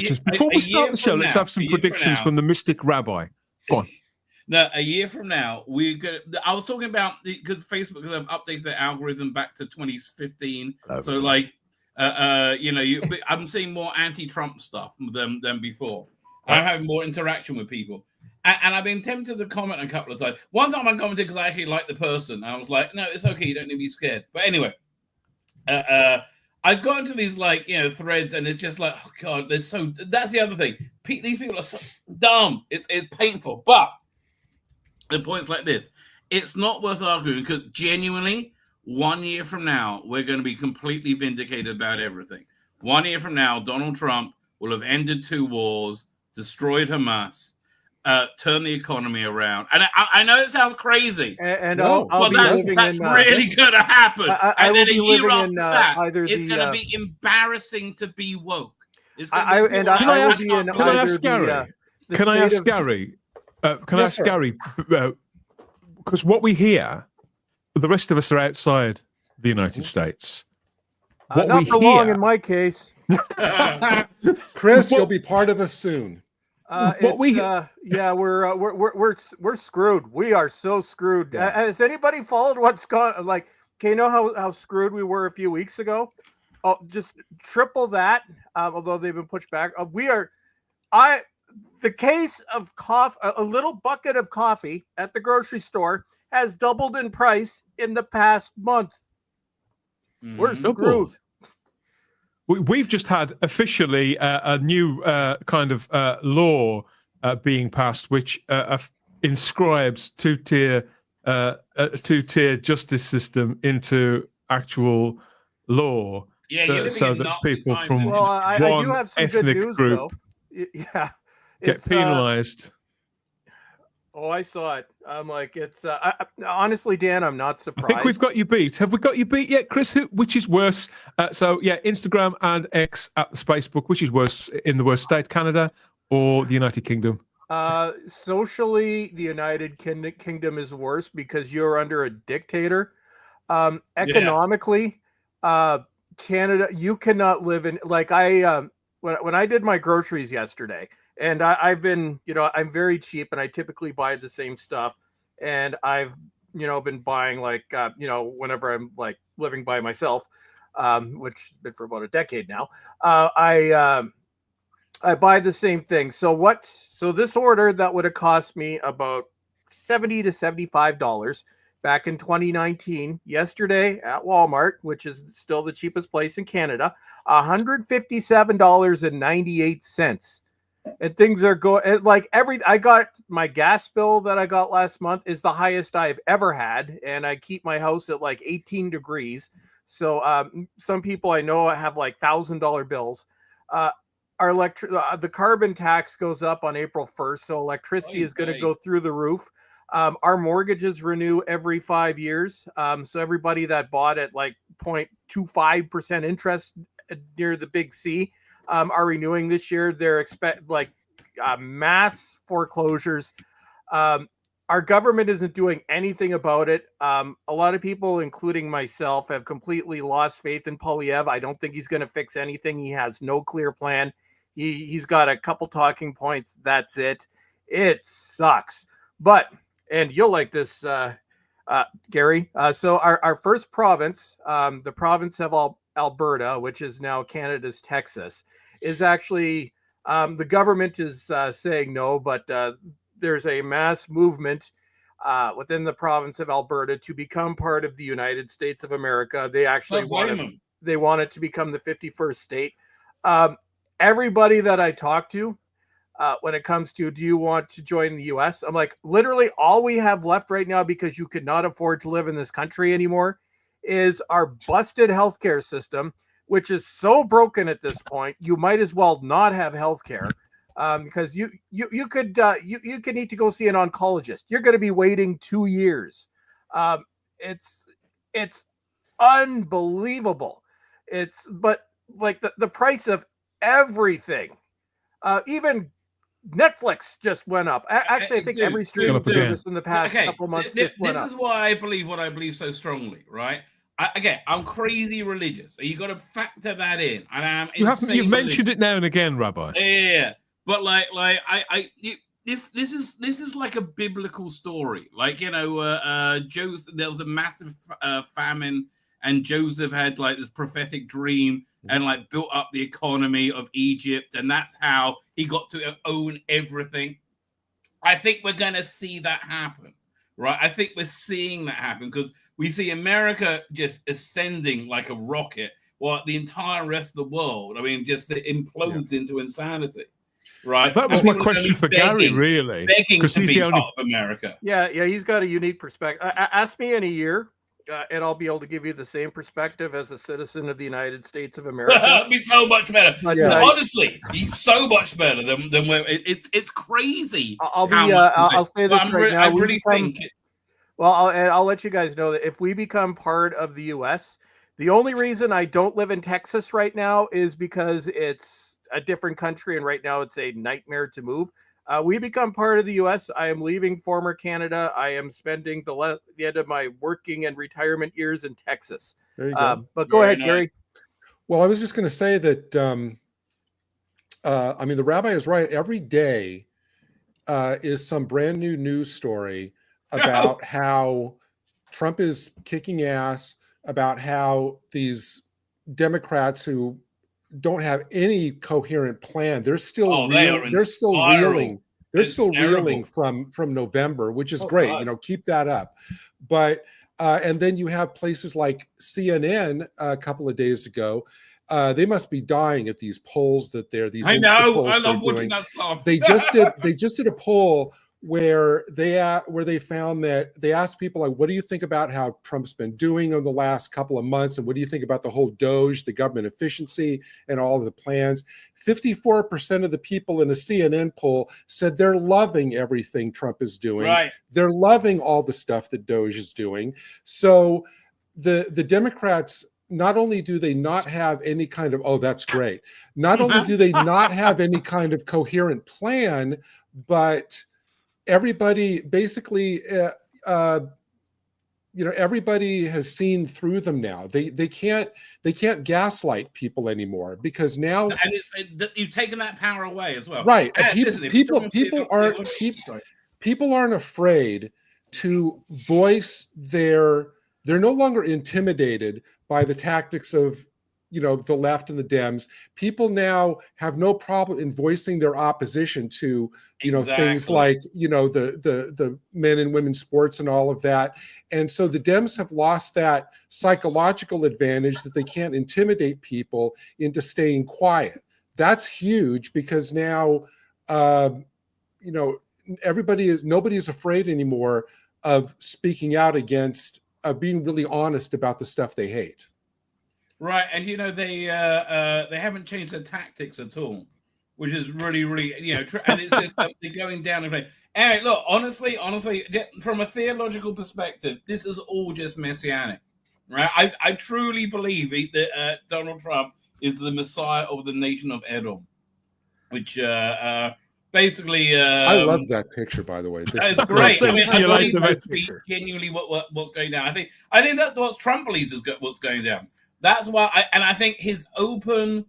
predictions. Before we start the show, let's have some predictions from the mystic rabbi. Go on. No, a year from now, I was talking about because Facebook has updated their algorithm back to 2015. So, like, I'm seeing more anti-Trump stuff than before. I'm having more interaction with people. And I've been tempted to comment a couple of times. One time I commented because I actually liked the person. I was like, no, it's okay. You don't need to be scared. But anyway, I've gone into these threads, and it's just like, oh God, that's the other thing. These people are so dumb. It's painful. But the point's like this. It's not worth arguing because genuinely, 1 year from now, we're going to be completely vindicated about everything. 1 year from now, Donald Trump will have ended 2 wars, destroyed Hamas, turned the economy around. And I know it sounds crazy. And that's really going to happen. And then a year after that, it's going to be embarrassing to be woke. Can I ask Gary? Because what we hear, the rest of us are outside the United States. Not for long in my case. Chris, you'll be part of us soon. We're screwed. We are so screwed. Yeah. Has anybody followed what's gone? Like, okay, you know how screwed we were a few weeks ago? Oh, just triple that. Although they've been pushed back. The case of coffee, a little bucket of coffee at the grocery store has doubled in price in the past month. We're screwed. We've just had officially a new kind of law being passed, which inscribes two-tier justice system into actual law. Yeah, so that people from I do have some ethnic good news, group get penalized. I saw it. I'm like, honestly, Dan, I'm not surprised. I think we've got you beat. Have we got you beat yet, Chris? Which is worse? Instagram and X at the Spacebook. Which is worse in the worst state, Canada or the United Kingdom? Socially, the United Kingdom is worse because you're under a dictator. Economically, Canada, you cannot live in when I did my groceries yesterday. And I've been, I'm very cheap and I typically buy the same stuff. And I've, been buying whenever I'm like living by myself, which has been for about a decade now, I buy the same thing. So this order that would have cost me about $70 to $75 back in 2019, yesterday at Walmart, which is still the cheapest place in Canada, $157.98. And things are going I got my gas bill that I got last month is the highest I've ever had. And I keep my house at 18 degrees. So some people I know have $1,000 bills. The carbon tax goes up on April 1st. So electricity is going to go through the roof. Our mortgages renew every 5 years. So everybody that bought at 0.25% interest near the big C, are renewing this year. They're mass foreclosures. Our government isn't doing anything about it. A lot of people, including myself, have completely lost faith in Polyev. I don't think he's going to fix anything. He has no clear plan. He's got a couple talking points. That's it. It sucks. And you'll like this, Gary. So our first province, the province of Alberta, which is now Canada's Texas, is actually the government is saying no, but there's a mass movement within the province of Alberta to become part of the United States of America. They actually want it to become the 51st state. Everybody that I talk to, when it comes to, do you want to join the U.S.? I'm like, literally all we have left right now, because you could not afford to live in this country anymore, is our busted healthcare system, which is so broken at this point. You might as well not have healthcare, because you could need to go see an oncologist. You're going to be waiting 2 years. It's unbelievable. But the price of everything, even Netflix just went up. Actually, I think every streaming service in the past couple months just went up. This is why I believe what I believe so strongly, right? I'm crazy religious. So you got to factor that in. And I'm You've mentioned it now and again, Rabbi. Yeah. But this is like a biblical story. Like, Joseph, there was a massive famine, and Joseph had like this prophetic dream and like built up the economy of Egypt, and that's how he got to own everything. I think we're gonna see that happen, right? I think we're seeing that happen because we see America just ascending like a rocket, while the entire rest of the world, I mean, just implodes into insanity. Right. That was my question for Gary, really, because he's the only part of America. Yeah, he's got a unique perspective. Ask me in a year, and I'll be able to give you the same perspective as a citizen of the United States of America. It'd be so much better. Honestly, he's so much better than where it's crazy. I'll say this right now. I really think. I'll let you guys know that if we become part of the U.S., the only reason I don't live in Texas right now is because it's a different country, and right now it's a nightmare to move. We become part of the U.S. I am leaving former Canada. I am spending the end of my working and retirement years in Texas. There you go. But go ahead, Gary. Well, I was just going to say that, I mean, the rabbi is right. Every day is some brand new news story about how Trump is kicking ass, about how these Democrats who don't have any coherent plan, they're still reeling. They're still reeling from November, which is great. God. Keep that up. But and then you have places like CNN a couple of days ago. They must be dying at these polls that they're these. I know. I love watching that stuff. They just did a poll where they found that they asked people, like, what do you think about how Trump's been doing over the last couple of months, and what do you think about the whole Doge, the government efficiency, and all of the plans? 54% of the people in a CNN poll said they're loving everything Trump is doing. Right. They're loving all the stuff that Doge is doing. So the Democrats, not only do they not have any kind of, that's great. Not only do they not have any kind of coherent plan, but everybody basically, everybody has seen through them now. They can't gaslight people anymore, because now, and you've taken that power away as well, right? People aren't afraid to voice their. They're no longer intimidated by the tactics of the left and the Dems. People now have no problem in voicing their opposition to things like the men and women's sports and all of that. And so the Dems have lost that psychological advantage that they can't intimidate people into staying quiet. That's huge, because now nobody is afraid anymore of speaking out against, of being really honest about the stuff they hate. Right, and they haven't changed their tactics at all, which is really, really, and it's just they're going down and playing. Anyway, look, honestly, from a theological perspective, this is all just messianic, right? I truly believe that Donald Trump is the Messiah of the nation of Edom, which basically. I love that picture, by the way. It's great. I mean, I believe that's genuinely what's going down. I think that's what Trump believes is what's going down. That's why, I think his open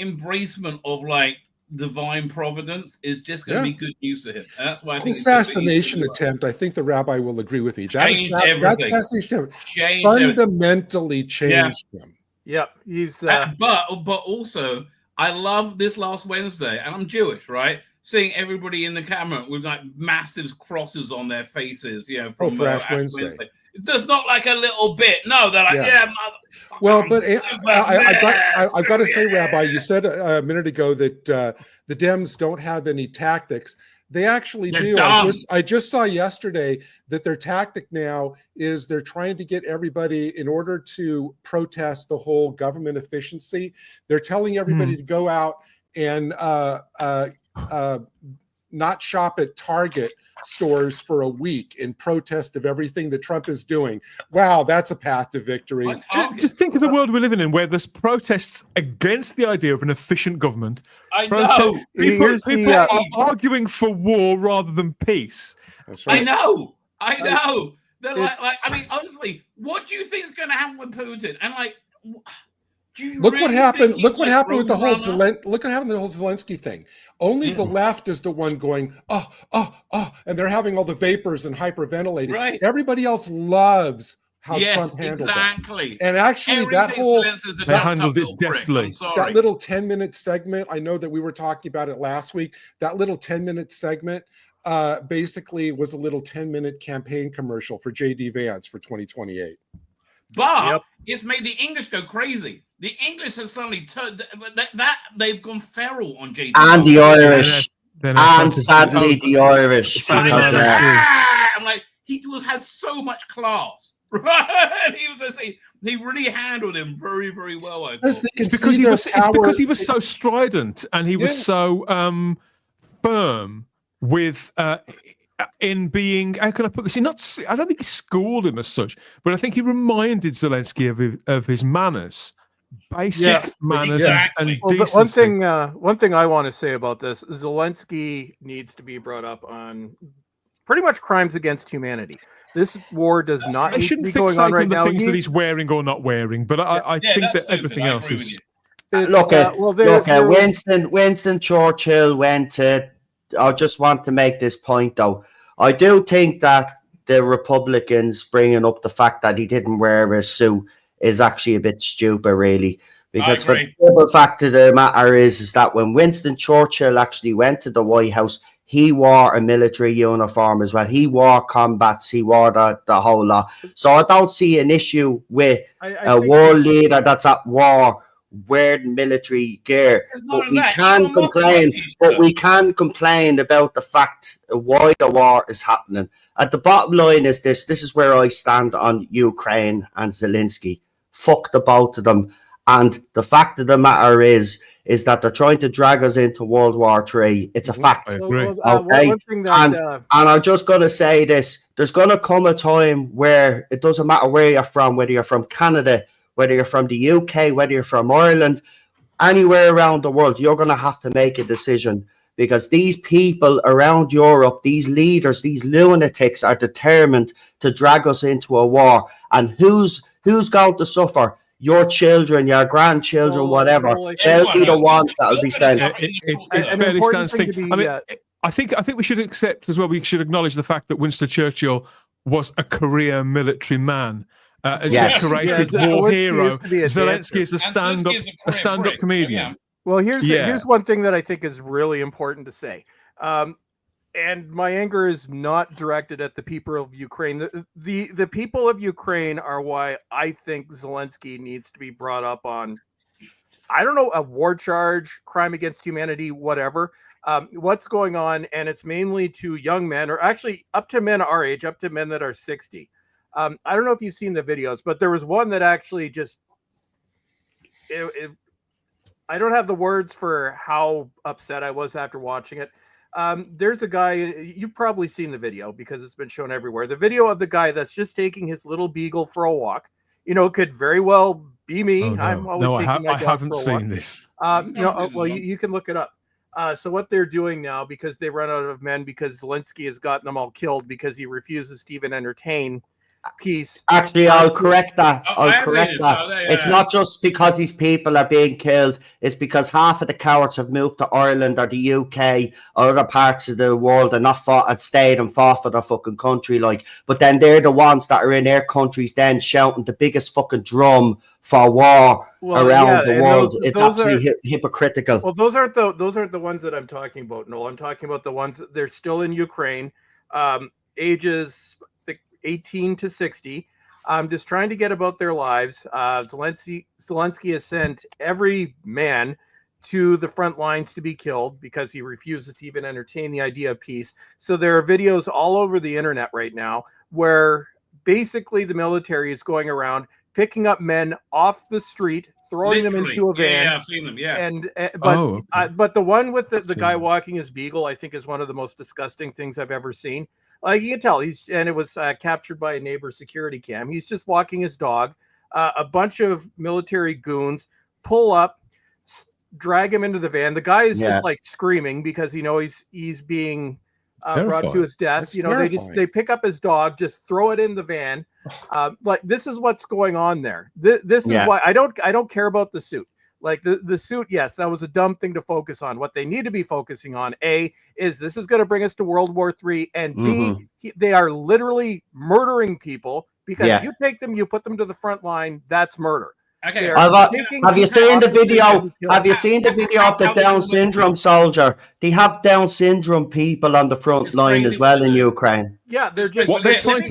embracement of like divine providence is just going to be good news for him, and that's why I think assassination attempt. I think the rabbi will agree with me. That assassination fundamentally changed him. Yep, he's. But also, I love this last Wednesday, and I'm Jewish, right? Seeing everybody in the camera with like massive crosses on their faces, from Ash Wednesday. It's just not like a little bit. No, they're like, well, but I've got to say, Rabbi, you said a minute ago that the Dems don't have any tactics. They actually do. I just saw yesterday that their tactic now is they're trying to get everybody, in order to protest the whole government efficiency, they're telling everybody to go out and not shop at Target stores for a week in protest of everything that Trump is doing. Wow, that's a path to victory. Just think of the world we're living in, where there's protests against the idea of an efficient government. I know. People are arguing for war rather than peace. That's right. I know. They're like, I mean, honestly, what do you think is going to happen with Putin? And like, do you Look really what happened. think Look he's what like happened with the whole Roadrunner? Look what happened with the whole Zelensky thing. Only the left is the one going, and they're having all the vapors and hyperventilating. Right. Everybody else loves how Yes, Trump handled exactly. that. And actually, that Everything whole Zelensky's a They dumped handled up it little prick. deftly. I'm sorry. that little 10-minute segment, I know that we were talking about it last week. That little 10-minute segment basically was a little 10-minute campaign commercial for JD Vance for 2028. But it's made the English go crazy. The English has suddenly turned that they've gone feral on JD. And the Irish. Then And sadly, the Irish. Sadly, because, I'm like, he had so much class, right? He really handled him very, very well. I thought. It's because he was so strident and he was so firm with in being, how can I put this? I don't think he schooled him as such, but I think he reminded Zelensky of his manners, basic manners, and decency. One thing I want to say about this: Zelensky needs to be brought up on pretty much crimes against humanity. This war does not need to be going on right now. The things that he's wearing or not wearing, but I think that everything else is. Look, Winston Churchill went to. I just want to make this point, though. I do think that the Republicans bringing up the fact that he didn't wear a suit is actually a bit stupid, really. Because the simple fact of the matter is that when Winston Churchill actually went to the White House, he wore a military uniform as well. He wore combats. He wore the whole lot. So I don't see an issue with a world leader that's at war wearing military gear. But we can complain. But we can complain about the fact why the war is happening. At the bottom line is this. This is where I stand on Ukraine and Zelensky. Fuck the both of them. And the fact of the matter is that they're trying to drag us into World War III. It's a fact. I agree. Okay? And I'm just going to say this. There's going to come a time where it doesn't matter where you're from, whether you're from Canada, whether you're from the UK, whether you're from Ireland, anywhere around the world, you're going to have to make a decision because these people around Europe, these leaders, these lunatics are determined to drag us into a war. And who's going to suffer? Your children, your grandchildren, whatever. They'll be the ones that will be sent. It barely stands thing. I mean, I think we should accept as well. We should acknowledge the fact that Winston Churchill was a career military man, a decorated war hero. Zelensky is a stand-up comedian. Well, here's one thing that I think is really important to say. And my anger is not directed at the people of Ukraine. The people of Ukraine are why I think Zelensky needs to be brought up on, I don't know, a war charge, crime against humanity, whatever. What's going on? And it's mainly to young men, or actually up to men our age, up to men that are 60. I don't know if you've seen the videos, but there was one that actually just, I don't have the words for how upset I was after watching it. There's a guy, you've probably seen the video because it's been shown everywhere. The video of the guy that's just taking his little beagle for a walk, could very well be me. Oh, no. I'm always I haven't seen this. You can look it up. So what they're doing now, because they run out of men, because Zelensky has gotten them all killed because he refuses to even entertain peace. Actually, I'll correct that. It's not just because these people are being killed. It's because half of the cowards have moved to Ireland or the UK or other parts of the world and not fought and stayed and fought for their fucking country. But then they're the ones that are in their countries then shouting the biggest fucking drum for war around the world. It's absolutely hypocritical. Well, those aren't the ones that I'm talking about, Noel. I'm talking about the ones that they're still in Ukraine, ages 18 to 60. Just trying to get about their lives. Zelensky has sent every man to the front lines to be killed because he refuses to even entertain the idea of peace. So there are videos all over the internet right now where basically the military is going around picking up men off the street, throwing them into a van. Yeah, I've seen them. Yeah. But the one with the guy walking his beagle, I think, is one of the most disgusting things I've ever seen. Like you can tell, it was captured by a neighbor's security cam. He's just walking his dog. A bunch of military goons pull up, drag him into the van. The guy is just like screaming because he's being brought to his death. That's you know, terrifying. they pick up his dog, just throw it in the van. Like this is what's going on there. This is why I don't care about the suit. Like the suit, yes, that was a dumb thing to focus on. What they need to be focusing on, A, is this is going to bring us to World War III, and B, they are literally murdering people because you take them, you put them to the front line, that's murder. Okay. Have you seen the video? Have you seen the video of the Down syndrome soldier? They have Down syndrome people on the front line as well in Ukraine. Yeah, they're just what they're trying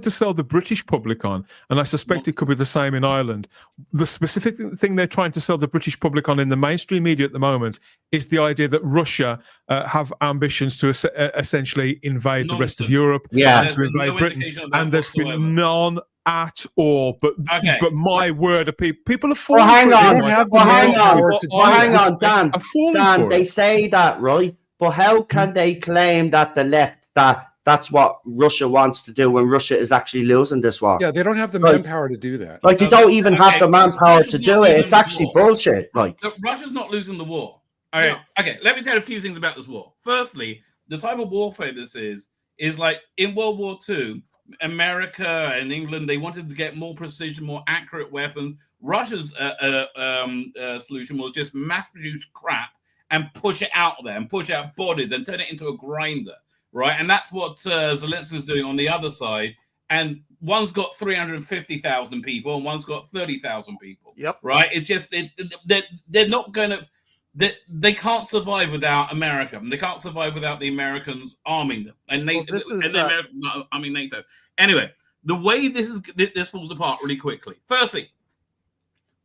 to sell the British public on, and I suspect it could be the same in Ireland. The specific thing they're trying to sell the British public on in the mainstream media at the moment is the idea that Russia have ambitions to essentially invade the rest of Europe, and to invade Britain. And there's been none at all. But my word, people are falling. Hang on, Dan. They say that, right? But how can they claim that the left that's what Russia wants to do when Russia is actually losing this war? Yeah, they don't have the manpower to do that. Like, you don't even have the manpower to do it. It's actually bullshit. Like, Russia's not losing the war. All right. Okay, let me tell you a few things about this war. Firstly, the type of warfare this is like in World War II, America and England, they wanted to get more precision, more accurate weapons. Russia's solution was just mass-produce crap and push it out there and push out bodies and turn it into a grinder. Right, and that's what Zelensky's doing on the other side. And one's got 350,000 people, and one's got 30,000 people. Yep. Right. It's just they're not going to. They can't survive without America. They can't survive without the Americans arming them. And NATO. NATO. Anyway, the way this falls apart really quickly. Firstly,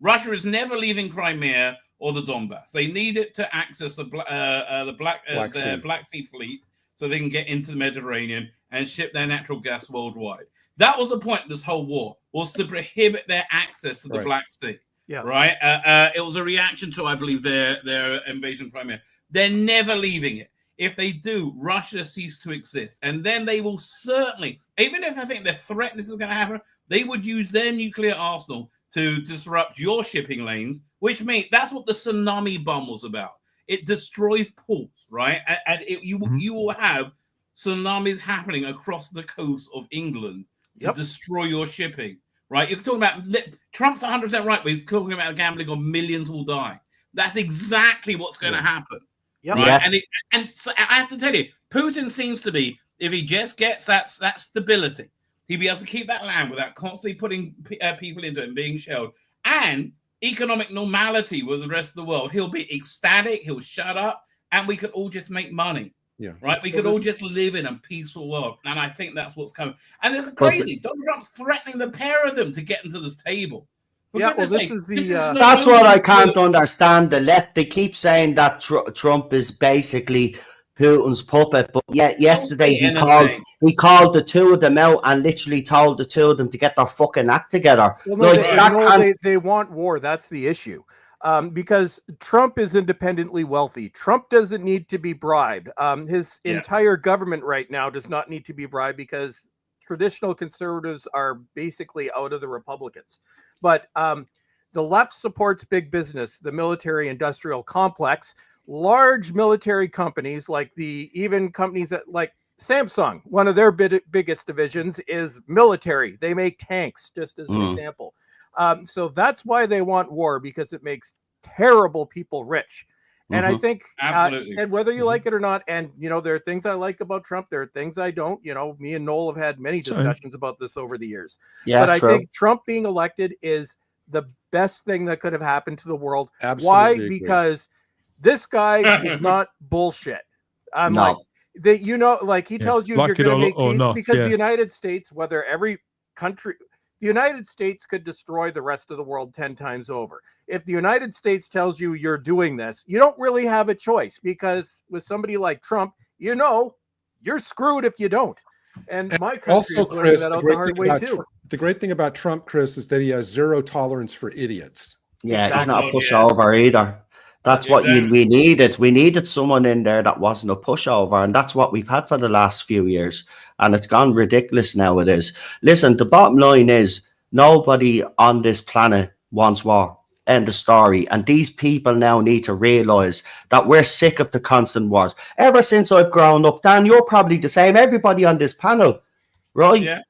Russia is never leaving Crimea or the Donbass. They need it to access the Black Sea Fleet, so they can get into the Mediterranean and ship their natural gas worldwide. That was the point of this whole war, was to prohibit their access to the Black Sea. Yeah. Right? It was a reaction to, I believe, their invasion of Crimea. They're never leaving it. If they do, Russia ceases to exist. And then they will certainly, even if I think they're threatened this is going to happen, they would use their nuclear arsenal to disrupt your shipping lanes, which means that's what the tsunami bomb was about. It destroys ports, right? And you will have tsunamis happening across the coast of England to destroy your shipping, right? You're talking about Trump's 100% right. We're talking about gambling on millions will die. That's exactly what's going to happen. Yep. Right? Yeah. And so I have to tell you, Putin seems to be, if he just gets that stability, he'll be able to keep that land without constantly putting people into it and being shelled. And economic normality with the rest of the world. He'll be ecstatic, he'll shut up, and we could all just make money. Yeah. Right? We could all just live in a peaceful world. And I think that's what's coming. And it's crazy. Donald Trump's threatening the pair of them to get into this table. That's what I can't understand. The left, they keep saying that Trump is basically Putin's puppet, but yet yesterday he called the two of them out and literally told the two of them to get their fucking act together. Well, no, they want war. That's the issue. Because Trump is independently wealthy. Trump doesn't need to be bribed. His entire government right now does not need to be bribed because traditional conservatives are basically out of the Republicans. But the left supports big business, the military industrial complex. Large military companies, like even companies that like Samsung, one of their biggest divisions is military. They make tanks, just as an example. So that's why they want war, because it makes terrible people rich. And I think, and whether you like it or not, and there are things I like about Trump, there are things I don't. Me and Noel have had many discussions about this over the years. Yeah, but I think Trump being elected is the best thing that could have happened to the world. Absolutely Why? Agree. Because this guy is not bullshit. I'm like that. Like he tells you you're going to make peace because the United States, whether every country, the United States could destroy the rest of the world 10 times over. If the United States tells you you're doing this, you don't really have a choice, because with somebody like Trump, you're screwed if you don't. And my country is learning that out the hard way too. The great thing about Trump, Chris, is that he has zero tolerance for idiots. Yeah, he's not a pushover either. That's what we needed. We needed someone in there that wasn't a pushover, and that's what we've had for the last few years. And it's gone ridiculous now. It is. Listen, the bottom line is nobody on this planet wants war. End of story. And these people now need to realize that we're sick of the constant wars. Ever since I've grown up, Dan, you're probably the same. Everybody on this panel, right? Yeah.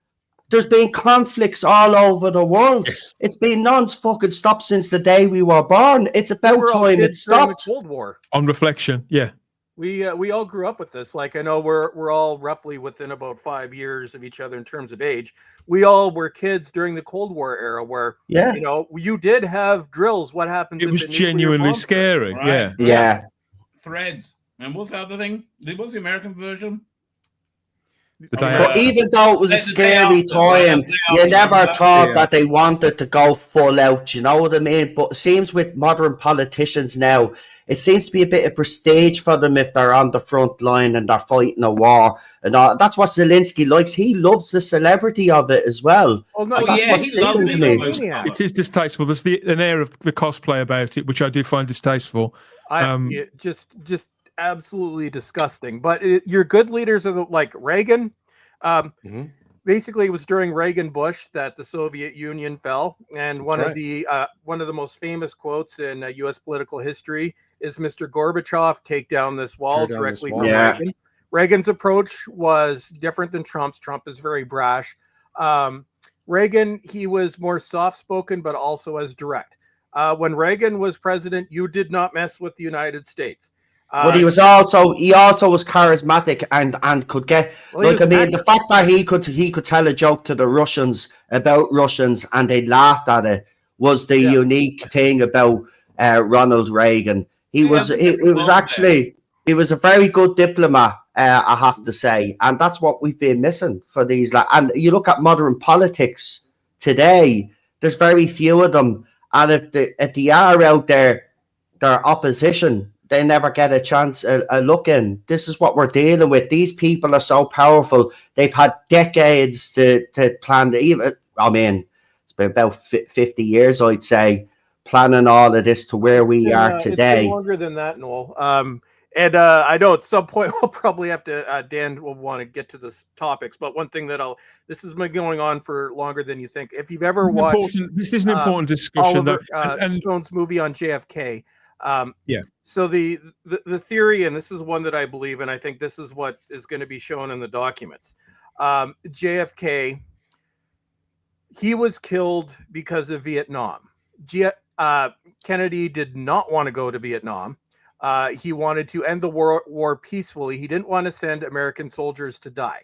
There's been conflicts all over the world. Yes. It's been non-fucking stop since the day we were born. It's about time it stopped. The Cold War. On reflection, yeah. We all grew up with this. Like, I know we're all roughly within about 5 years of each other in terms of age. We all were kids during the Cold War era, where you know, you did have drills. What happened? It was genuinely scary. Right. Yeah. Threads. And what's the other thing? What's the American version? But even though it was a scary time, you never thought that they wanted to go full out. You know what I mean? But it seems with modern politicians now, it seems to be a bit of prestige for them if they're on the front line and they're fighting a war. And that's what Zelensky likes. He loves the celebrity of it as well. Oh, no, he loves it. It is distasteful. There's an air of the cosplay about it, which I do find distasteful. Just absolutely disgusting. But your good leaders are like Reagan. Basically, it was during Reagan-Bush that the Soviet Union fell, and one of the most famous quotes in U.S. political history is Mr. Gorbachev, take down this wall directly from Reagan. Reagan's approach was different than Trump's. Trump is very brash. Reagan, he was more soft-spoken, but also as direct. When Reagan was president, you did not mess with the United States. But he also was charismatic and could get the fact that he could tell a joke to the Russians about Russians and they laughed at it was the unique thing about Ronald Reagan. He was a very good diplomat, I have to say, and that's what we've been missing for these. And you look at modern politics today, there's very few of them, and if they are out there, they're opposition. They never get a chance, a look in. This is what we're dealing with. These people are so powerful. They've had decades to plan. I mean, it's been about 50 years, I'd say, planning all of this to where we are today. It's been longer than that, Noel. And I know at some point we'll probably have to, Dan will want to get to this topics, but one thing this has been going on for longer than you think. If you've ever watched... This is an important discussion. Oliver Stone's movie on JFK. So the theory, and this is one that I believe, and I think this is what is going to be shown in the documents. JFK, he was killed because of Vietnam. Kennedy did not want to go to Vietnam. He wanted to end the war peacefully. He didn't want to send American soldiers to die.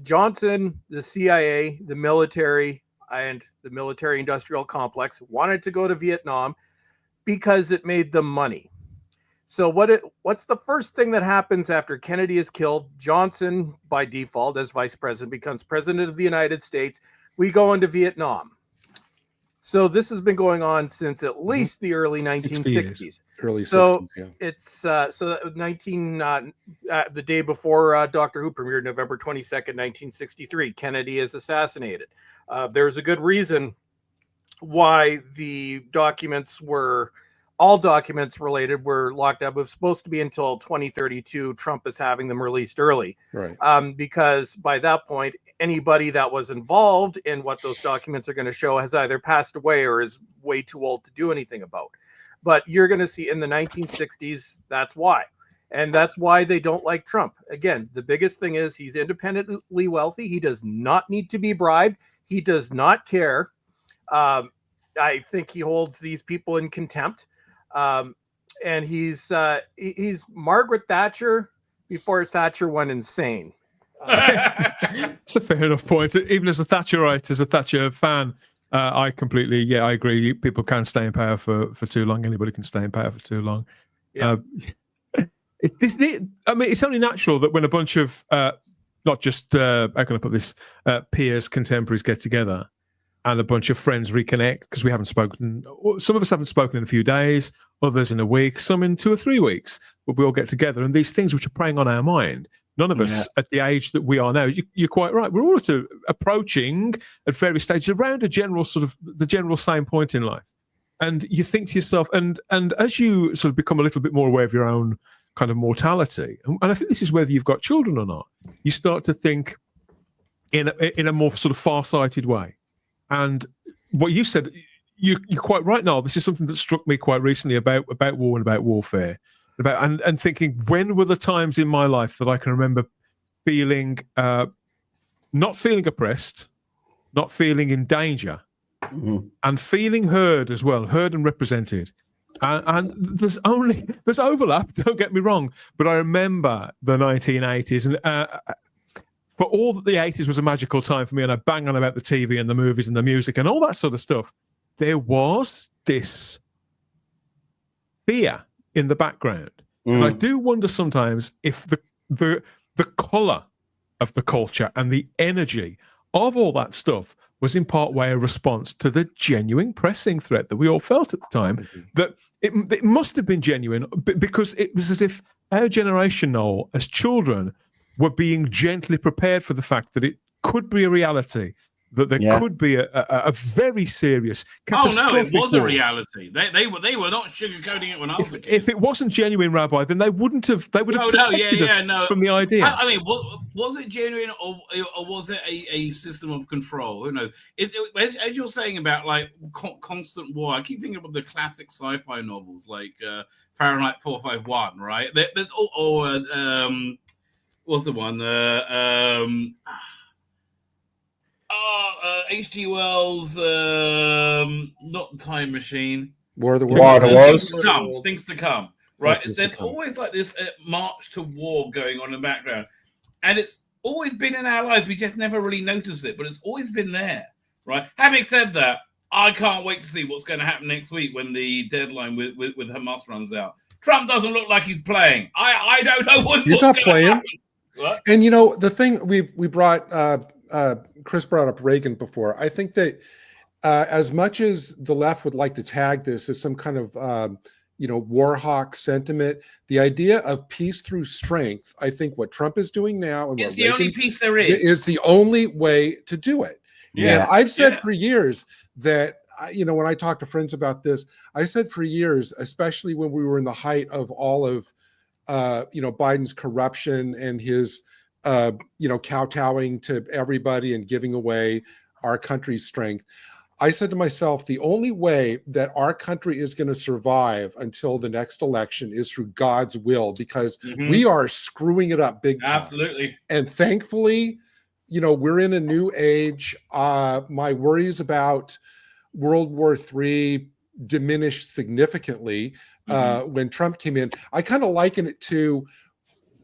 Johnson, the CIA, the military, and the military-industrial complex wanted to go to Vietnam because it made them money. So what's the first thing that happens after Kennedy is killed? Johnson, by default, as vice president, becomes president of the United States. We go into Vietnam. So this has been going on since at least the early 1960s. Early 60s, yeah. It's the day before Doctor Who premiered, November 22nd, 1963. Kennedy is assassinated. There's a good reason why the all documents related were locked up. It was supposed to be until 2032. Trump is having them released early. Right. Because by that point, anybody that was involved in what those documents are going to show has either passed away or is way too old to do anything about. But you're going to see in the 1960s, that's why. And that's why they don't like Trump. Again, the biggest thing is he's independently wealthy. He does not need to be bribed. He does not care. I think he holds these people in contempt. And he's Margaret Thatcher before Thatcher went insane. It's a fair enough point. Even as a Thatcherite, as a Thatcher fan, I completely, I agree. People can stay in power for too long. Anybody can stay in power for too long. Yeah. It's only natural that when a bunch of, not just, how can I put this, peers, contemporaries get together and a bunch of friends reconnect, because we haven't spoken, some of us haven't spoken in a few days, others in a week, some in 2 or 3 weeks, but we all get together, and these things which are preying on our mind, none of us at the age that we are now, you're quite right, we're all approaching at various stages around a general the general same point in life. And you think to yourself, and as you sort of become a little bit more aware of your own kind of mortality, and I think this is whether you've got children or not, you start to think in a more sort of far-sighted way. And what you said, you're quite right, Noel. This is something that struck me quite recently about war and about warfare, and thinking, when were the times in my life that I can remember feeling not feeling oppressed, not feeling in danger, and feeling heard as well, heard and represented. And there's overlap. Don't get me wrong, but I remember the 1980s, and for all that the 80s was a magical time for me, and I bang on about the TV and the movies and the music and all that sort of stuff, there was this fear in the background. And I do wonder sometimes if the colour of the culture and the energy of all that stuff was in part way a response to the genuine pressing threat that we all felt at the time, that it must have been genuine, because it was as if our generation, Noel, as children, were being gently prepared for the fact that it could be a reality, that there could be a very serious catastrophic it was war. a reality. They were not sugarcoating it when I was a kid. If it wasn't genuine, Rabbi, then they would have protected us from the idea. I mean, was it genuine, or was it a system of control? Who knows? As you're saying about like constant war, I keep thinking about the classic sci-fi novels like Fahrenheit 451, right? There's what's the one? H.G. Wells, not Time Machine. War of the Worlds. Things to come. Right? There's always like this march to war going on in the background. And it's always been in our lives. We just never really noticed it, but it's always been there. Right? Having said that, I can't wait to see what's going to happen next week when the deadline with Hamas runs out. Trump doesn't look like he's playing. I don't know what's not playing. Happen. What? And you know, the thing we brought Chris brought up Reagan before. I think that as much as the left would like to tag this as some kind of war hawk sentiment, the idea of peace through strength, I think what Trump is doing now and it's what the Reagan only peace there is the only way to do it. Yeah. And I've said for years that when I talk to friends about this, I said for years, especially when we were in the height of all of Biden's corruption and his kowtowing to everybody and giving away our country's strength, I said to myself, the only way that our country is going to survive until the next election is through God's will, because we are screwing it up big time. Absolutely. And thankfully, we're in a new age. My worries about World War III diminished significantly when Trump came in. I kind of liken it to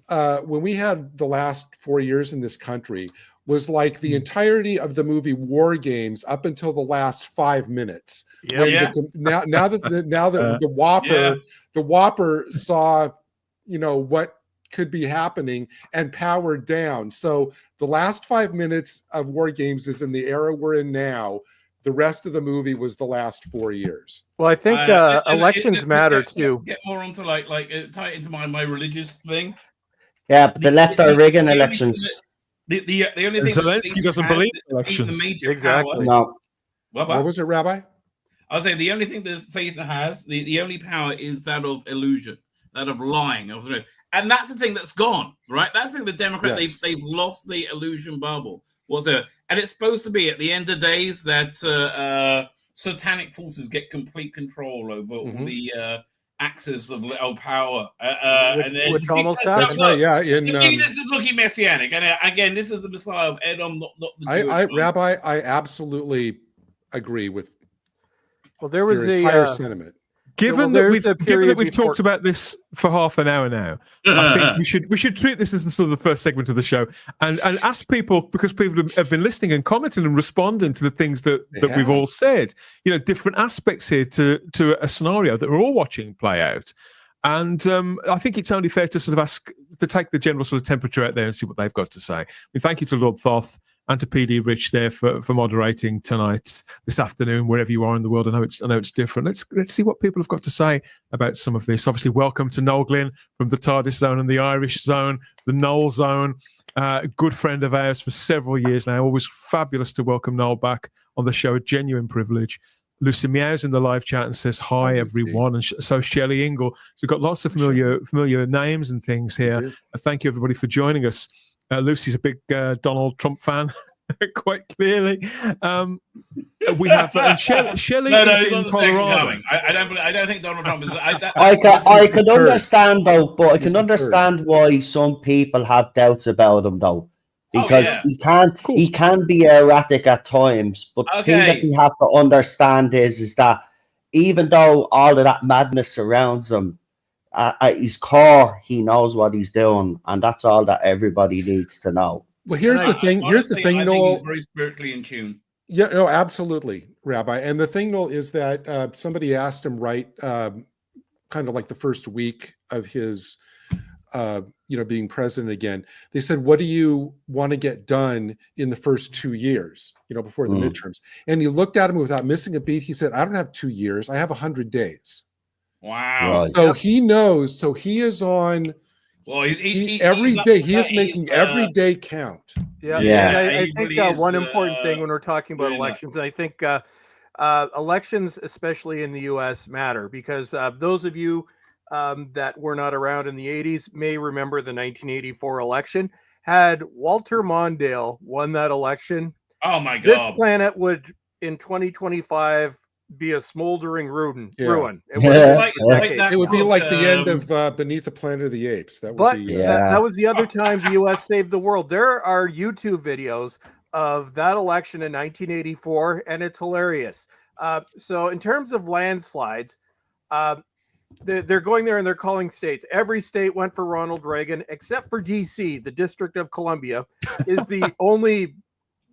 when we had the last 4 years in this country was like the entirety of the movie War Games up until the last 5 minutes. Now that the Whopper saw, what could be happening and powered down. So the last 5 minutes of War Games is in the era we're in now. The rest of the movie was the last 4 years. Well, I think elections matter too. Get more onto like tie it into my religious thing. Yeah, but the left are rigging elections. The only thing Zelensky doesn't believe in elections. Exactly. No. What was it, Rabbi? I was saying the only thing that Satan has, the only power is that of illusion, that of lying. And that's the thing that's gone, right? That's the thing the Democrats, they've lost the illusion bubble. And it's supposed to be at the end of days that satanic forces get complete control over all the axis of power. Which almost that's right, yeah. This is looking messianic. And again, this is the Messiah of Edom, not the Jewish Rabbi, I absolutely agree with there was your entire sentiment. Given that we've talked about this for half an hour now, I think we should treat this as the sort of the first segment of the show and ask people, because people have been listening and commenting and responding to the things that we've all said, different aspects here to a scenario that we're all watching play out. And I think it's only fair to sort of take the general sort of temperature out there and see what they've got to say. Thank you to Lord Thoth and to PD Rich there for moderating tonight, this afternoon, wherever you are in the world. I know it's different. Let's see what people have got to say about some of this. Obviously, welcome to Noel Glynn from the TARDIS Zone and the Irish Zone, the Noel Zone, a good friend of ours for several years now. Always fabulous to welcome Noel back on the show, a genuine privilege. Lucy meows in the live chat and says hi, everyone. And so Shelley Ingle. So we've got lots of familiar names and things here. Thank you, everybody, for joining us. Lucy's a big Donald Trump fan. quite clearly. We have Shelley No, is he's in not the second Colorado. coming. I don't think Donald Trump is. I can understand though, but I He's can the understand why some people have doubts about him though, because yeah. he can be erratic at times. But the thing that Okay. we have to understand is that even though all of that madness surrounds him, at his core, he knows what he's doing, and that's all that everybody needs to know. Well, here's the thing. Here's the thing, I Noel. think he's very spiritually in tune. Yeah, no, absolutely, Rabbi. And the thing, Noel, is that somebody asked him kind of like the first week of his, being president again. They said, "What do you want to get done in the first 2 years? Before the midterms?" And he looked at him without missing a beat. He said, "I don't have 2 years. I have 100 days." Wow. Right. So he knows. So he is on. Well, every day he is making every day count. Yeah. Yeah. And I think one important thing when we're talking about elections, and I think elections, especially in the U.S., matter because those of you that were not around in the 80s may remember the 1984 election. Had Walter Mondale won that election, oh my God, this planet would in 2025 be a smoldering ruin. It would be like the end of Beneath the Planet of the Apes. That would be. That was the other time the U.S. saved the world. There are YouTube videos of that election in 1984, and it's hilarious. So in terms of landslides, they're going there and they're calling states. Every state went for Ronald Reagan except for D.C. The District of Columbia is the only,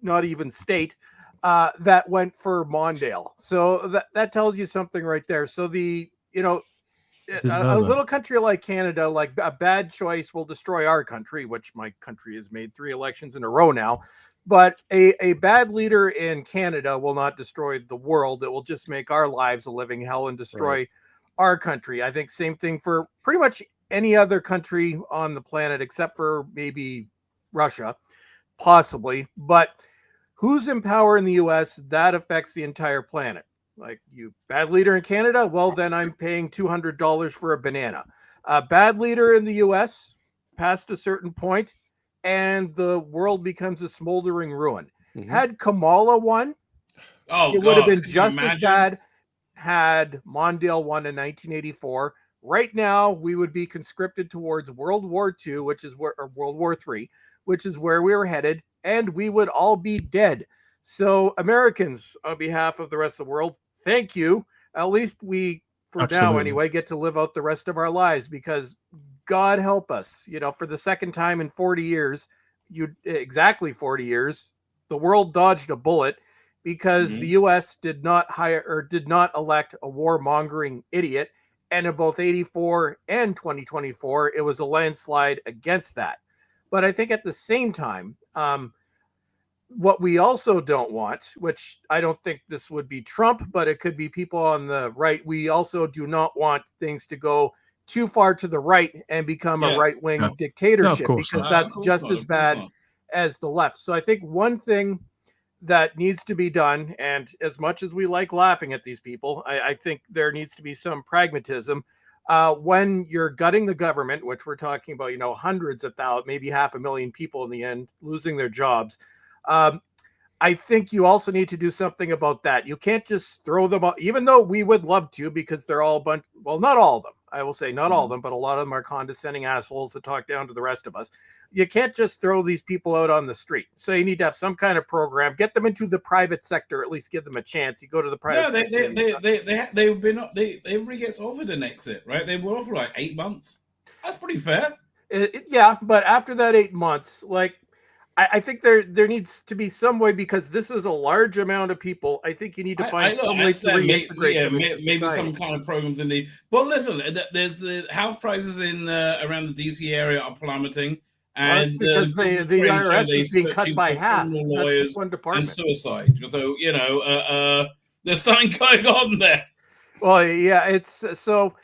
not even state, that went for Mondale. So that tells you something right there. So a little country like Canada, like a bad choice will destroy our country, which my country has made 3 elections in a row now. But a bad leader in Canada will not destroy the world. It will just make our lives a living hell and destroy our country. I think same thing for pretty much any other country on the planet, except for maybe Russia, possibly. But who's in power in the U.S., that affects the entire planet. Like, you bad leader in Canada, well, then I'm paying $200 for a banana. A bad leader in the U.S. past a certain point, and the world becomes a smoldering ruin. Mm-hmm. Had Kamala won, it would have been just as bad. Had Mondale won in 1984, right now we would be conscripted towards World War II, or World War III, which is where we were headed, and we would all be dead. So Americans, on behalf of the rest of the world, thank you. At least we, for now anyway, get to live out the rest of our lives, because God help us, for the second time in 40 years, exactly 40 years, the world dodged a bullet because the U.S. did not elect a warmongering idiot. And in both 84 and 2024, it was a landslide against that. But I think at the same time, what we also don't want, which I don't think this would be Trump, but it could be people on the right, we also do not want things to go too far to the right and become a right-wing dictatorship, because that's just as bad as the left. So I think one thing that needs to be done, and as much as we like laughing at these people, I think there needs to be some pragmatism. When you're gutting the government, which we're talking about, hundreds of thousands, maybe 500,000 people in the end losing their jobs, I think you also need to do something about that. You can't just throw them out, even though we would love to, because they're all not all of them. I will say not all of them, but a lot of them are condescending assholes that talk down to the rest of us. You can't just throw these people out on the street. So you need to have some kind of program, get them into the private sector, at least give them a chance. You go to the private sector. Everybody gets offered an exit, right? They were offered like 8 months. That's pretty fair. Yeah, but after that 8 months, I think there needs to be some way, because this is a large amount of people. I think you need to find some way to reintegrate them. Maybe some kind of programs in the. But listen, there's the house prices in around the DC area are plummeting, and because the IRS is being cut by half. Lawyers one department. And suicide. So there's something going on there. Well, yeah, it's so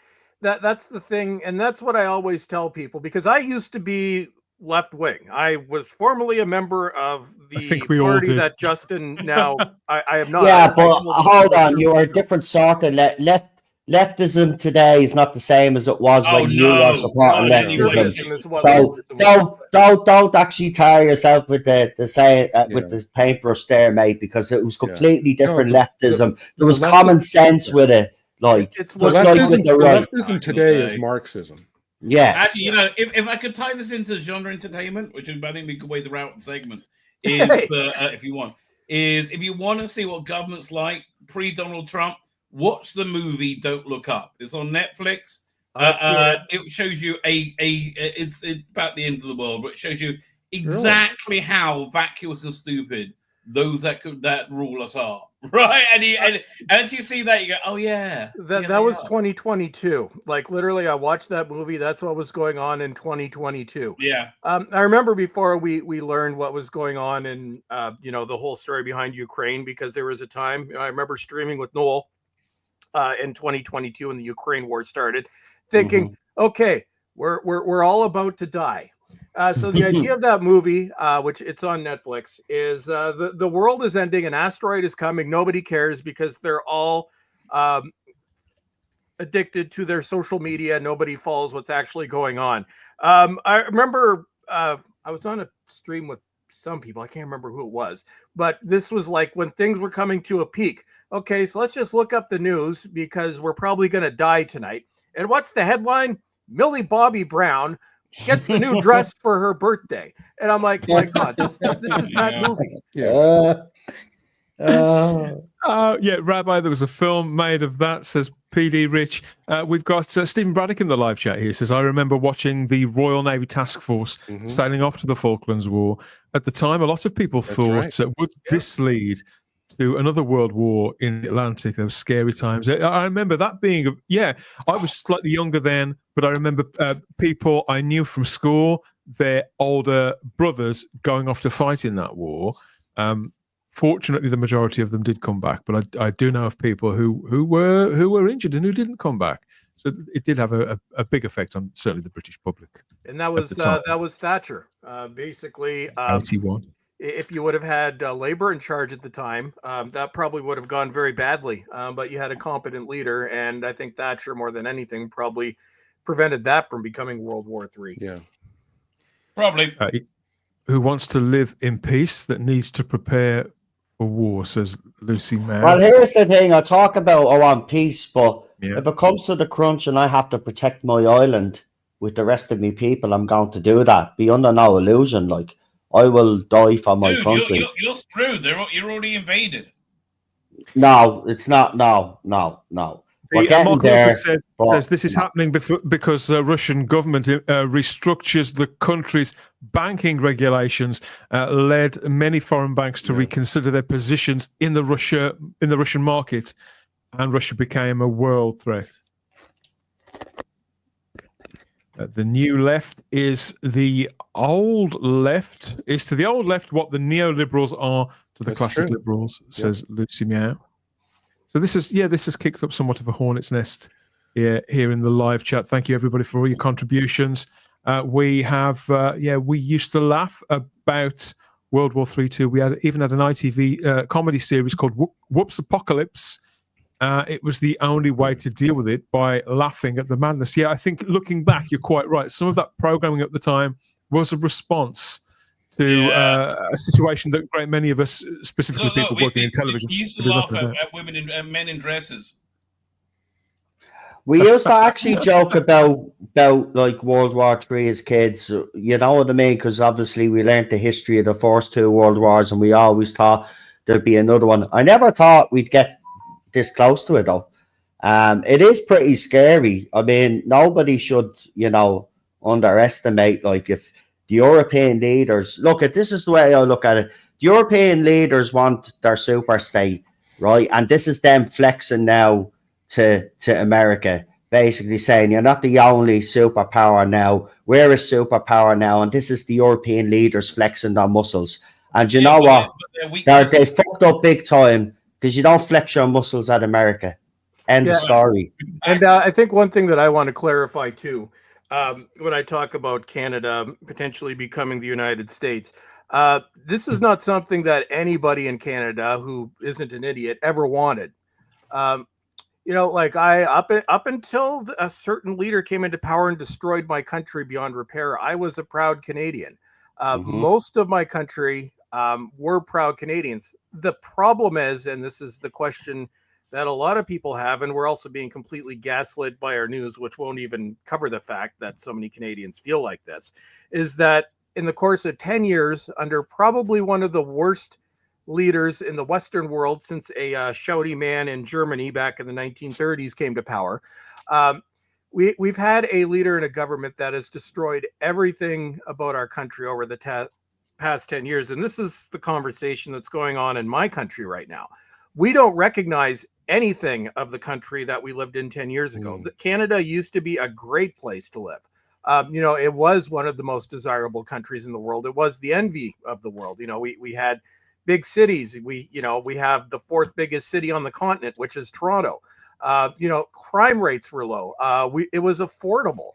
that's the thing, and that's what I always tell people, because I used to be left wing. I was formerly a member of the party that Justin now I am not. Yeah, but hold on, you are a different sort of left. leftism today is not the same as it was when you were supporting leftism. So don't actually tire yourself with the with the paintbrush there, mate, because it was completely different leftism. There was common sense with it. Like leftism today is Marxism. Yeah. Actually, if I could tie this into genre entertainment, which I think we could wait the route segment, is if you want to see what government's like pre-Donald Trump, watch the movie Don't Look Up. It's on Netflix. It shows you it's about the end of the world, but it shows you exactly how vacuous and stupid those that rule us are, right? And you see that, you go, oh yeah. That was 2022. Like literally, I watched that movie. That's what was going on in 2022. Yeah. I remember before we learned what was going on in the whole story behind Ukraine, because there was a time I remember streaming with Noel in 2022 when the Ukraine war started, thinking, okay, we're all about to die. So the idea of that movie, which it's on Netflix, is the world is ending, an asteroid is coming, nobody cares because they're all addicted to their social media. Nobody follows what's actually going on. I remember I was on a stream with some people, I can't remember who it was, but this was like when things were coming to a peak. Okay, so let's just look up the news because we're probably going to die tonight. And what's the headline? Millie Bobby Brown gets the new dress for her birthday. And I'm like, my God, this is that movie. Rabbi, there was a film made of that, says PD Rich. We've got Stephen Braddock in the live chat here. Says, I remember watching the Royal Navy Task Force sailing off to the Falklands War. At the time, a lot of people thought, would this lead to another world war in the Atlantic? Those scary times. I remember that being, I was slightly younger then, but I remember people I knew from school, their older brothers going off to fight in that war. Fortunately, the majority of them did come back, but I do know of people who were injured and who didn't come back. So it did have a big effect on certainly the British public. And that was Thatcher, basically. 81. If you would have had Labour in charge at the time, that probably would have gone very badly. But you had a competent leader, and I think Thatcher, more than anything, probably prevented that from becoming World War III. Yeah, probably. Who wants to live in peace that needs to prepare for war, says Lucy Mann. Well, here's the thing. I talk about I want peace, but if it comes to the crunch and I have to protect my island with the rest of me people, I'm going to do that. Be under no illusion, like. I will die for my country. You're screwed. You're already invaded. No, it's not. No. We're getting there, says this is happening because the Russian government restructures the country's banking regulations, led many foreign banks to reconsider their positions in the Russian market, and Russia became a world threat. The new left is the old left. Is to the old left what the neoliberals are to the classic liberals, says Lucy Meow. So this has kicked up somewhat of a hornet's nest here in the live chat. Thank you everybody for all your contributions. We used to laugh about World War III too. We even had an ITV comedy series called Whoops Apocalypse. It was the only way to deal with it, by laughing at the madness. Yeah, I think looking back, you're quite right. Some of that programming at the time was a response to a situation that great many of us, specifically people working in television, we used to laugh at women and men in dresses. We used to actually joke about like World War III as kids. You know what I mean? Because obviously we learned the history of the first two world wars, and we always thought there'd be another one. I never thought we'd get this close to it though. It is pretty scary. I mean, nobody should, underestimate, like, if the European leaders look at this is the way I look at it. The European leaders want their super state, right? And this is them flexing now to America, basically saying you're not the only superpower now. We're a superpower now, and this is the European leaders flexing their muscles. And you know what? They fucked up big time. Because you don't flex your muscles at America. End of story. And I think one thing that I want to clarify too, when I talk about Canada potentially becoming the United States, this is not something that anybody in Canada who isn't an idiot ever wanted. You know, like up until a certain leader came into power and destroyed my country beyond repair, I was a proud Canadian. Most of my country were proud Canadians. The problem is, and this is the question that a lot of people have, and we're also being completely gaslit by our news, which won't even cover the fact that so many Canadians feel like this, is that in the course of 10 years, under probably one of the worst leaders in the Western world since a shouty man in Germany back in the 1930s came to power, we've had a leader in a government that has destroyed everything about our country over the past 10 years. And this is the conversation that's going on in my country right now. We don't recognize anything of the country that we lived in 10 years ago. Canada used to be a great place to live. You know, it was one of the most desirable countries in the world. It was the envy of the world. You know, we had big cities. We have the fourth biggest city on the continent, which is Toronto. You know, crime rates were low. It was affordable.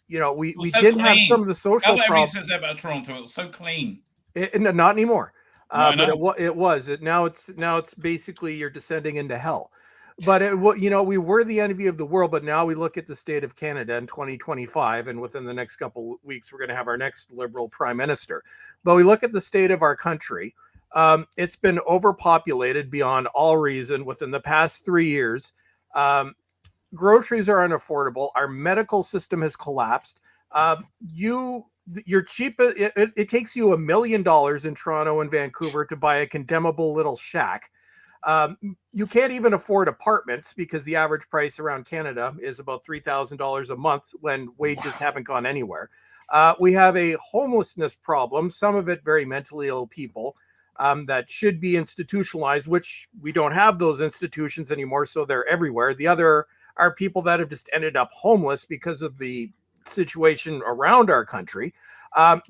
You know, we so didn't clean. have some of the social problems. Says that about Toronto. It was so clean. Not anymore. No, but it was. Now it's basically you're descending into hell. But you know, we were the envy of the world, but now we look at the state of Canada in 2025, and within the next couple of weeks, we're going to have our next Liberal Prime Minister. But we look at the state of our country. It's been overpopulated beyond all reason within the past 3 years. Groceries are unaffordable. Our medical system has collapsed. You're cheap. It takes you $1 million in Toronto and Vancouver to buy a condemnable little shack. You can't even afford apartments because the average price around Canada is about $3,000 a month when wages haven't gone anywhere. We have a homelessness problem, some of it very mentally ill people that should be institutionalized, which we don't have those institutions anymore, so they're everywhere. The other are people that have just ended up homeless because of the situation around our country.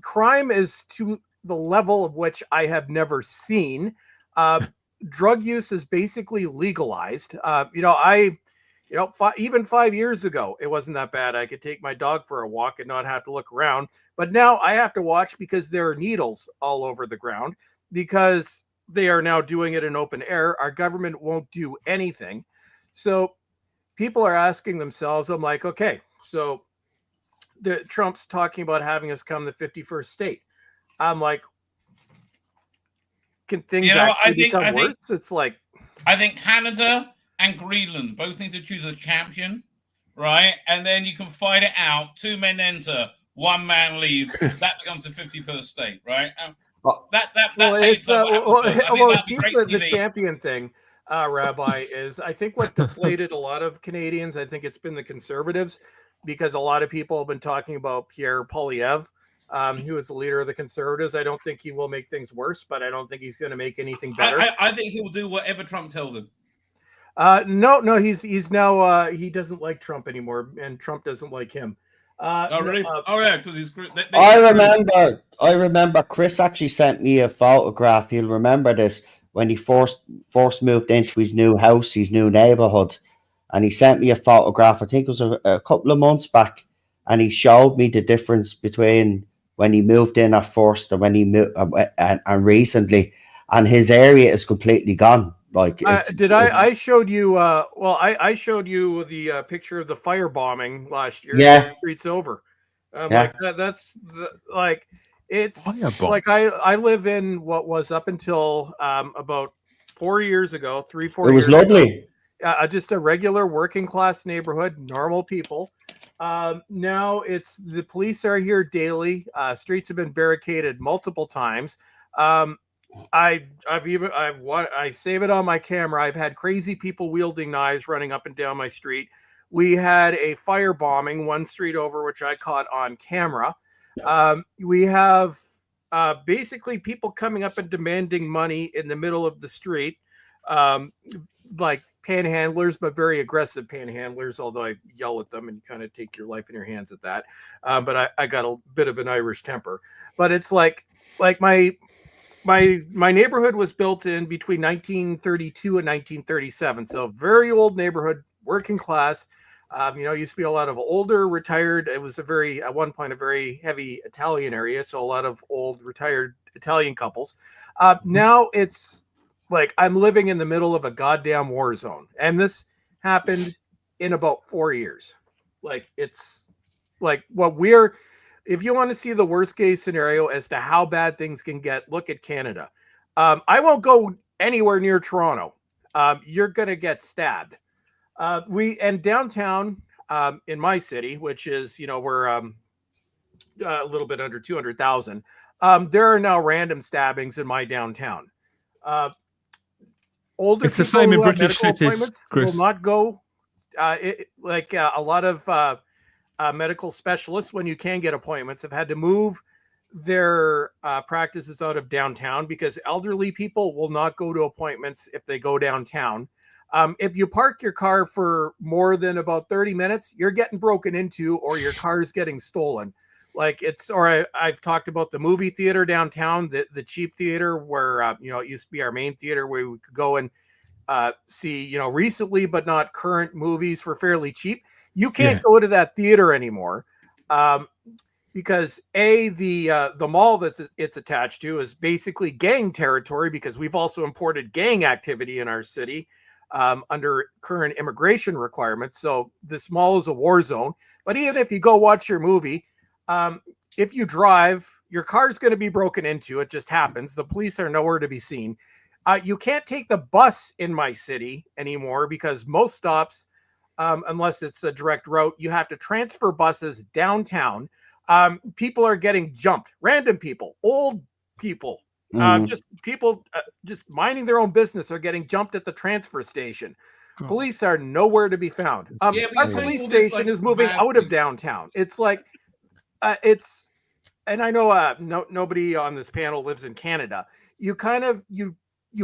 Crime is to the level of which I have never seen. Drug use is basically legalized. Even 5 years ago, it wasn't that bad. I could take my dog for a walk and not have to look around. But now I have to watch because there are needles all over the ground because they are now doing it in open air. Our government won't do anything. So people are asking themselves, I'm like, okay, so Trump's talking about having us come the 51st state. I'm like, can things become worse? It's like, I think Canada and Greenland both need to choose a champion, right? And then you can fight it out. 2 men enter, 1 man leaves. That becomes the 51st state, right? The champion thing, Rabbi, is I think what deflated a lot of Canadians, I think it's been the Conservatives, because a lot of people have been talking about Pierre Poilievre, who is the leader of the Conservatives. I don't think he will make things worse, but I don't think he's going to make anything better. I think he will do whatever Trump tells him. No, he's now he doesn't like Trump anymore, and Trump doesn't like him. Really? Yeah, because he's. I remember. Chris actually sent me a photograph. You'll remember this when he first moved into his new house, his new neighborhood, and he sent me a photograph. I think it was a couple of months back, and he showed me the difference between when he moved in at first and when he moved and recently, and his area is completely gone. Like, I showed you? I showed you the picture of the firebombing last year. Yeah, the streets over. Yeah. Like it's Firebomb. like I live in what was up until about 4 years ago, 3-4 years. It was lovely. Just a regular working class neighborhood, normal people. Now it's the police are here daily. Streets have been barricaded multiple times. I save it on my camera. I've had crazy people wielding knives running up and down my street. We had a firebombing 1 street over, which I caught on camera. We have basically people coming up and demanding money in the middle of the street, like panhandlers, but very aggressive panhandlers, although I yell at them and kind of take your life in your hands at that. But I got a bit of an Irish temper. But it's like my neighborhood was built in between 1932 and 1937. So very old neighborhood, working class. Used to be a lot of older, retired. It was at one point, a very heavy Italian area. So a lot of old, retired Italian couples. Now it's like I'm living in the middle of a goddamn war zone. And this happened in about 4 years. Like, it's like what we're, if you want to see the worst case scenario as to how bad things can get, look at Canada. I won't go anywhere near Toronto. You're going to get stabbed. And downtown in my city, which is, we're a little bit under 200,000. There are now random stabbings in my downtown. Older it's the same in British cities, Chris. Will not go. A lot of medical specialists, when you can get appointments, have had to move their practices out of downtown because elderly people will not go to appointments if they go downtown. If you park your car for more than about 30 minutes, you're getting broken into or your car is getting stolen. I've talked about the movie theater downtown, the cheap theater where, it used to be our main theater where we could go and see, recently but not current movies for fairly cheap. You can't go to that theater anymore because the mall it's attached to is basically gang territory because we've also imported gang activity in our city under current immigration requirements. So this mall is a war zone. But even if you go watch your movie, if you drive, your car's going to be broken into. It just happens. The police are nowhere to be seen. You can't take the bus in my city anymore because most stops, unless it's a direct route, you have to transfer buses downtown. People are getting jumped. Random people, old people, just people just minding their own business are getting jumped at the transfer station. God. Police are nowhere to be found. Our police station is moving out of downtown. It's like, and I know nobody on this panel lives in Canada. You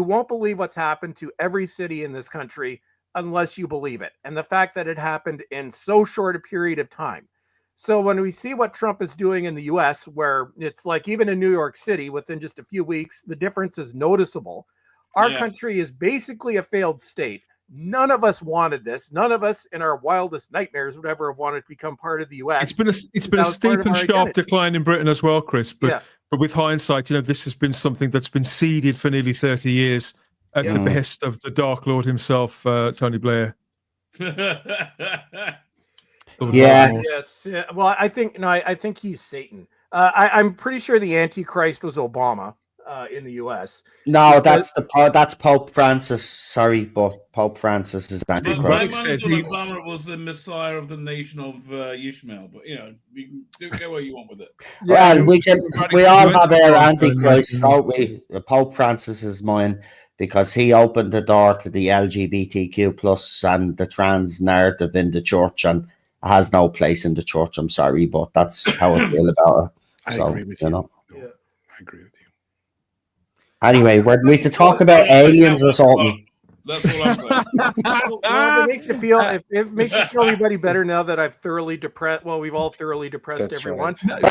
won't believe what's happened to every city in this country unless you believe it. And the fact that it happened in so short a period of time. So when we see what Trump is doing in the US, where it's like even in New York City, within just a few weeks, the difference is noticeable. Our country is basically a failed state. None of us wanted this. None of us in our wildest nightmares would ever have wanted to become part of the US. It's been a steep and sharp decline in Britain as well, Chris. But with hindsight, this has been something that's been seeded for nearly 30 years at the behest of the Dark Lord himself, Tony Blair. Yes. Well, I think he's Satan. I'm pretty sure the Antichrist was Obama in the U.S. No, that's Pope Francis. Sorry, but Pope Francis is Antichrist. Obama was the Messiah of the nation of Ishmael, but you can go where you want with it. Well, we all have our Antichrist, don't we? Pope Francis is mine because he opened the door to the LGBTQ plus and the trans narrative in the church, and has no place in the church. I'm sorry, but that's how I feel about it. I agree with you. I agree with you. Anyway, we're going to talk about aliens or something. That's what I'm saying. Well, it makes you feel anybody better now that I've thoroughly depressed. Well, we've all thoroughly depressed everyone. Right.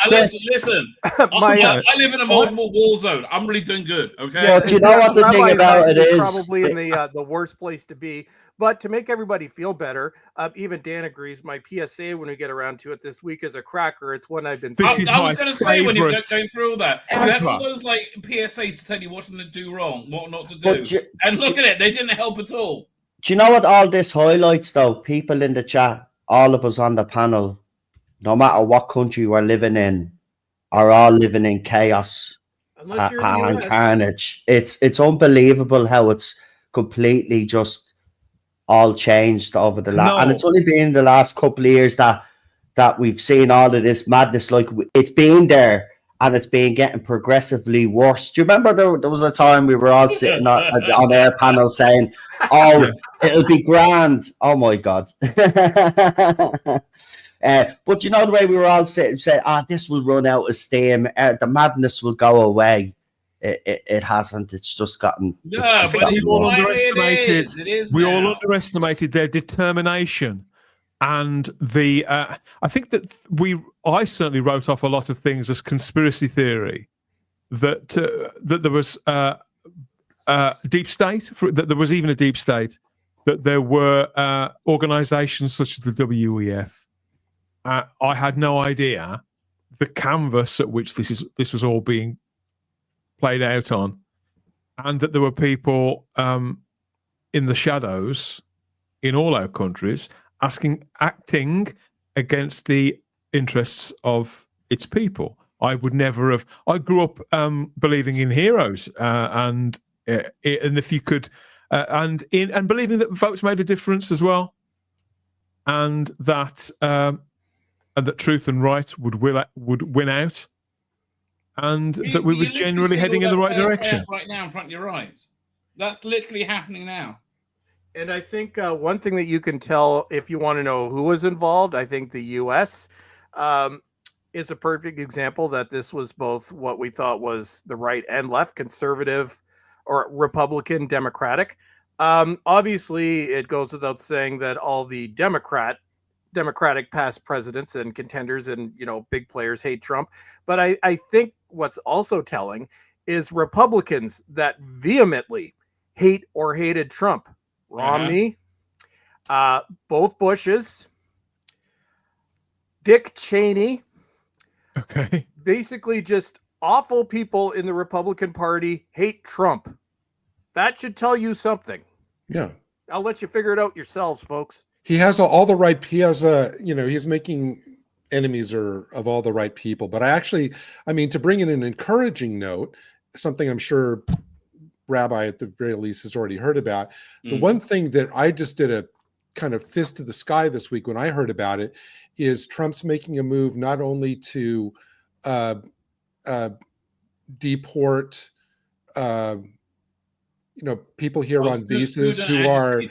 Listen. I live in a multiple war zone. I'm really doing good. Okay. Yeah, do you know what the thing about it is? Probably in the worst place to be. But to make everybody feel better, even Dan agrees. My PSA, when we get around to it this week, is a cracker. It's one I've been. I was going to say when you're going through all that, you had all those PSAs to tell you what to do wrong, what not to do, and look at it, they didn't help at all. Do you know what all this highlights, though? People in the chat, all of us on the panel, no matter what country we're living in, are all living in chaos and carnage. It's unbelievable how it's completely just all changed over the last, and it's only been the last couple of years that we've seen all of this madness. Like, it's been there and it's been getting progressively worse. Do you remember there was a time we were all sitting on air panel saying, it'll be grand. Oh my God. But you know the way we were all sitting saying, this will run out of steam, the madness will go away. It hasn't. It's just gotten. Yeah, but we all underestimated. We all underestimated their determination, and the. I think that I certainly wrote off a lot of things as conspiracy theory. That there was deep state. That there was even a deep state. That there were organisations such as the WEF. I had no idea the canvas at which this was all being played out on, and that there were people in the shadows in all our countries, acting against the interests of its people. I would never have. I grew up believing in heroes, and if you could, and believing that votes made a difference as well, and that truth and right would win out, and that we were generally heading in the right direction. Right now, in front of your eyes, that's literally happening now. And I think one thing that you can tell if you want to know who was involved, I think the U.S. Is a perfect example that this was both what we thought was the right and left, conservative or Republican, Democratic. Obviously, it goes without saying that all the Democratic past presidents and contenders and big players hate Trump. But I think what's also telling is Republicans that vehemently hate or hated Trump. Romney, both Bushes, Dick Cheney. Okay. Basically, just awful people in the Republican Party hate Trump. That should tell you something. Yeah. I'll let you figure it out yourselves, folks. He has all the right. He has he's making enemies of all the right people. But I mean, to bring in an encouraging note, something I'm sure Rabbi at the very least has already heard about. The one thing that I just did a kind of fist to the sky this week when I heard about it is Trump's making a move not only to deport people here on visas who are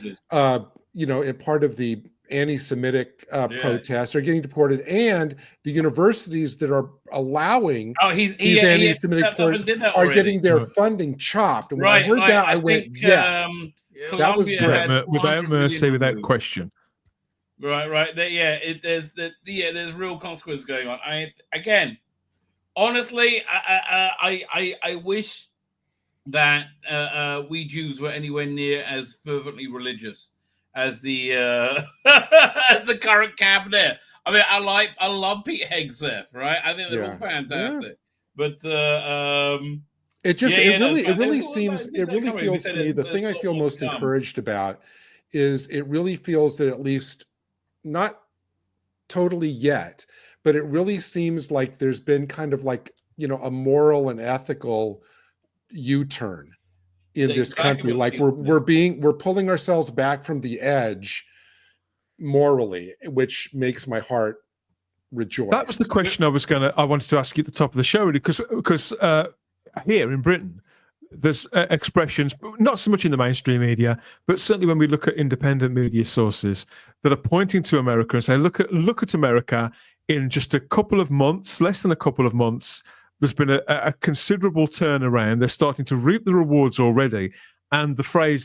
in part of the anti-Semitic protests are getting deported, and the universities that are allowing these anti-Semitic protests are getting their funding chopped. And when I heard that, I went, yes, that was great. Without mercy, without question. Right. There's real consequences going on. Honestly, I wish that we Jews were anywhere near as fervently religious as the as the current cabinet. I mean, I love Pete Hegseth, right? I think they're all fantastic, but it really feels to me, the thing I feel most encouraged about is it really feels that, at least not totally yet, but it really seems like there's been kind of like a moral and ethical U-turn in this country. Like we're pulling ourselves back from the edge morally, which makes my heart rejoice. That was the question I wanted to ask you at the top of the show, really, because here in Britain there's expressions, not so much in the mainstream media, but certainly when we look at independent media sources that are pointing to America and say, look at America in just a couple of months, less than a couple of months. There's been a considerable turnaround. They're starting to reap the rewards already. And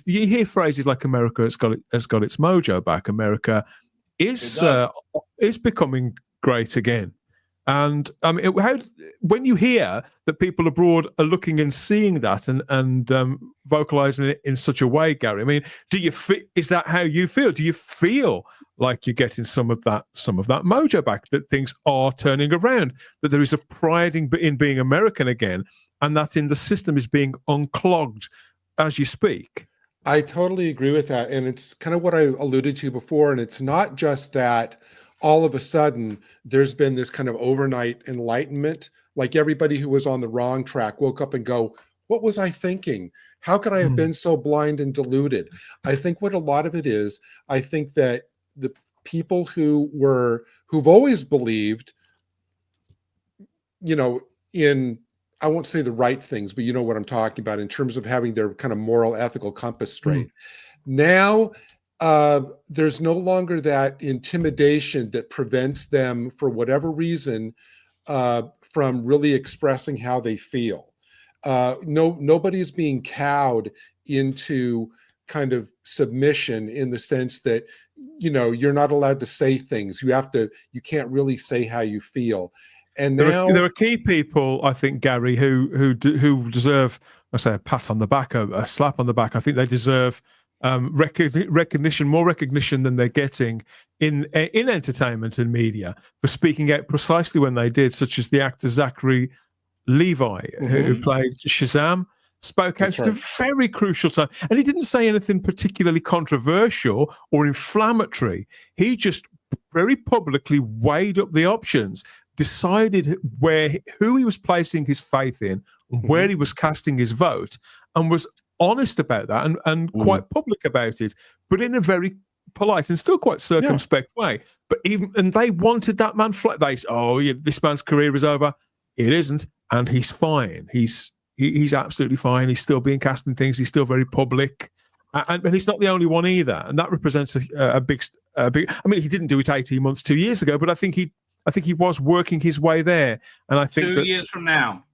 you hear phrases like America has got its mojo back. America is becoming great again. And I mean, when you hear that people abroad are looking and seeing that and vocalizing it in such a way, Gary, I mean, is that how you feel? Do you feel like you're getting some of that mojo back, that things are turning around, that there is a pride in being American again, and that in the system is being unclogged as you speak? I totally agree with that. And it's kind of what I alluded to before. And it's not just that all of a sudden there's been this kind of overnight enlightenment, like everybody who was on the wrong track woke up and go, what was I thinking? How could I have been so blind and deluded? I think what a lot of it is, I think that the people who've always believed, in, I won't say the right things, but you know what I'm talking about in terms of having their kind of moral, ethical compass straight. Now, there's no longer that intimidation that prevents them, for whatever reason, from really expressing how they feel. Nobody's being cowed into kind of submission in the sense that, you're not allowed to say things. You can't really say how you feel. And now there are key people, I think, Gary, who deserve, I say, a pat on the back, a slap on the back. I think they deserve recognition, more recognition than they're getting in entertainment and media for speaking out precisely when they did, such as the actor Zachary Levi, who played Shazam, spoke out That's at a right. very crucial time. And he didn't say anything particularly controversial or inflammatory. He just very publicly weighed up the options, decided who he was placing his faith in, where he was casting his vote, and was honest about that and quite public about it, but in a very polite and still quite circumspect way. But and they wanted that man flat. They said, "Oh, yeah, this man's career is over." It isn't, and he's fine. He's absolutely fine. He's still being cast in things. He's still very public, and he's not the only one either. And that represents a big. I mean, he didn't do it 18 months, 2 years ago, but I think he was working his way there. And I think 2 years from now,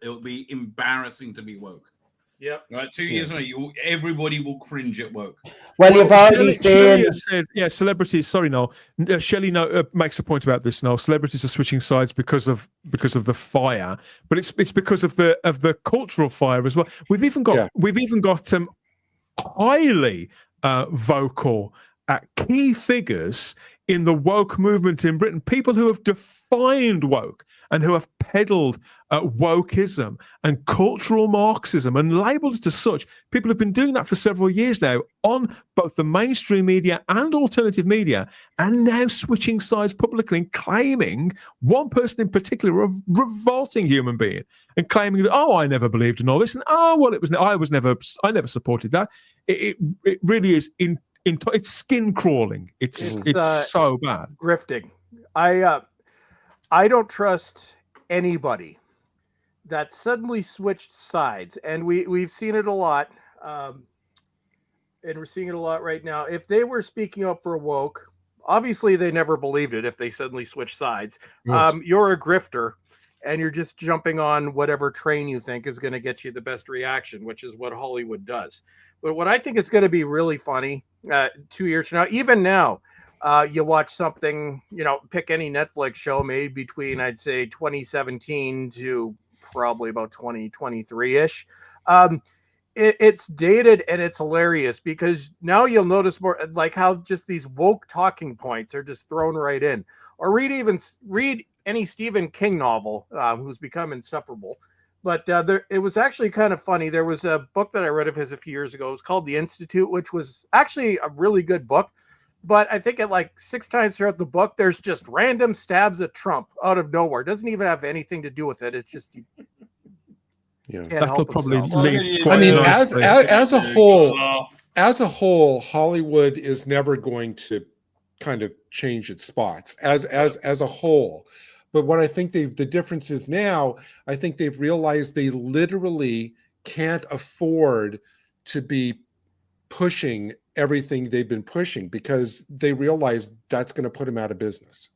it will be embarrassing to be woke. Yep. Right, 2 years from now, everybody will cringe at woke. Well, you've already Shelley seen. said, celebrities. Sorry, Noel. Shelley makes a point about this. Noel, celebrities are switching sides because of the fire, but it's because of the cultural fire as well. We've even got highly vocal key figures in the woke movement in Britain, people who have defined woke and who have peddled wokeism and cultural Marxism and labelled it as such. People have been doing that for several years now on both the mainstream media and alternative media, and now switching sides publicly and claiming, one person in particular, a revolting human being, and claiming that, oh, I never believed in all this, and I never supported that. It really is it's skin crawling. It's so bad. Grifting. I don't trust anybody that suddenly switched sides, and we've seen it a lot, and we're seeing it a lot right now. If they were speaking up for woke, obviously they never believed it. If they suddenly switch sides, Yes. You're a grifter, and you're just jumping on whatever train you think is going to get you the best reaction, which is what Hollywood does. But what I think is going to be really funny 2 years from now, even now, you watch something, pick any Netflix show made between, I'd say, 2017 to probably about 2023-ish. It's dated and it's hilarious because now you'll notice more like how just these woke talking points are just thrown right in. Or read any Stephen King novel, who's become insufferable. But it was actually kind of funny. There was a book that I read of his a few years ago. It was called The Institute, which was actually a really good book. But I think at like 6 times throughout the book, there's just random stabs at Trump out of nowhere. It doesn't even have anything to do with it. It's just That'll probably lead. I mean, as a whole, Hollywood is never going to kind of change its spots as a whole. But what I think the difference is now, I think they've realized they literally can't afford to be pushing everything they've been pushing because they realize that's going to put them out of business.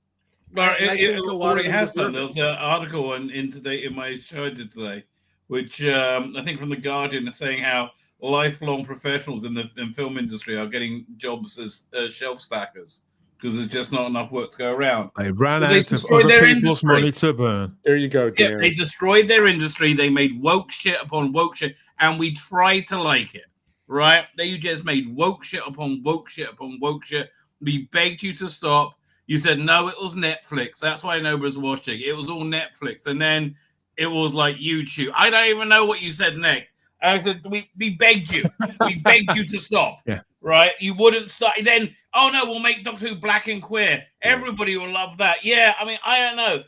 Well, it already has done. There was an article in my show today, which I think from The Guardian is saying how lifelong professionals in the film industry are getting jobs as shelf stackers because there's just not enough work to go around. They ran out of other people's money to burn. There you go, Dan. Yeah, they destroyed their industry. They made woke shit upon woke shit, and we tried to like it, right? They just made woke shit upon woke shit upon woke shit. We begged you to stop. You said, no, it was Netflix. That's why nobody's watching. It was all Netflix. And then it was like YouTube. I don't even know what you said next. I said, we begged you. We begged you to stop. Yeah. Right? You wouldn't stop. Then, oh, no, we'll make Doctor Who black and queer. Everybody will love that. Yeah, I mean, I don't know.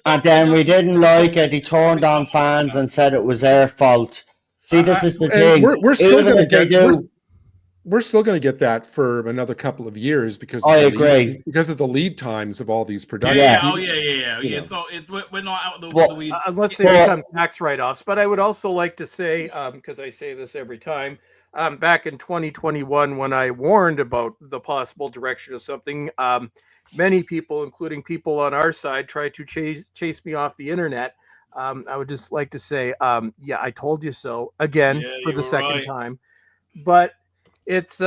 And then we didn't like it. He turned on fans and said it was their fault. See, this is the thing. We're still going to get... We're still going to get that for another couple of years because because of the lead times of all these productions. Yeah. So we're not out of the weeds. Unless they become tax write-offs. But I would also like to say, because I say this every time, back in 2021 when I warned about the possible direction of something, many people, including people on our side, tried to chase me off the internet. I would just like to say, I told you so again for the second time. But it's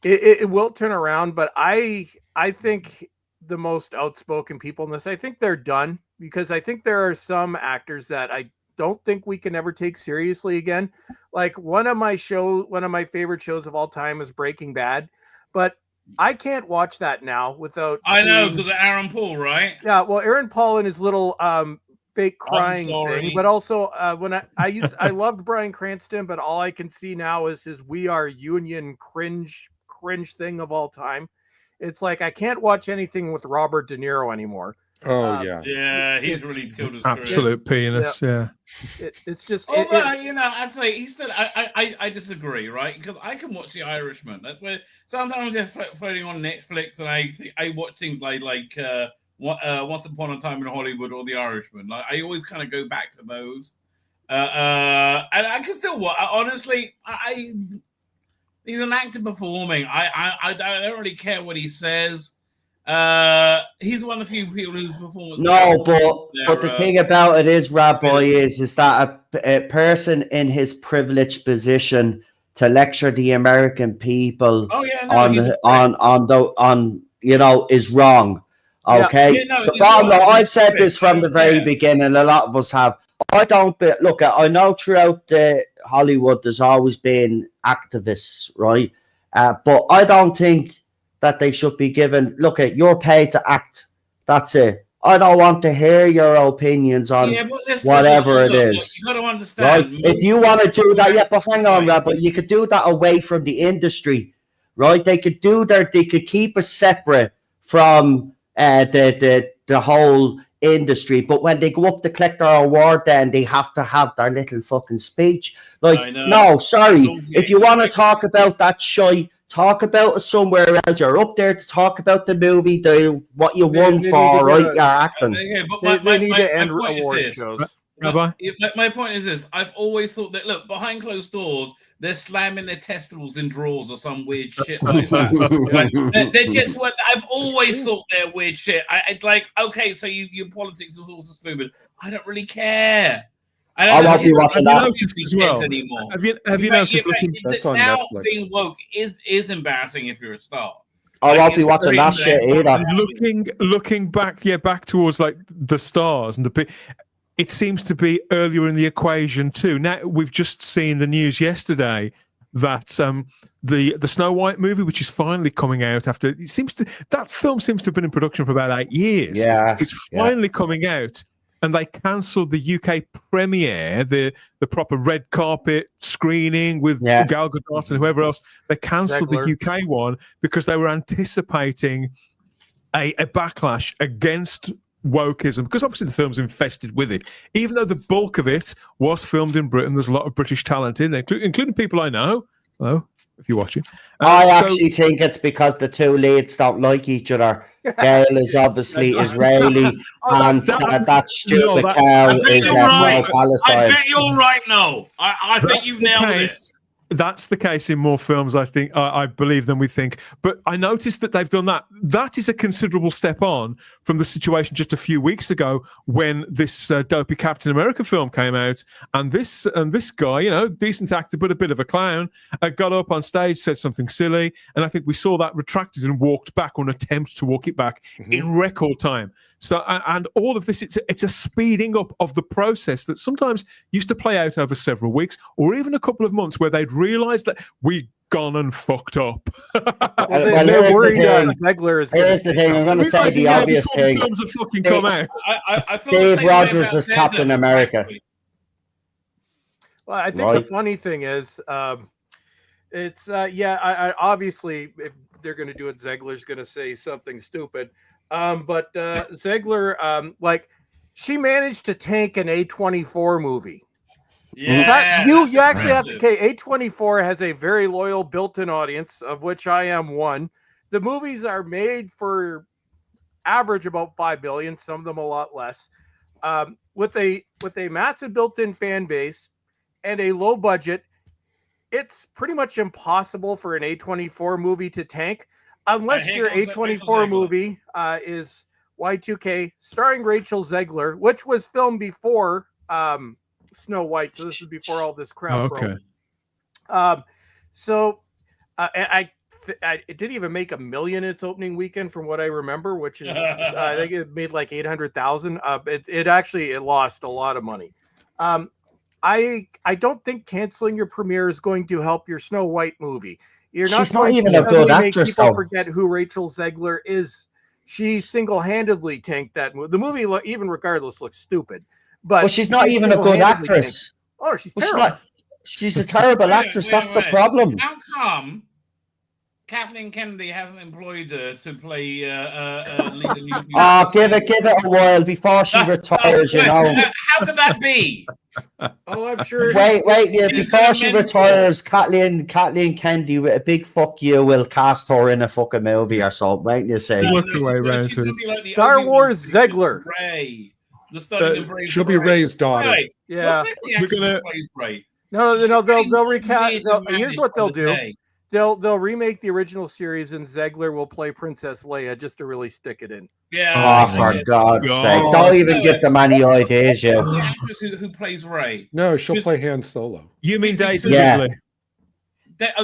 it will turn around, but I think the most outspoken people in this, I think they're done because I think there are some actors that I don't think we can ever take seriously again. Like one of my favorite shows of all time is Breaking Bad, but I can't watch that now without. I know because of Aaron Paul, right? Yeah, well, Aaron Paul and his little fake crying sorry. thing, but also when I loved Bryan Cranston, but all I can see now is his "We Are Union" cringe thing of all time. It's like I can't watch anything with Robert De Niro anymore. Oh yeah. Yeah, he's really killed his career. Absolute penis. Yeah. It's just. I'd say he's still. I disagree, right? Because I can watch The Irishman. That's where sometimes they're floating on Netflix, and I watch things like Once Upon a Time in Hollywood or The Irishman. Like I always kind of go back to those, and I can still watch. Honestly, he's an actor performing. I don't really care what he says. He's one of the few people whose performance. No, but the thing about it is, Rabbi, is that a person in his privileged position to lecture the American people on is wrong. Okay, the bottom line, I've said this from the very beginning. A lot of us have. I know throughout Hollywood there's always been activists, right? But I don't think that they should be given. Look, you're paid to act. That's it. I don't want to hear your opinions on whatever it is. You got to understand. Right? If you want to do that, but hang on, Rabbi, you could do that away from the industry, right? They could keep it separate from the whole industry, but when they go up to collect their award, then they have to have their little fucking speech. Like, no, sorry. If you want to talk about that shit, talk about it somewhere else. You're up there to talk about the movie, what you won for, right? You're acting. Okay, but my need to end point award is this. shows. My point is this. I've always thought that, look, behind closed doors, they're slamming their testicles in drawers or some weird shit like that. They're just what I've always thought they're weird shit. I'd like, okay, so your politics is also stupid. I don't really care. I won't be watching that as well. Anymore. Have you noticed? That's on now Netflix. Being woke is embarrassing if you're a star. I won't be watching that shit either. Looking back towards like the stars and it seems to be earlier in the equation too. Now we've just seen the news yesterday that the Snow White movie, which is finally coming out after that film seems to have been in production for about 8 years. Yeah, it's finally coming out. And they cancelled the UK premiere, the proper red carpet screening with Gal Gadot and whoever else. They cancelled the UK one because they were anticipating a backlash against wokeism, because obviously the film's infested with it. Even though the bulk of it was filmed in Britain, there's a lot of British talent in there, including people I know. Hello, if you're watching. I actually think it's because the two leads don't like each other. Gail is obviously Israeli, and that stupid cow is Palestine. I bet you're right. No, I think you've nailed it. That's the case in more films, I think. I believe than we think. But I noticed that they've done that. That is a considerable step on from the situation just a few weeks ago when this dopey Captain America film came out, and this guy, decent actor but a bit of a clown, got up on stage, said something silly, and I think we saw that retracted and walked back, or an attempt to walk it back in record time. So, and all of this, it's a speeding up of the process that sometimes used to play out over several weeks or even a couple of months, where they'd realised that we'd gone and fucked up. They're worried Zegler is. Here's the thing. I'm going to say the obvious thing. Films have fucking come out. Steve Rogers is Captain America. Well, I think the funny thing is, it's I obviously if they're going to do it, Zegler's going to say something stupid. But Zegler, she managed to tank an A24 movie. Yeah, you actually have to. Okay, A24 has a very loyal built-in audience, of which I am one. The movies are made for average about 5 billion, some of them a lot less. With a massive built-in fan base and a low budget, it's pretty much impossible for an A24 movie to tank. Unless your A24 movie is Y2K, starring Rachel Zegler, which was filmed before Snow White, so this is before all this crap. Okay. It didn't even make $1 million its opening weekend, from what I remember, which is I think it made like 800,000. It lost a lot of money. I don't think canceling your premiere is going to help your Snow White movie. She's not even a good actress. People forget who Rachel Zegler is. She single-handedly tanked that movie. The movie, even regardless, looks stupid. But she's not even a good actress. Oh, she's terrible. She's a terrible actress. That's the problem. How come Kathleen Kennedy hasn't employed her to play lead a new? Give it a while before she retires. You know. How could that be? Oh, I'm sure. Wait, yeah. Before she retires, Kathleen Kennedy with a big fuck you will cast her in a fucking movie or something, right? You say. Star Wars Zegler. Ray. She'll be Ray's daughter. Right. Yeah. We're gonna. Ray? No, they'll recast. Here's what they'll do. They'll remake the original series, and Zegler will play Princess Leia just to really stick it in. Yeah. Oh, for God's sake! Don't even give them any ideas, yeah. The actress who plays Rey. No, she'll play Han Solo. You mean Daisy Ridley?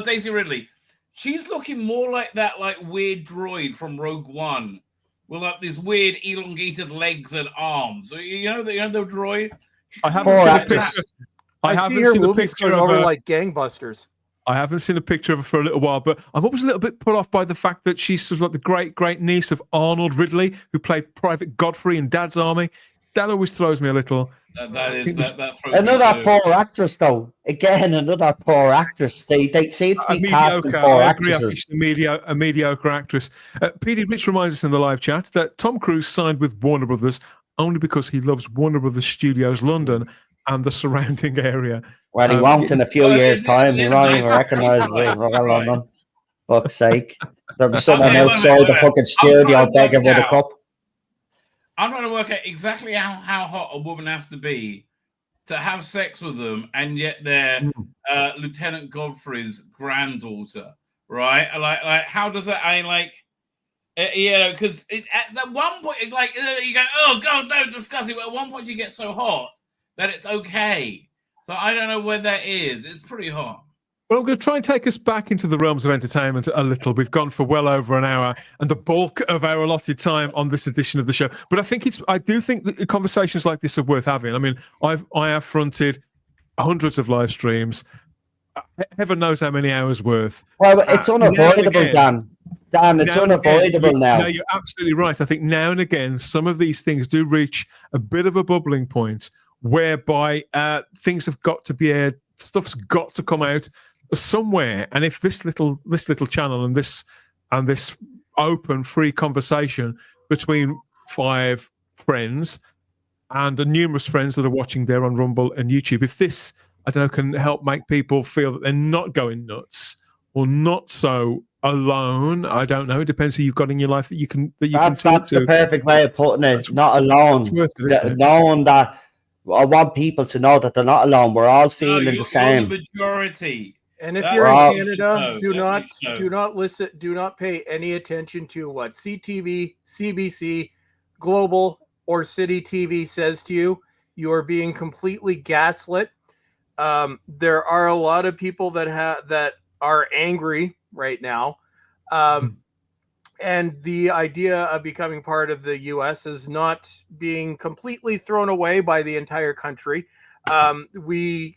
Daisy Ridley. She's looking more like that, like weird droid from Rogue One, with like these weird elongated legs and arms. You know the droid. I haven't seen a picture. I haven't seen a picture of her like gangbusters. I haven't seen a picture of her for a little while, but I'm always a little bit put off by the fact that she's sort of like the great niece of Arnold Ridley, who played Private Godfrey in Dad's Army. That always throws me a little. That another poor actress, though. Again, another poor actress. They seem to be casting poor actresses. A mediocre actress. PD Rich reminds us in the live chat that Tom Cruise signed with Warner Brothers only because he loves Warner Brothers Studios London and the surrounding area. Well, he won't in a few years' time. He won't even recognise this. London. Fuck's sake. There was someone outside the fucking studio begging for the cup. I'm trying to work out exactly how hot a woman has to be to have sex with them, and yet they're Lieutenant Godfrey's granddaughter, right? Like, how does that? Because at that one point, you go, oh God, don't discuss it. But at one point, you get so hot that it's okay. So I don't know where that is. It's pretty hot. Well, I'm going to try and take us back into the realms of entertainment a little. We've gone for well over an hour and the bulk of our allotted time on this edition of the show. But I do think that conversations like this are worth having. I mean, I have fronted hundreds of live streams. Heaven knows how many hours worth. Well, it's unavoidable, Dan. Dan, it's unavoidable now. No, you're absolutely right. I think now and again, some of these things do reach a bit of a bubbling point whereby things have got to be aired. Stuff's got to come out somewhere. And if this little channel and this open, free conversation between 5 friends and the numerous friends that are watching there on Rumble and YouTube, if this, I don't know, can help make people feel that they're not going nuts or not so alone. I don't know. It depends who you've got in your life that you can talk to. That's the perfect way of putting it. Not alone. Knowing that I want people to know that they're not alone. We're all feeling the same. The majority. And if you're in Canada, do not listen. Do not pay any attention to what CTV, CBC, Global, or City TV says to you. You are being completely gaslit. There are a lot of people that are angry right now. And the idea of becoming part of the U.S. is not being completely thrown away by the entire country. We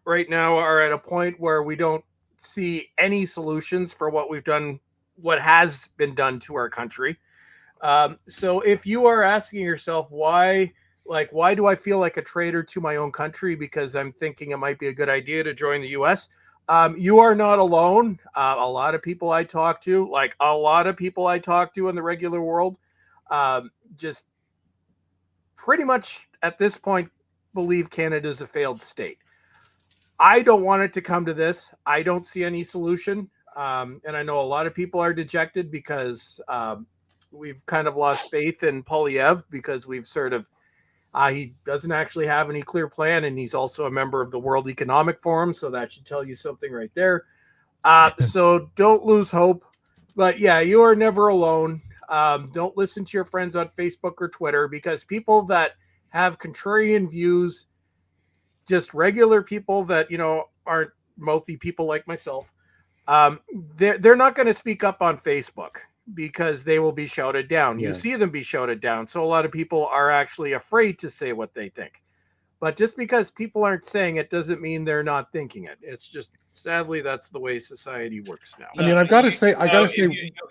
right now are at a point where we don't see any solutions for what has been done to our country. So if you are asking yourself why do I feel like a traitor to my own country because I'm thinking it might be a good idea to join the U.S., you are not alone. A lot of people I talk to in the regular world, just pretty much at this point believe Canada is a failed state. I don't want it to come to this. I don't see any solution. And I know a lot of people are dejected because we've kind of lost faith in Polyev because we've sort of he doesn't actually have any clear plan, and he's also a member of the World Economic Forum, so that should tell you something right there. So don't lose hope. But yeah, you are never alone. Don't listen to your friends on Facebook or Twitter because people that have contrarian views, just regular people that, aren't mouthy people like myself, they're not going to speak up on Facebook because they will be shouted down. You see them be shouted down. So a lot of people are actually afraid to say what they think. But just because people aren't saying it doesn't mean they're not thinking it. It's just, sadly, that's the way society works now. I mean, I gotta say,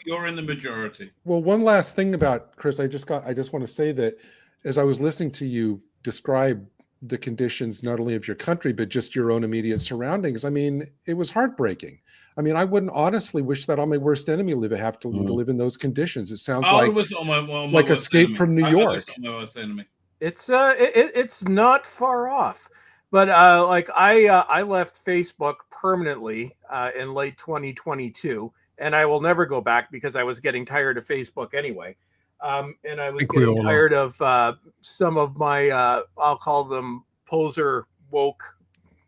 you're in the majority. Well, one last thing about Chris, I just want to say that as I was listening to you describe the conditions not only of your country but just your own immediate surroundings. I mean, it was heartbreaking. I mean, I wouldn't honestly wish that on my worst enemy have to live in those conditions. It sounds like Escape from New York. It's not far off, but like I left Facebook permanently in late 2022, and I will never go back because I was getting tired of Facebook anyway. And I was getting tired of some of my, I'll call them poser woke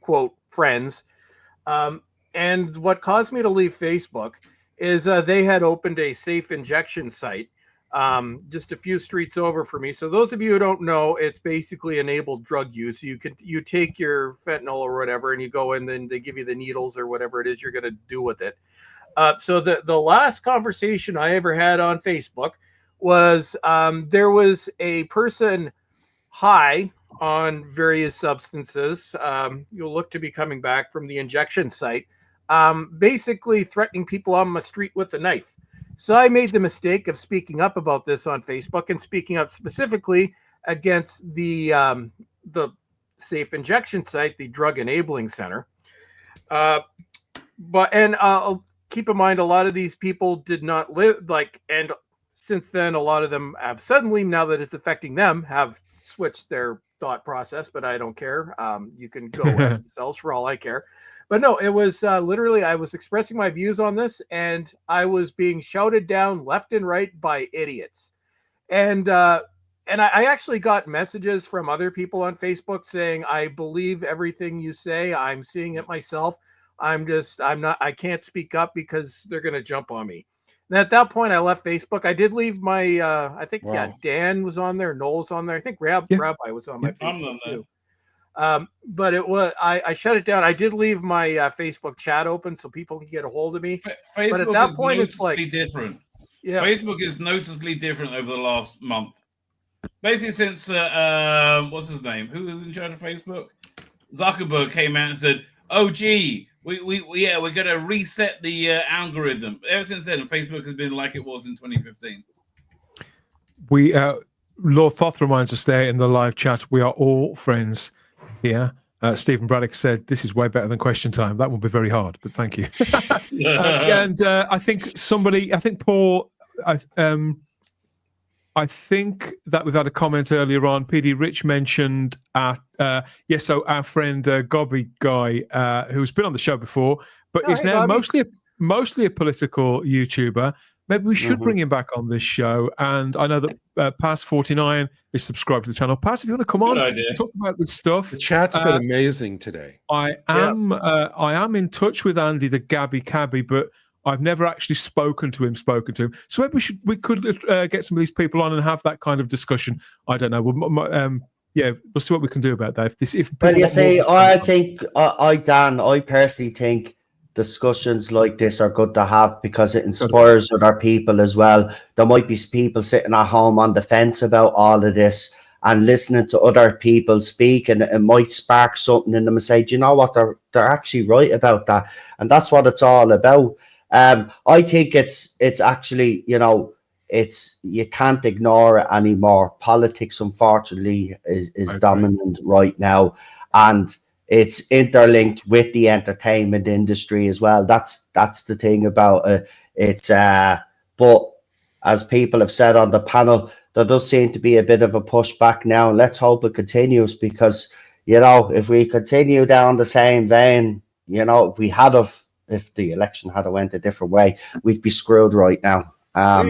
quote friends. And what caused me to leave Facebook is they had opened a safe injection site just a few streets over for me. So those of you who don't know, it's basically enabled drug use. You take your fentanyl or whatever, and you go in, and they give you the needles or whatever it is you're going to do with it. So the last conversation I ever had on Facebook was there was a person high on various substances. You'll look to be coming back from the injection site, basically threatening people on the street with a knife. So I made the mistake of speaking up about this on Facebook and speaking up specifically against the safe injection site, the drug enabling center. But keep in mind, a lot of these people did not live and since then, a lot of them have suddenly, now that it's affecting them, have switched their thought process, but I don't care. You can go at themselves for all I care. But no, it was literally, I was expressing my views on this, and I was being shouted down left and right by idiots. And I actually got messages from other people on Facebook saying, I believe everything you say. I'm seeing it myself. I can't speak up because they're going to jump on me. And at that point, I left Facebook. I did leave my, I think, Dan was on there. Noel's on there. I think Rabbi was on my Facebook too. But it was, I shut it down. I did leave my Facebook chat open so people can get a hold of me. Facebook but at that point, it's like different. Yeah, Facebook is noticeably different over the last month. Basically, since what's his name? Who was in charge of Facebook? Zuckerberg came out and said, "Oh, gee, we're going to reset the algorithm." Ever since then, Facebook has been like it was in 2015. Lord Thoth reminds us there in the live chat, we are all friends here. Stephen Braddock said, "This is way better than question time." That will be very hard, but thank you. And I think Paul, I think that we've had a comment earlier on. PD Rich mentioned, so our friend Gobby Guy, who's been on the show before, but is now mostly a political YouTuber. Maybe we should bring him back on this show. And I know that Pass49 is subscribed to the channel. Pass, if you want to come on and talk about this stuff. The chat's been amazing today. I am in touch with Andy, the Gabby Cabby, but I've never actually spoken to him. So maybe we could get some of these people on and have that kind of discussion. I don't know. We'll see what we can do about that. I personally think discussions like this are good to have because it inspires other people as well. There might be people sitting at home on the fence about all of this and listening to other people speak, and it might spark something in them and say, "Do you know what? They're actually right about that," and that's what it's all about. I think it's actually, you can't ignore it anymore. Politics, unfortunately, is dominant right now, and it's interlinked with the entertainment industry as well. That's the thing about it. But as people have said on the panel, there does seem to be a bit of a pushback now. Let's hope it continues because, if we continue down the same vein, if the election had went a different way, we'd be screwed right now.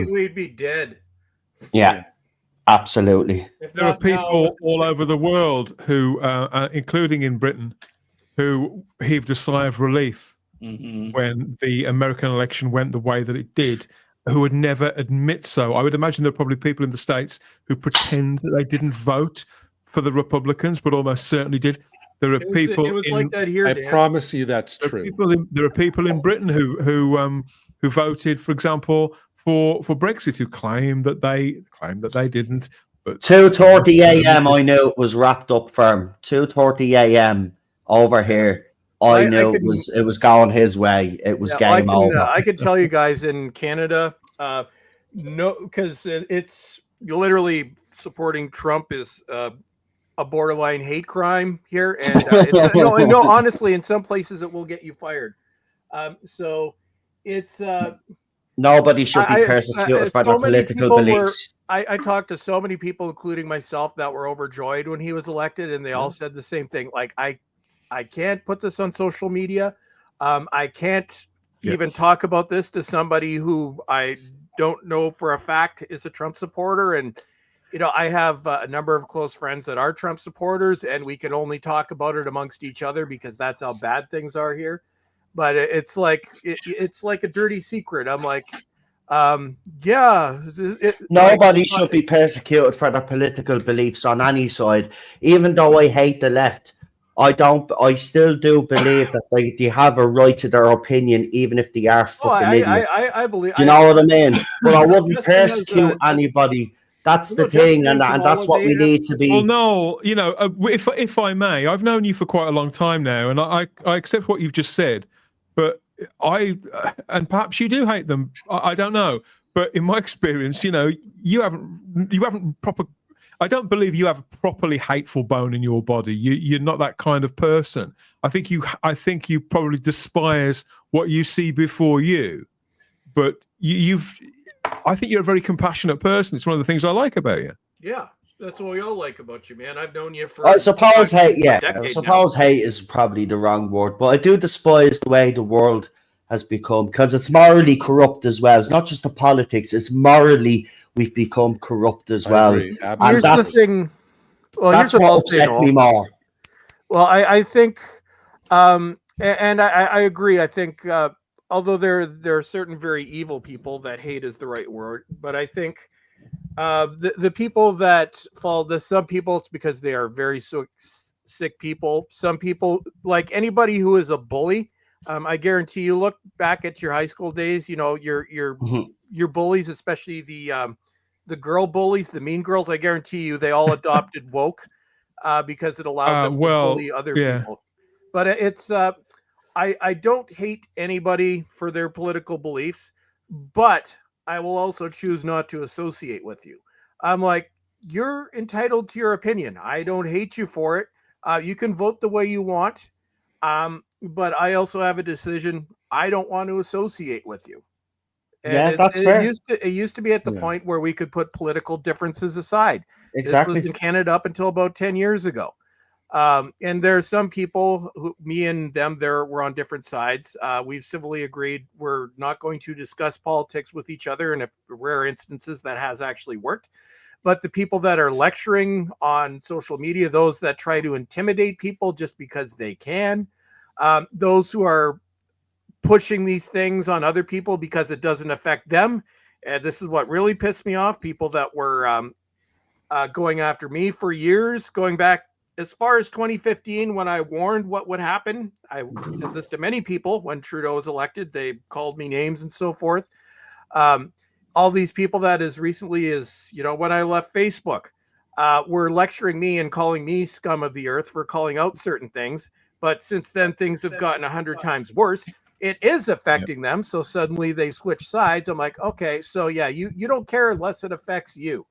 We'd be dead. Yeah. Absolutely. There are people all over the world who, including in Britain, who heaved a sigh of relief when the American election went the way that it did, who would never admit so. I would imagine there are probably people in the States who pretend that they didn't vote for the Republicans, but almost certainly did. There are people. It was like that here. I promise you that's true. There are people in Britain who voted, for example, for Brexit, who claim that they didn't. But 2:30 a.m. I knew it was wrapped up firm. 2:30 a.m. over here. I knew it was going his way. It was game over. I could tell you guys in Canada, no, because it's literally supporting Trump is a borderline hate crime here, and no, honestly, in some places it will get you fired. So it's nobody should be persecuted for their political beliefs. I talked to so many people, including myself, that were overjoyed when he was elected, and they all said the same thing. Like, I can't put this on social media. I can't even talk about this to somebody who I don't know for a fact is a Trump supporter. And, you know, I have a number of close friends that are Trump supporters, and we can only talk about it amongst each other because that's how bad things are here. But it's like a dirty secret. I'm like, nobody should be persecuted for their political beliefs on any side. Even though I hate the left, I still do believe that they have a right to their opinion, even if they are fucking idiots. I believe. Do you know what I mean? But I wouldn't persecute anybody. That's the thing, and that's what we need to be. Well, no, you know, if I may, I've known you for quite a long time now, and I accept what you've just said, but and perhaps you do hate them. I don't know, but in my experience, you know, you haven't proper. I don't believe you have a properly hateful bone in your body. You're not that kind of person. I think you probably despise what you see before you, but I think you're a very compassionate person. It's one of the things I like about you. Yeah, that's what we all like about you, man. I've known you for. I suppose hate. Yeah, I suppose hate is probably the wrong word, but I do despise the way the world has become, because it's morally corrupt as well. It's not just the politics; it's morally. We've become corrupt as well. Here's the thing. Well, that's what upsets me more. Well, I think, and I agree. I think, although there are certain very evil people that hate is the right word, but I think the people that follow this, some people it's because they are very sick people. Some people, like anybody who is a bully, I guarantee you. Look back at your high school days. You know your bullies, especially the girl bullies, the mean girls. I guarantee you, they all adopted woke because it allowed them to bully other people. But it's I don't hate anybody for their political beliefs, but I will also choose not to associate with you. I'm like, you're entitled to your opinion. I don't hate you for it. You can vote the way you want. But I also have a decision. I don't want to associate with you. And that's fair. It used to be at the point where we could put political differences aside. Exactly. This was in Canada up until about 10 years ago. And there are some people who, me and them, we're on different sides. We've civilly agreed we're not going to discuss politics with each other, and if rare instances that has actually worked. But the people that are lecturing on social media, those that try to intimidate people just because they can, those who are pushing these things on other people because it doesn't affect them. And this is what really pissed me off. People that were going after me for years, going back as far as 2015, when I warned what would happen. I said this to many people when Trudeau was elected. They called me names and so forth. All these people that as recently as, when I left Facebook, were lecturing me and calling me scum of the earth for calling out certain things. But since then, things have gotten 100 times worse. It is affecting them. So suddenly they switch sides. I'm like, okay, so yeah, you don't care unless it affects you.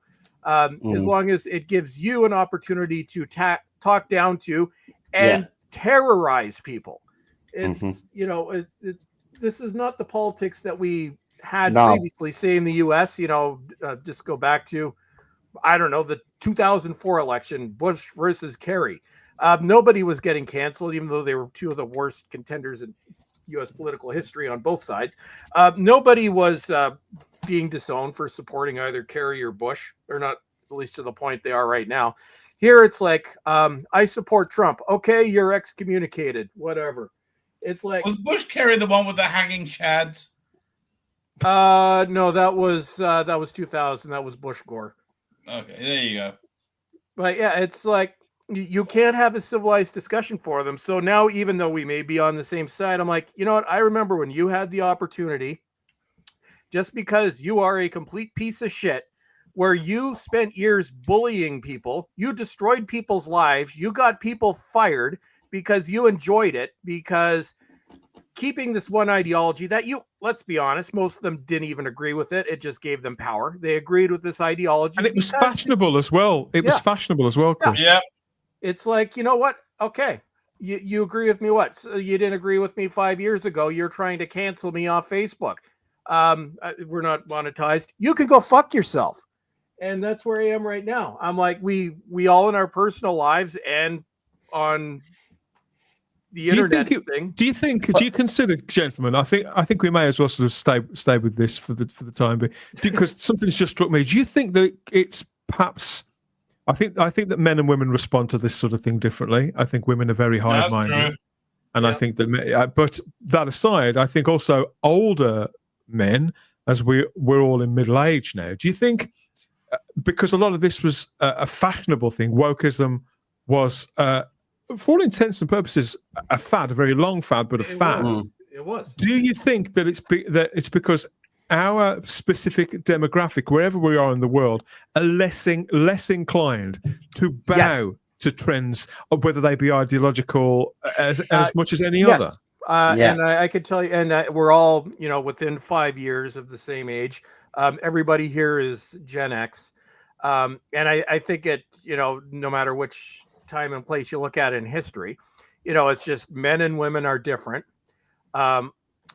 As long as it gives you an opportunity to talk down to and terrorize people. It's, this is not the politics that we had previously, say in the US, just go back to, I don't know, the 2004 election, Bush versus Kerry. Nobody was getting canceled, even though they were two of the worst contenders in U.S. political history on both sides. Nobody was being disowned for supporting either Kerry or Bush. They're not, at least to the point they are right now. Here it's like, I support Trump. Okay, you're excommunicated. Whatever. It's like, was Bush Kerry the one with the hanging chads? No, that was 2000. That was Bush Gore. Okay, there you go. But yeah, it's like, you can't have a civilized discussion for them. So now, even though we may be on the same side, I'm like, you know what? I remember when you had the opportunity, just because you are a complete piece of shit, where you spent years bullying people, you destroyed people's lives, you got people fired because you enjoyed it, because keeping this one ideology that let's be honest, most of them didn't even agree with it. It just gave them power. They agreed with this ideology. And it was fashionable as well. It was fashionable as well, Chris. Yeah. It's like, you know what? Okay. You agree with me what? So you didn't agree with me 5 years ago. You're trying to cancel me off Facebook. We're not monetized. You can go fuck yourself. And that's where I am right now. I'm like, we all in our personal lives and on the internet thing. Do you consider, gentlemen? I think we may as well sort of stay with this for the time being, because something's just struck me. Do you think that it's perhaps? I think that men and women respond to this sort of thing differently. I think women are very hive-minded, and I think that. But that aside, I think also older men, as we're all in middle age now. Do you think, because a lot of this was a fashionable thing, wokeism was, for all intents and purposes, a fad, a very long fad, but a fad. It was. Do you think that it's because our specific demographic, wherever we are in the world, are less inclined to bow to trends, or whether they be ideological as much as any other? And I could tell you, and we're all, within 5 years of the same age. Everybody here is Gen X. And I think no matter which time and place you look at in history, it's just men and women are different.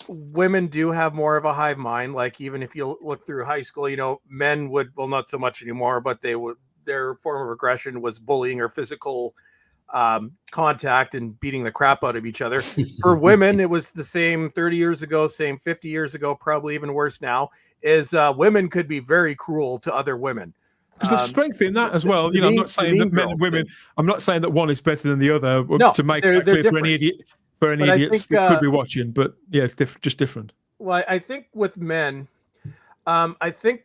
Women do have more of a hive mind. Like, even if you look through high school, men would, well, not so much anymore, but their form of aggression was bullying or physical contact and beating the crap out of each other. For women, it was the same 30 years ago, same 50 years ago, probably even worse now, is women could be very cruel to other women. Because there's strength in that as well. I'm not saying that men and women, I'm not saying that one is better than the other, to make that clear for any idiot. For any idiots that could be watching, but yeah, just different. Well, I think with men, I think,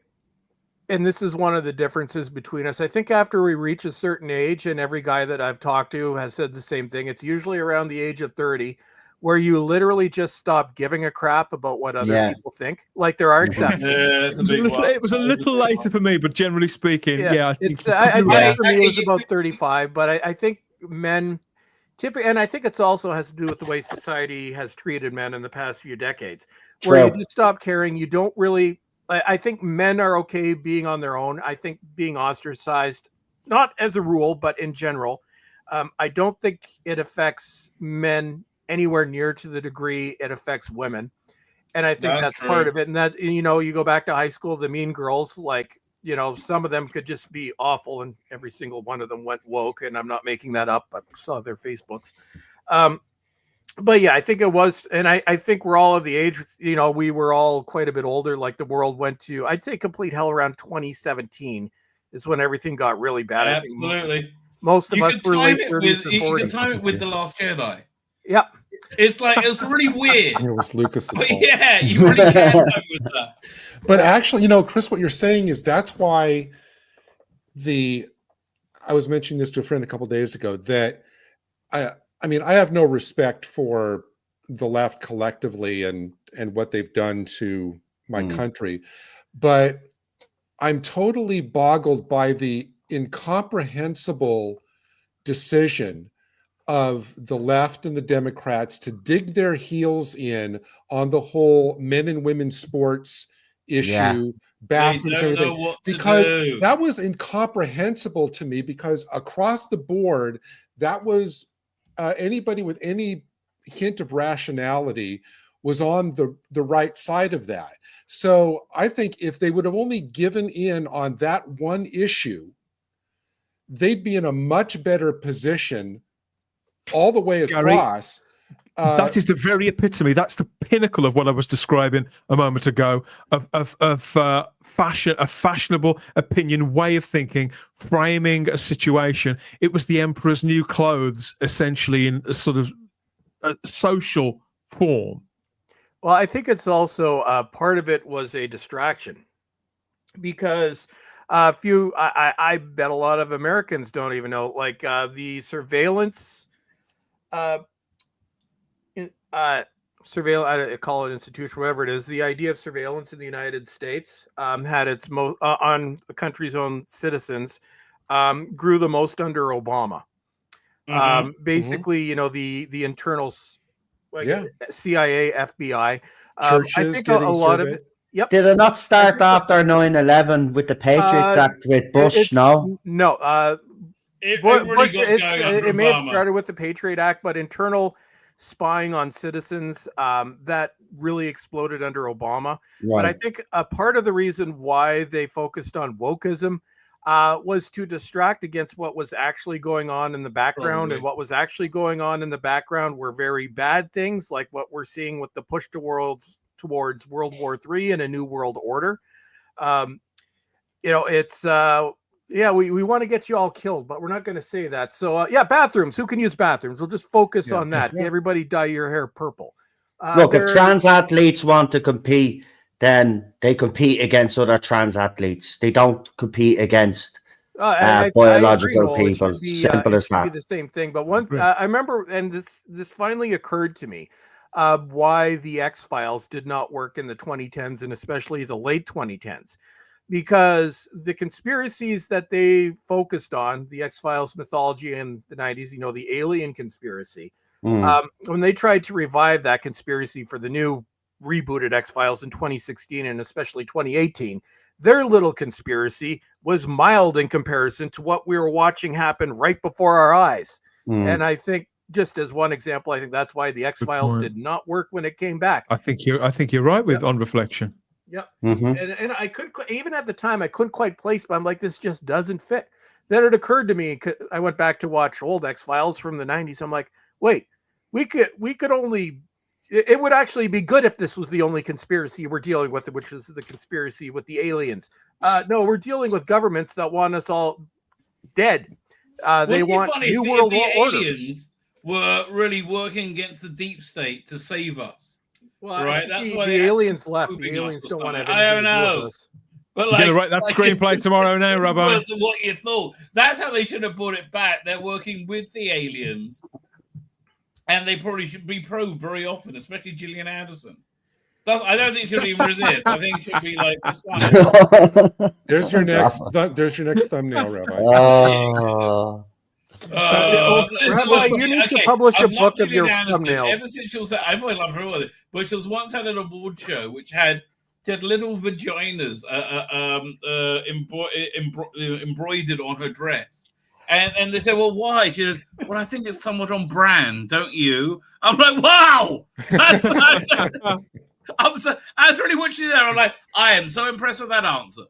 and this is one of the differences between us, I think after we reach a certain age, and every guy that I've talked to has said the same thing, it's usually around the age of 30, where you literally just stop giving a crap about what other people think. Like, there are exceptions. It was a little later for me, but generally speaking, I think for me it was about 35, but I think men... and I think it's also has to do with the way society has treated men in the past few decades, where you just stop caring. You don't really. I think men are okay being on their own. I think being ostracized, not as a rule, but in general, I don't think it affects men anywhere near to the degree it affects women. And I think that's part of it. And that, you go back to high school, the mean girls, like, some of them could just be awful, and every single one of them went woke, and I'm not making that up. I saw their Facebooks. But yeah, I think it was, and I think we're all of the age, we were all quite a bit older. Like, the world went to, I'd say, complete hell around 2017 is when everything got really bad. Absolutely. Most of us were late 30s to 40s. You can time it with The Last Jedi. Yep. It's really weird. It was Lucas's fault. Yeah, you really can time with that. But actually, Chris, what you're saying is that's why I was mentioning this to a friend a couple of days ago, that I have no respect for the left collectively and what they've done to my country, but I'm totally boggled by the incomprehensible decision of the left and the Democrats to dig their heels in on the whole men and women sports issue, bathrooms, everything, because that was incomprehensible to me, because across the board, that was anybody with any hint of rationality was on the right side of that. So I think if they would have only given in on that one issue, they'd be in a much better position all the way across. Gary, that is the very epitome. That's the pinnacle of what I was describing a moment ago of fashion, a fashionable opinion, way of thinking, framing a situation. It was the emperor's new clothes, essentially, in a sort of a social form. Well, I think it's also part of it was a distraction, because I bet a lot of Americans don't even know, like, the surveillance. Surveillance, I call it institution, whatever it is. The idea of surveillance in the United States had its on the country's own citizens grew the most under Obama. Basically, the internals, like CIA, FBI. Churches, I think a lot of it. Yep. Did it not start after 9/11 with the Patriots Act with Bush? No. It Bush, really got going under it may have Obama. started with the Patriot Act, but internal spying on citizens that really exploded under Obama. But I think a part of the reason why they focused on wokeism was to distract against what was actually going on in the background. Probably. And what was actually going on in the background were very bad things, like what we're seeing with the push towards World War III and a new world order. It's we want to get you all killed, but we're not going to say that. So bathrooms. Who can use bathrooms? We'll just focus on that. Yeah. Everybody dye your hair purple. Look, if trans athletes want to compete, then they compete against other trans athletes. They don't compete against biological people. Simple as that. Be the same thing. But I remember, and this finally occurred to me, why the X-Files did not work in the 2010s and especially the late 2010s. Because the conspiracies that they focused on, the X-Files mythology in the 90s, the alien conspiracy, when they tried to revive that conspiracy for the new rebooted X-Files in 2016 and especially 2018, their little conspiracy was mild in comparison to what we were watching happen right before our eyes. And I think, just as one example, I think that's why the X-Files did not work when it came back. I think you're right with on reflection. Yep. And I couldn't, even at the time, I couldn't quite place, but I'm like, this just doesn't fit. Then it occurred to me, I went back to watch old X-Files from the 90s. I'm like, wait, we could only, it would actually be good if this was the only conspiracy we're dealing with, which is the conspiracy with the aliens. No, we're dealing with governments that want us all dead. They want new world order. Aliens were really working against the deep state to save us. Well, right, that's why the aliens left. The aliens don't want to have anything to do with us. But you're gonna write that screenplay tomorrow now, Rabbi. What you thought. That's how they should have brought it back. They're working with the aliens, and they probably should be probed very often, especially Gillian Anderson. I don't think she'll even resist. I think she'll be like, there's your next thumbnail, Rabbi. You need to publish a book of your thumbnails. Ever since she was, I've always loved her with it, but she was once had an award show which had little vaginas embroidered on her dress, and they said, "Well, why?" She says, "Well, I think it's somewhat on brand, don't you?" I'm like, "Wow, that's really what she's there." I'm like, I am so impressed with that answer.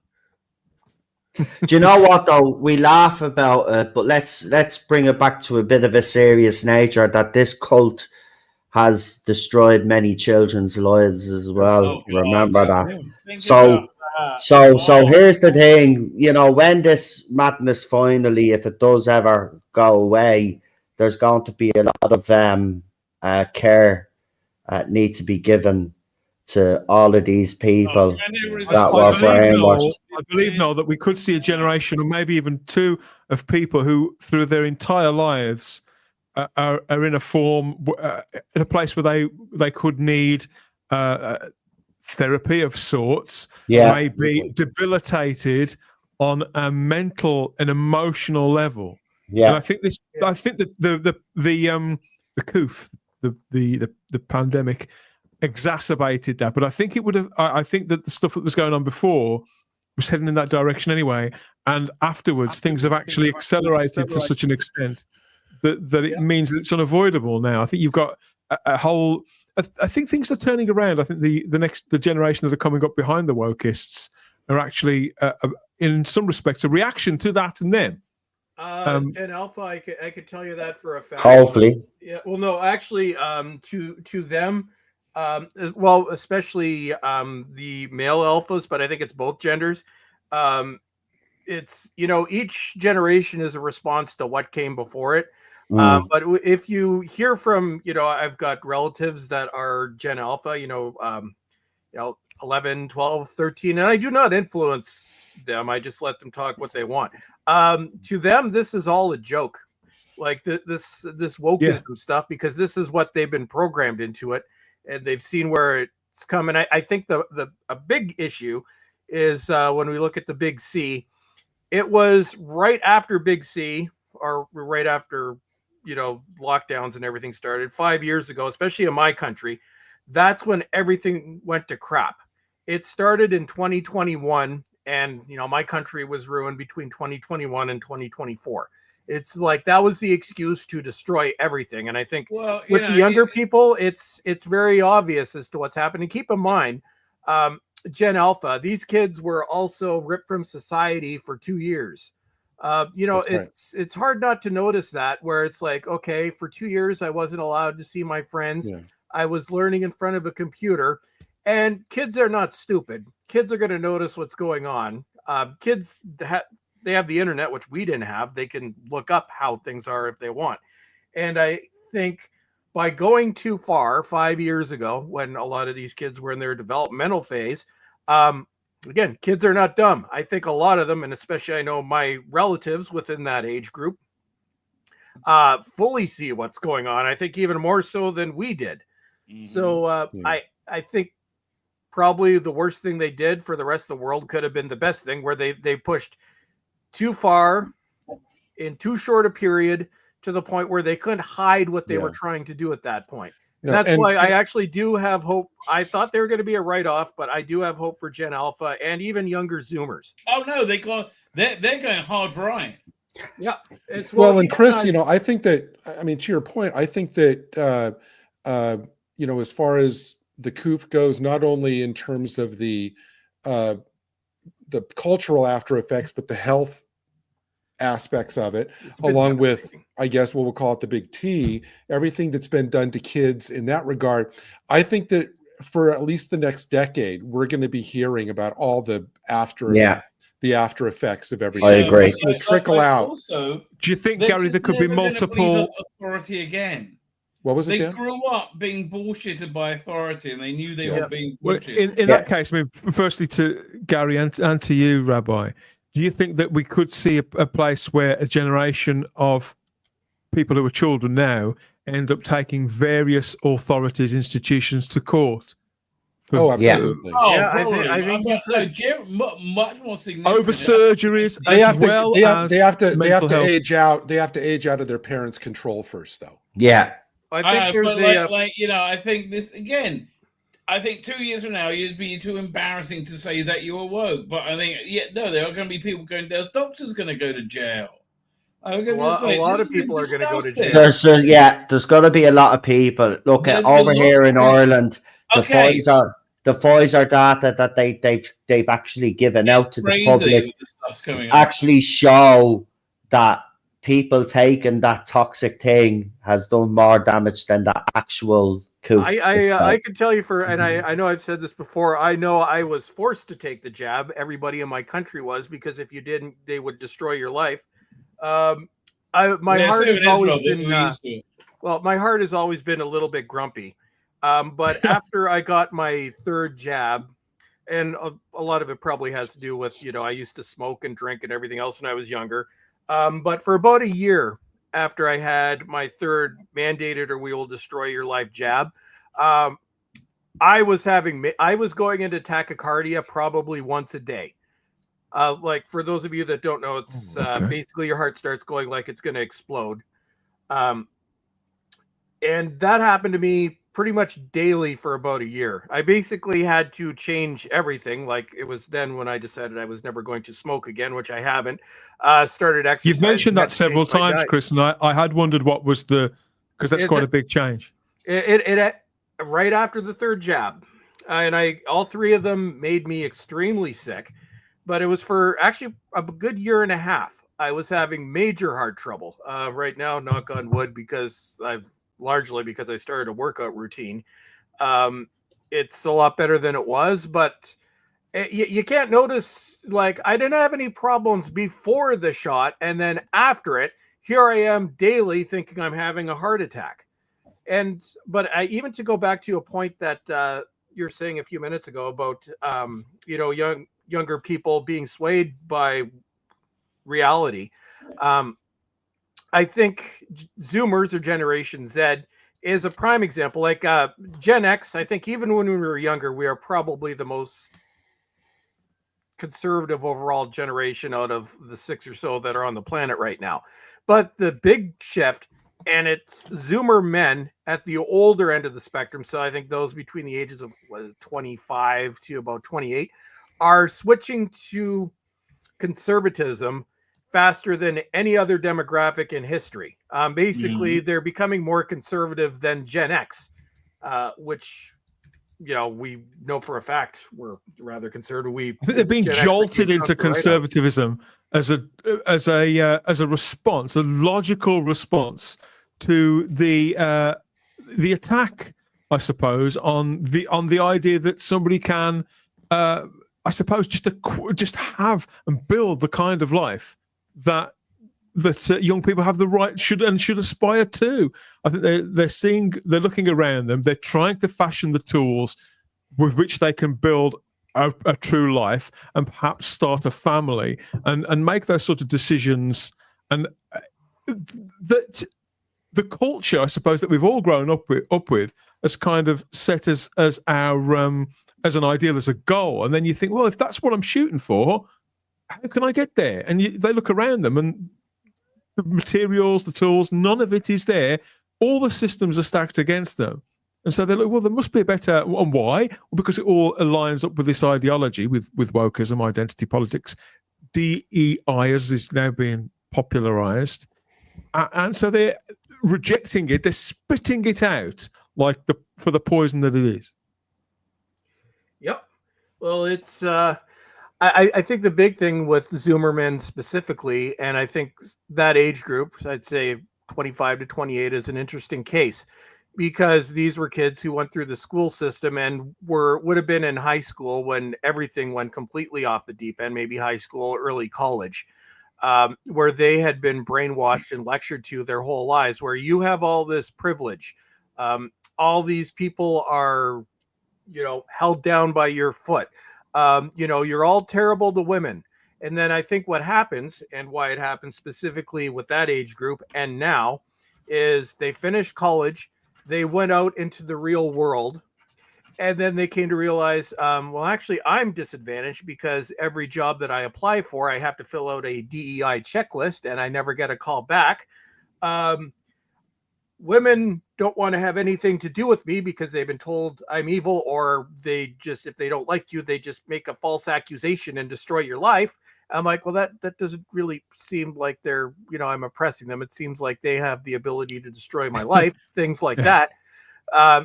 Do you know what though? We laugh about it, but let's bring it back to a bit of a serious nature. That this cult has destroyed many children's lives as well. Remember that. So here's the thing. When this madness finally, if it does ever go away, there's going to be a lot of care need to be given to all of these people that were brainwashed. I believe, Noel, that we could see a generation or maybe even two of people who, through their entire lives, are in a form, in a place where they could need therapy of sorts, maybe debilitated on a mental and emotional level. Yeah, and I think that the coof, the pandemic, exacerbated that, but I think it would have. I think that the stuff that was going on before was heading in that direction anyway, and afterwards things have actually accelerated to such an extent that it means that it's unavoidable now. I think you've got a whole. I think things are turning around. I think the generation that are coming up behind the wokeists are actually, in some respects, a reaction to that and them. And Alpha, I could tell you that for a fact. Hopefully, yeah. Well, no, actually, to them. Well, especially the male alphas, but I think it's both genders. It's each generation is a response to what came before it. But if you hear from I've got relatives that are Gen Alpha, 11, 12, 13, and I do not influence them. I just let them talk what they want. To them, this is all a joke, like this wokeism stuff, because this is what they've been programmed into it. And they've seen where it's come. And I think a big issue is when we look at the Big C, it was right after Big C, or right after, lockdowns and everything started 5 years ago, especially in my country. That's when everything went to crap. It started in 2021, and my country was ruined between 2021 and 2024. It's like that was the excuse to destroy everything. And I think the younger people, it's very obvious as to what's happening. Keep in mind, Gen Alpha, these kids were also ripped from society for 2 years. It's hard not to notice that, where it's like, okay, for 2 years I wasn't allowed to see my friends. Yeah. I was learning in front of a computer, and kids are not stupid. Kids are going to notice what's going on. Kids they have the internet, which we didn't have. They can look up how things are if they want. And I think by going too far 5 years ago, when a lot of these kids were in their developmental phase, again, kids are not dumb. I think a lot of them, and especially I know my relatives within that age group, fully see what's going on. I think even more so than we did. Mm-hmm. So I think probably the worst thing they did for the rest of the world could have been the best thing, where they pushed too far in too short a period to the point where they couldn't hide what they were trying to do at that point. And why I actually do have hope. I thought they were going to be a write-off, but I do have hope for Gen Alpha and even younger Zoomers. Oh no, they're going hard right. Yeah. And Chris, I think that, I mean, to your point, I think that, as far as the COOF goes, not only in terms of the cultural after effects, but the health aspects of it, along with, I guess, what we'll call it the big T, everything that's been done to kids in that regard. I think that for at least the next decade, we're going to be hearing about all the after effects of everything. I agree. It's going to trickle out. Also, do you think, Gary, there could be multiple authority again? What was it? They grew up being bullshitted by authority, and they knew they were being bullshitted. Well, in that case, I mean, firstly to Gary and to you, Rabbi, do you think that we could see a place where a generation of people who are children now end up taking various authorities, institutions to court? Oh, absolutely. Yeah. I think much more significant. Over surgeries, they have to age out. They have to age out of their parents' control first, though. Yeah. I think I think this again. I think 2 years from now, you'd be too embarrassing to say that you were woke. But I think, there are going to be people going, there's doctors going to go to jail. A lot of people are going to go to jail. There's going to be a lot of people. Look at over here in Ireland, the Pfizer data that they've actually given out to the public actually show that people taking that toxic thing has done more damage than the actual COOF. I can tell you and I know I've said this before. I know I was forced to take the jab. Everybody in my country was, because if you didn't, they would destroy your life. My heart has always been my heart has always been a little bit grumpy. But after I got my third jab, and a lot of it probably has to do with, I used to smoke and drink and everything else when I was younger. But for about a year after I had my third mandated or we will destroy your life jab, I was going into tachycardia probably once a day. Like, for those of you that don't know, it's basically your heart starts going like it's going to explode. And that happened to me pretty much daily for about a year. I basically had to change everything. Like, it was then when I decided I was never going to smoke again, which I haven't. Started exercising. You've mentioned that several times, Chris, and I had wondered what was because that's quite a big change. It right after the third jab, and all three of them made me extremely sick. But it was for actually a good year and a half. I was having major heart trouble. Right now, knock on wood, because largely because I started a workout routine. It's a lot better than it was, but you can't notice, like, I didn't have any problems before the shot, and then after it, here I am daily thinking I'm having a heart attack. But even to go back to a point that you're saying a few minutes ago about younger people being swayed by reality. I think Zoomers, or Generation Z, is a prime example. Like Gen X, I think even when we were younger, we are probably the most conservative overall generation out of the 6 or so that are on the planet right now. But the big shift, and it's Zoomer men at the older end of the spectrum, so I think those between the ages of 25 to about 28, are switching to conservatism faster than any other demographic in history. Basically, they're becoming more conservative than Gen X, which, we know for a fact we're rather conservative. They're being jolted into conservatism as a response, a logical response to the attack, I suppose, on the idea that somebody can, I suppose, just have and build the kind of life that young people have the right should aspire to. I think they're looking around them, they're trying to fashion the tools with which they can build a true life and perhaps start a family and make those sort of decisions. And that the culture, I suppose, that we've all grown up with has kind of set as our as an ideal, as a goal. And then you think, well, if that's what I'm shooting for, how can I get there? And they look around them, and the materials, the tools, none of it is there. All the systems are stacked against them. And so they're like, well, there must be a better. And why? Well, because it all aligns up with this ideology, with wokeism, identity politics, DEI, as is now being popularized. And so they're rejecting it. They're spitting it out for the poison that it is. Yep. Well, it's I think the big thing with Zoomerman specifically, and I think that age group, I'd say 25 to 28, is an interesting case, because these were kids who went through the school system and would have been in high school when everything went completely off the deep end, maybe high school, early college, where they had been brainwashed and lectured to their whole lives, where you have all this privilege. All these people are, held down by your foot. You're all terrible to women. And then I think what happens, and why it happens specifically with that age group and now, is they finished college, they went out into the real world, and then they came to realize, well, actually, I'm disadvantaged because every job that I apply for, I have to fill out a DEI checklist, and I never get a call back. Women don't want to have anything to do with me because they've been told I'm evil, or they just, if they don't like you, they just make a false accusation and destroy your life. I'm like, well, that doesn't really seem like they're, I'm oppressing them. It seems like they have the ability to destroy my life, things like that.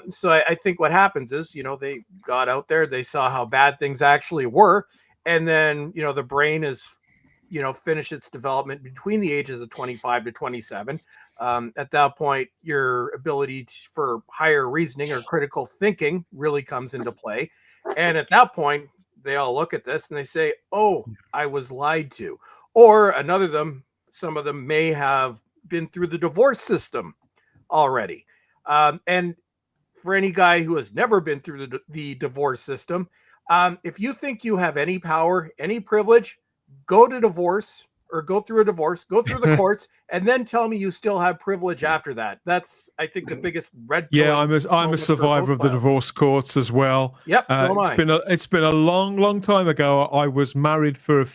So I think what happens is, they got out there, they saw how bad things actually were. And then, the brain is, finished its development between the ages of 25 to 27. At that point, your ability for higher reasoning or critical thinking really comes into play. And at that point, they all look at this and they say, oh, I was lied to. Or some of them may have been through the divorce system already. And for any guy who has never been through the divorce system, if you think you have any power, any privilege, go to divorce, or go through a divorce, go through the courts, and then tell me you still have privilege after that. That's, I think, the biggest red pill. Yeah, I'm a survivor of the divorce courts as well. Yep, so am I. It's been a long time ago. I was married for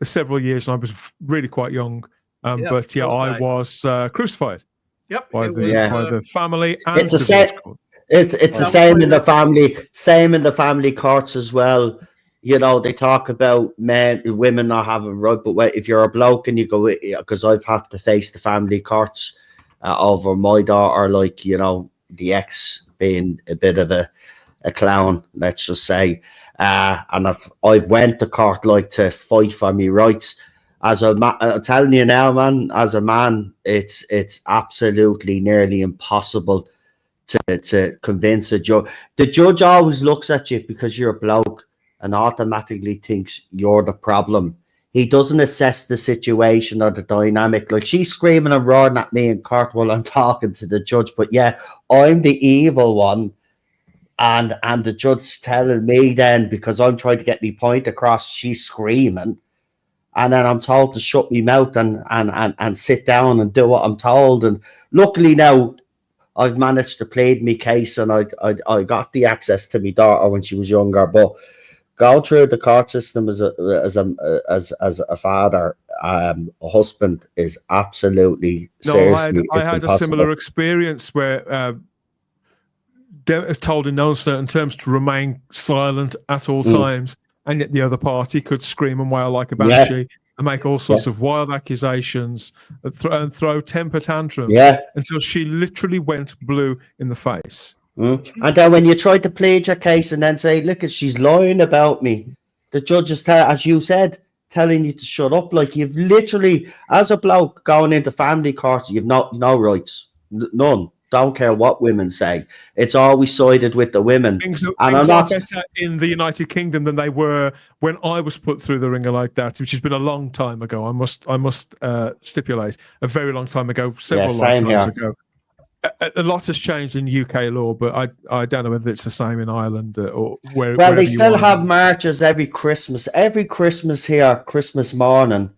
several years, and I was really quite young. But yeah, I was crucified. Yep, by the family. And it's the same. It's the same in the family. Same in the family courts as well. They talk about women not having right, but if you're a bloke and you go, because I've had to face the family courts over my daughter, the ex being a bit of a clown, let's just say, and I've went to court to fight for me rights. I'm telling you now, man, as a man, it's absolutely nearly impossible to convince a judge. The judge always looks at you because you're a bloke and automatically thinks you're the problem. He doesn't assess the situation or the dynamic. She's screaming and roaring at me in court while I'm talking to the judge, but yeah, I'm the evil one, and the judge's telling me then, because I'm trying to get my point across, she's screaming, and then I'm told to shut my mouth and sit down and do what I'm told. And luckily now, I've managed to plead my case, and I got the access to my daughter when she was younger, but go through the court system as a father, a husband, is absolutely seriously. I had a similar experience where told in no certain terms to remain silent at all times, and yet the other party could scream and wail like a banshee and make all sorts of wild accusations and throw temper tantrums until she literally went blue in the face. And then when you try to plead your case and then say, look, she's lying about me, the judge is, as you said, telling you to shut up. Like, you've literally, as a bloke going into family court, you've no rights. None. Don't care what women say. It's always sided with the women. Things are better in the United Kingdom than they were when I was put through the ringer like that, which has been a long time ago. I must stipulate, a very long time ago, several lifetimes ago. A lot has changed in UK law, but I don't know whether it's the same in Ireland or where. Well, they still have marches every Christmas. Every Christmas here, Christmas morning,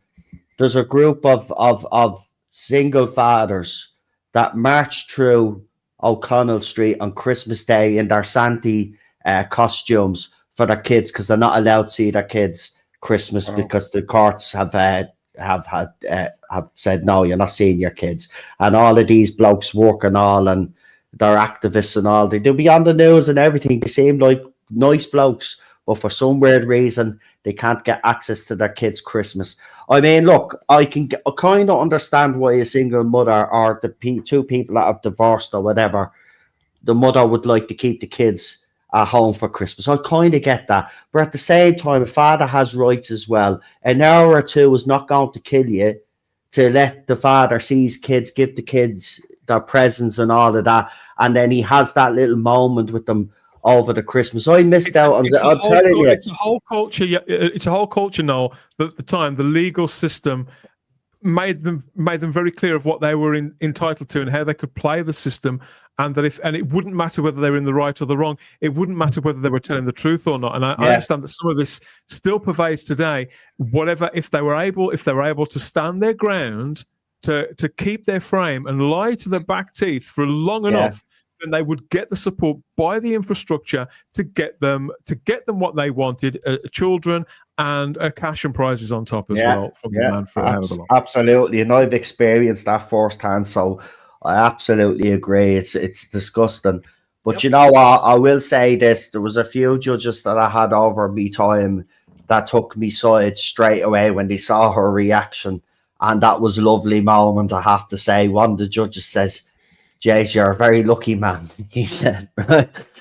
there's a group of single fathers that march through O'Connell Street on Christmas Day in their Santa costumes for their kids, because they're not allowed to see their kids Christmas because the courts have said no, you're not seeing your kids. And all of these blokes work and all, and they're activists and all. They'll be on the news and everything. They seem like nice blokes, but for some weird reason, they can't get access to their kids' Christmas. I mean, look, I kind of understand why a single mother or the two people that have divorced or whatever, the mother would like to keep the kids at home for Christmas. I kind of get that. But at the same time, a father has rights as well. An hour or two is not going to kill you to let the father see his kids, give the kids their presents and all of that. And then he has that little moment with them over the Christmas. I missed out on that. I'm telling you. It's a whole culture. It's a whole culture, Noel, that at the time the legal system made them very clear of what they were entitled to and how they could play the system, and that it wouldn't matter whether they were in the right or the wrong. It wouldn't matter whether they were telling the truth or not. And I understand that some of this still pervades today. Whatever, if they were able to stand their ground, to keep their frame and lie to their back teeth for long enough, then they would get the support by the infrastructure to get them what they wanted, children and cash and prizes on top as well from the man for absolutely. And I've experienced that firsthand, so I absolutely agree. It's disgusting. But you know what? I will say this: there was a few judges that I had over me time that took me side straight away when they saw her reaction, and that was a lovely moment. I have to say, one of the judges says, Jace, you're a very lucky man, he said,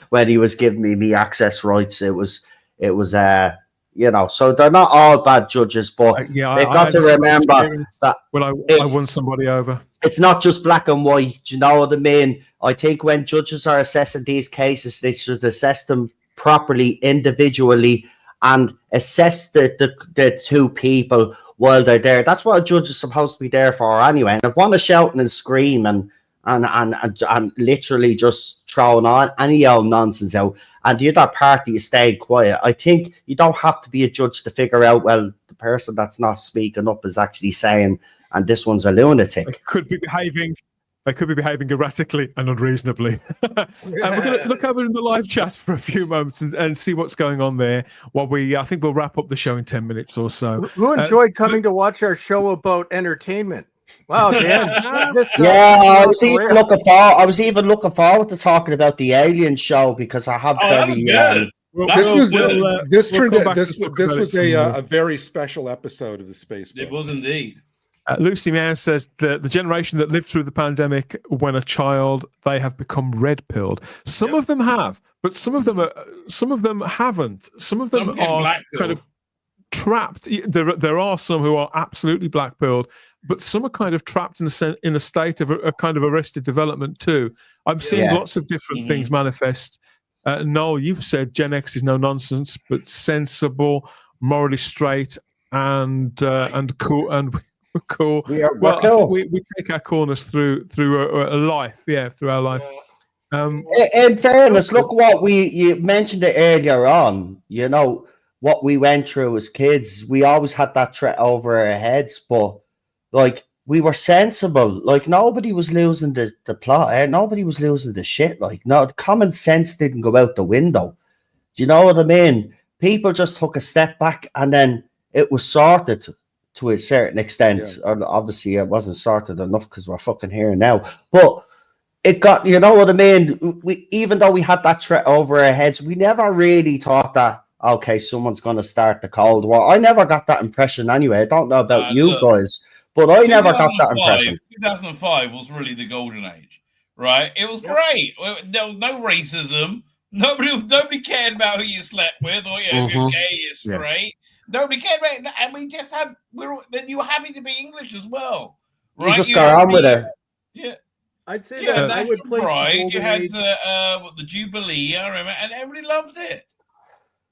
when he was giving me access rights. It was so they're not all bad judges, but they've got to remember that when I won somebody over. It's not just black and white. Do you know what I mean? I think when judges are assessing these cases, they should assess them properly, individually, and assess the two people while they're there. That's what a judge is supposed to be there for anyway. And if one is shouting and screaming and literally just throwing on any old nonsense out, and the other party is staying quiet, I think you don't have to be a judge to figure out, well, the person that's not speaking up is actually saying, and this one's a lunatic. They could be behaving erratically and unreasonably. And we're going to look over in the live chat for a few moments and see what's going on there. I think we'll wrap up the show in 10 minutes or so. Who enjoyed coming to watch our show about entertainment? Wow, Dan. I was even looking forward to talking about the Alien show, because I have this was a very special episode of the Spacebook. It was indeed. Lucy Meow says the generation that lived through the pandemic when a child, they have become red pilled. Some of them have, but some of them haven't. Some of them are kind of trapped. There are some who are absolutely black pilled, but some are kind of trapped in a state of a kind of arrested development too. I'm seeing lots of different things manifest. Noel, you've said Gen X is no nonsense, but sensible, morally straight, and cool. And we're cool. We're cool. We take our coolness through a life, through our life. In fairness, look what you mentioned it earlier on. You know what we went through as kids. We always had that threat over our heads, but like, we were sensible. Like, nobody was losing the plot. Nobody was losing the shit. Like, no, common sense didn't go out the window. Do you know what I mean? People just took a step back, and then it was sorted to a certain extent. Or obviously, it wasn't sorted enough because we're fucking here now. But it got, you know what I mean? Even though we had that threat over our heads, we never really thought that, okay, someone's going to start the Cold War. I never got that impression anyway. I don't know about you guys, but I never got that impression. 2005 was really the golden age, right? It was great. There was no racism. Nobody cared about who you slept with, or if you're gay, you're straight. Nobody cared about it. And we just had, then you were happy to be English as well, right? You just got on with it. Yeah. I'd say that I would place pride. You had the Jubilee, I remember, and everybody loved it.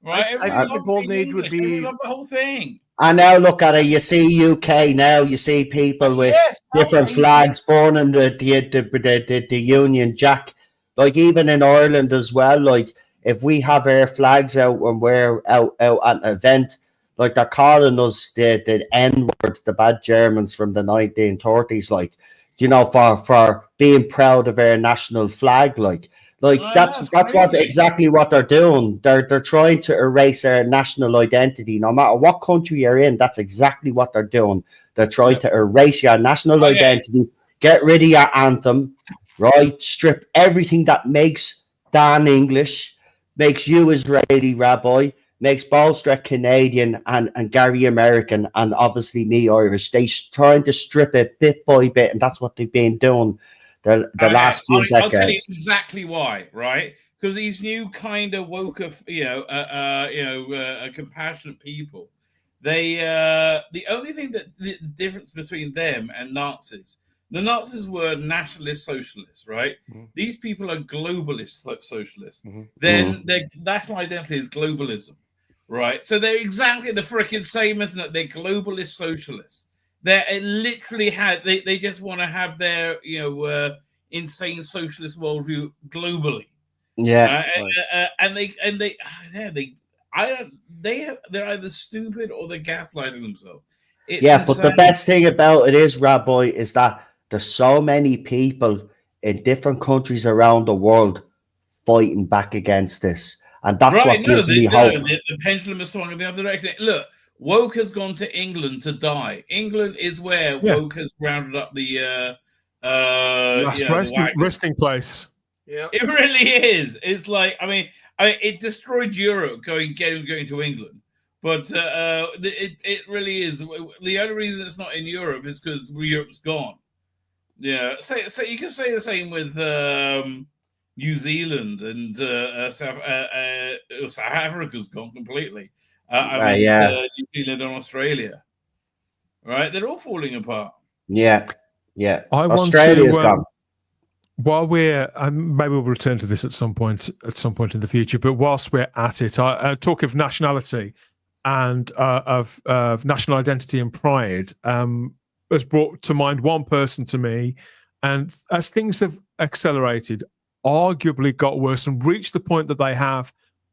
Right? I think the golden age would be. Everybody loved the whole thing. And now look at it. You see UK now. You see people with different flags burning the Union Jack. Like even in Ireland as well. Like if we have our flags out when we're out at an event, like they're calling us the N-word, the bad Germans from the 1930s. Like, you know, for being proud of our national flag. Like that's what exactly what they're doing. They're trying to erase our national identity, no matter what country you're in. That's exactly what they're doing. They're trying to erase your national identity, get rid of your anthem, right? Strip everything that makes Dan English, makes you Israeli rabbi, makes Ballstrek Canadian and Gary American, and obviously me Irish. They're trying to strip it bit by bit, and that's what they've been doing the last few decades. I'll tell you exactly why, right? Because these new kind of woke, compassionate people, they the only thing that the difference between them and Nazis, the Nazis were nationalist socialists, right? Mm-hmm. These people are globalist socialists. Mm-hmm. Then their national identity is globalism, right? So they're exactly the freaking same, isn't it? They're globalist socialists. They literally they just want to have their insane socialist worldview globally. Yeah, they're either stupid or they're gaslighting themselves. It's insane. But the best thing about it is, Rabbi, is that there's so many people in different countries around the world fighting back against this, and that's what gives me hope. The pendulum is swung in the other direction. Look. Woke has gone to England to die. England is where woke has rounded up the resting place. Yeah, it really is. It's like I mean, it destroyed Europe going to England, but it really is. The only reason it's not in Europe is because Europe's gone. Yeah, so you can say the same with New Zealand and South Africa's gone completely. New Zealand and Australia, right? They're all falling apart. Yeah. Australia's gone. While we're, maybe we'll return to this at some point in the future. But whilst we're at it, I talk of nationality and of national identity and pride has brought to mind one person to me, and as things have accelerated, arguably got worse and reached the point that they have.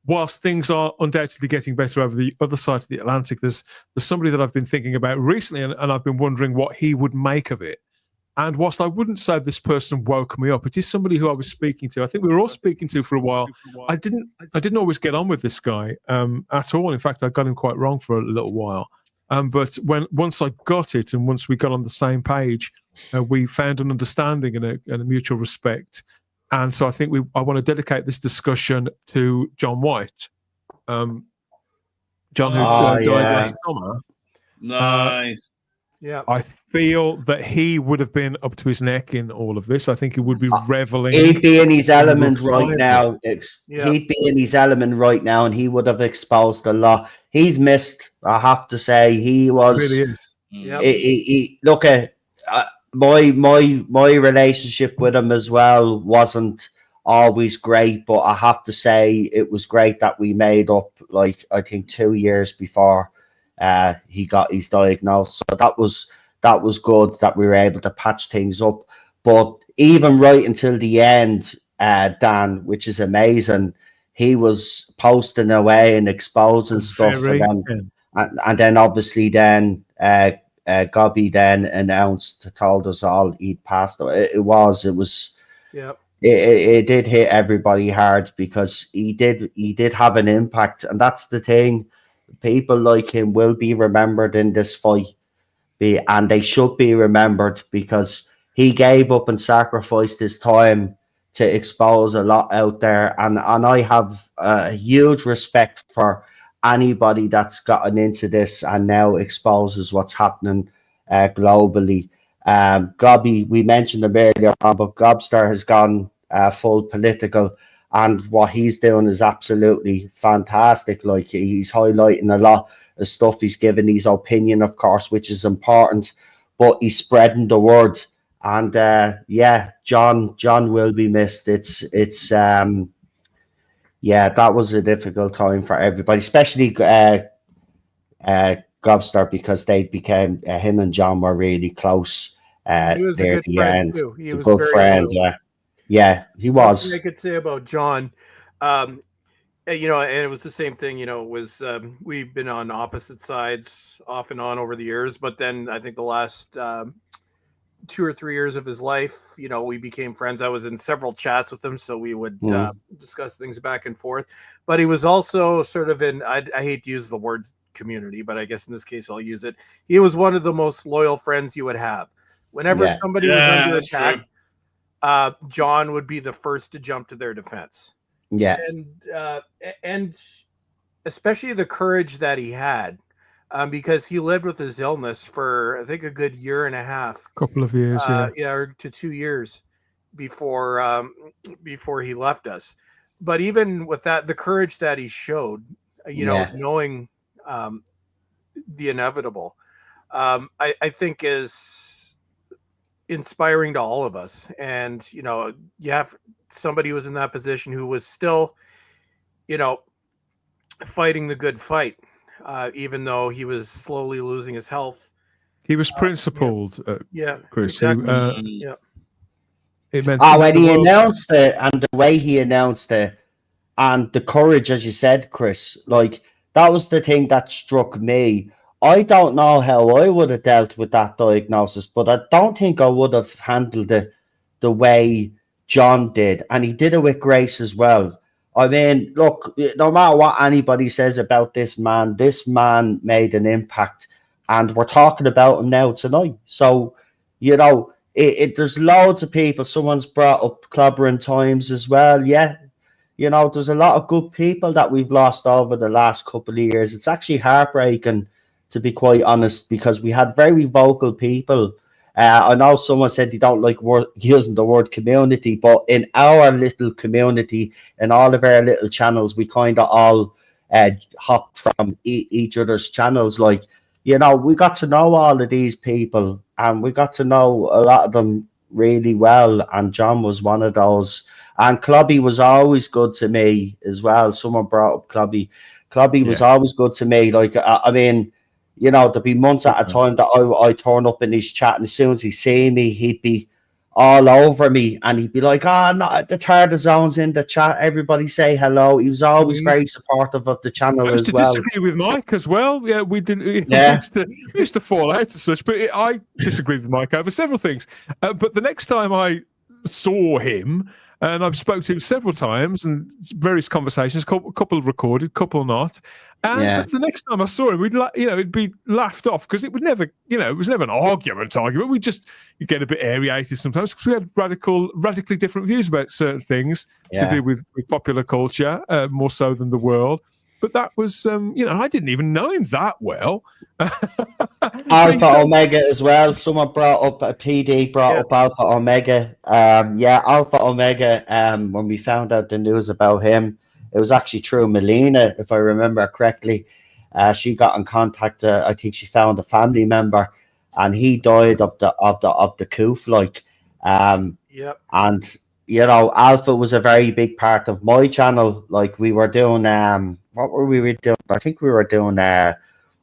Whilst things are undoubtedly getting better over the other side of the Atlantic, there's somebody that I've been thinking about recently, and I've been wondering what he would make of it. And whilst I wouldn't say this person woke me up, it is somebody who I was speaking to. I think we were all speaking to for a while. I didn't always get on with this guy at all. In fact, I got him quite wrong for a little while. But once I got it, and once we got on the same page, we found an understanding and a mutual respect. And so I think I want to dedicate this discussion to John White. John, who died last summer. Nice. Yeah. I feel that he would have been up to his neck in all of this. I think he would be reveling. He'd be in his element right now. He'd be in his element right now, and he would have exposed a lot. He's missed, I have to say. He was. He really is. He look at. My relationship with him as well wasn't always great, but I have to say it was great that we made up, like, I think 2 years before he got his diagnosis. So that was good that we were able to patch things up. But even right until the end, Dan, which is amazing, he was posting away and exposing stuff. And then obviously then Gobby then told us all he'd passed away. It did hit everybody hard because he did have an impact, and that's the thing. People like him will be remembered in this fight, and they should be remembered because he gave up and sacrificed his time to expose a lot out there, and I have a huge respect for anybody that's gotten into this and now exposes what's happening globally. Gobby, we mentioned him earlier on, but Gobster has gone full political, and what he's doing is absolutely fantastic. Like, he's highlighting a lot of stuff. He's giving his opinion, of course, which is important, but he's spreading the word. And yeah, John will be missed. It's yeah, that was a difficult time for everybody, especially Gobster, because they became him and John were really close. He was a there good at the friend end. too. He A was good very friend. loyal. Yeah, he One was. thing I could say about John, you know, and it was the same thing. You know, it was we've been on opposite sides off and on over the years, but then I think the last 2 or 3 years of his life, you know, we became friends. I was in several chats with him, so we would discuss things back and forth. But he was also sort of in, I hate to use the word community, but I guess in this case I'll use it. He was one of the most loyal friends you would have. Whenever somebody was under attack, John would be the first to jump to their defense. Yeah. And especially the courage that he had. Because he lived with his illness for, I think, a good year and a half, couple of years, or to 2 years before he left us. But even with that, the courage that he showed, you know, knowing the inevitable, I think is inspiring to all of us. And you know, you have somebody who was in that position who was still, you know, fighting the good fight. Even though he was slowly losing his health, he was principled. Chris. Exactly. It meant when he announced it, and the way he announced it, and the courage, as you said, Chris, like, that was the thing that struck me. I don't know how I would have dealt with that diagnosis, but I don't think I would have handled it the way John did, and he did it with grace as well. I mean, look, no matter what anybody says about this man made an impact, and we're talking about him now tonight. So, you know, there's loads of people. Someone's brought up clobbering times as well. Yeah, you know, there's a lot of good people that we've lost over the last couple of years. It's actually heartbreaking, to be quite honest, because we had very vocal people. I know someone said they don't like using the word community, but in our little community, in all of our little channels, we kind of all hop from each other's channels. Like, you know, we got to know all of these people, and we got to know a lot of them really well. And John was one of those. And Clubby was always good to me as well. Someone brought up Clubby. Clubby was always good to me. Like, I mean, you know, there'd be months at a time that I turn up in his chat, and as soon as he see me, he'd be all over me, and he'd be like, no, the Tartar Zone's in the chat, everybody say hello. He was always very supportive of the channel as well. I used to disagree with Mike as well. Yeah, we didn't. We used to fall out as such, but I disagreed with Mike over several things. But the next time I saw him, and I've spoken to him several times and various conversations, a couple recorded, couple not. But the next time I saw him, it'd be laughed off, because it would never, it was never an argument. You get a bit aerated sometimes, because we had radically different views about certain things to do with popular culture, more so than the world. But that was, I didn't even know him that well. Alpha Omega as well. Someone brought up, a PD brought up Alpha Omega. Alpha Omega, when we found out the news about him, it was actually through Melina, if I remember correctly. She got in contact. I think she found a family member, and he died of the coof, like. And you know, Alpha was a very big part of my channel. Like, we were doing what were we doing? I think we were doing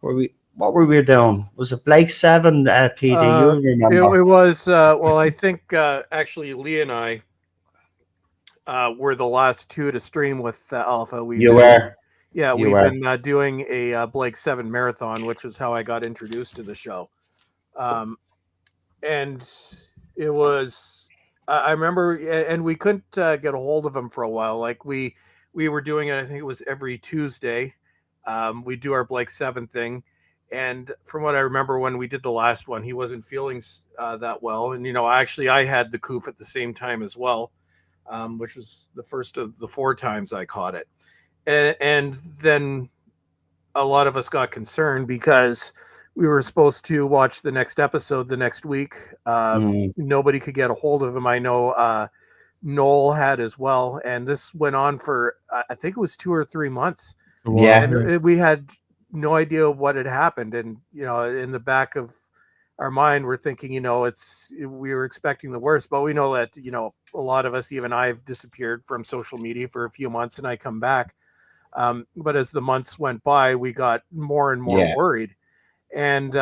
what were we doing? Was it Blake 7 PD? You remember? It was well, I think actually Lee and I were the last two to stream with Alpha. We've been doing a Blake 7 marathon, which is how I got introduced to the show. And it was, I remember, and we couldn't get a hold of him for a while. Like, we were doing it, I think it was every Tuesday. We do our Blake 7 thing. And from what I remember, when we did the last one, he wasn't feeling that well. And, actually I had the coof at the same time as well, which was the first of the 4 times I caught it. And then a lot of us got concerned because we were supposed to watch the next episode the next week. Nobody could get a hold of him. I know Noel had as well, and this went on for I think it was 2 or 3 months. And we had no idea what had happened, and in the back of our mind, we're thinking, we were expecting the worst, but we know that a lot of us, even I've disappeared from social media for a few months, and I come back. But as the months went by, we got more and more worried, and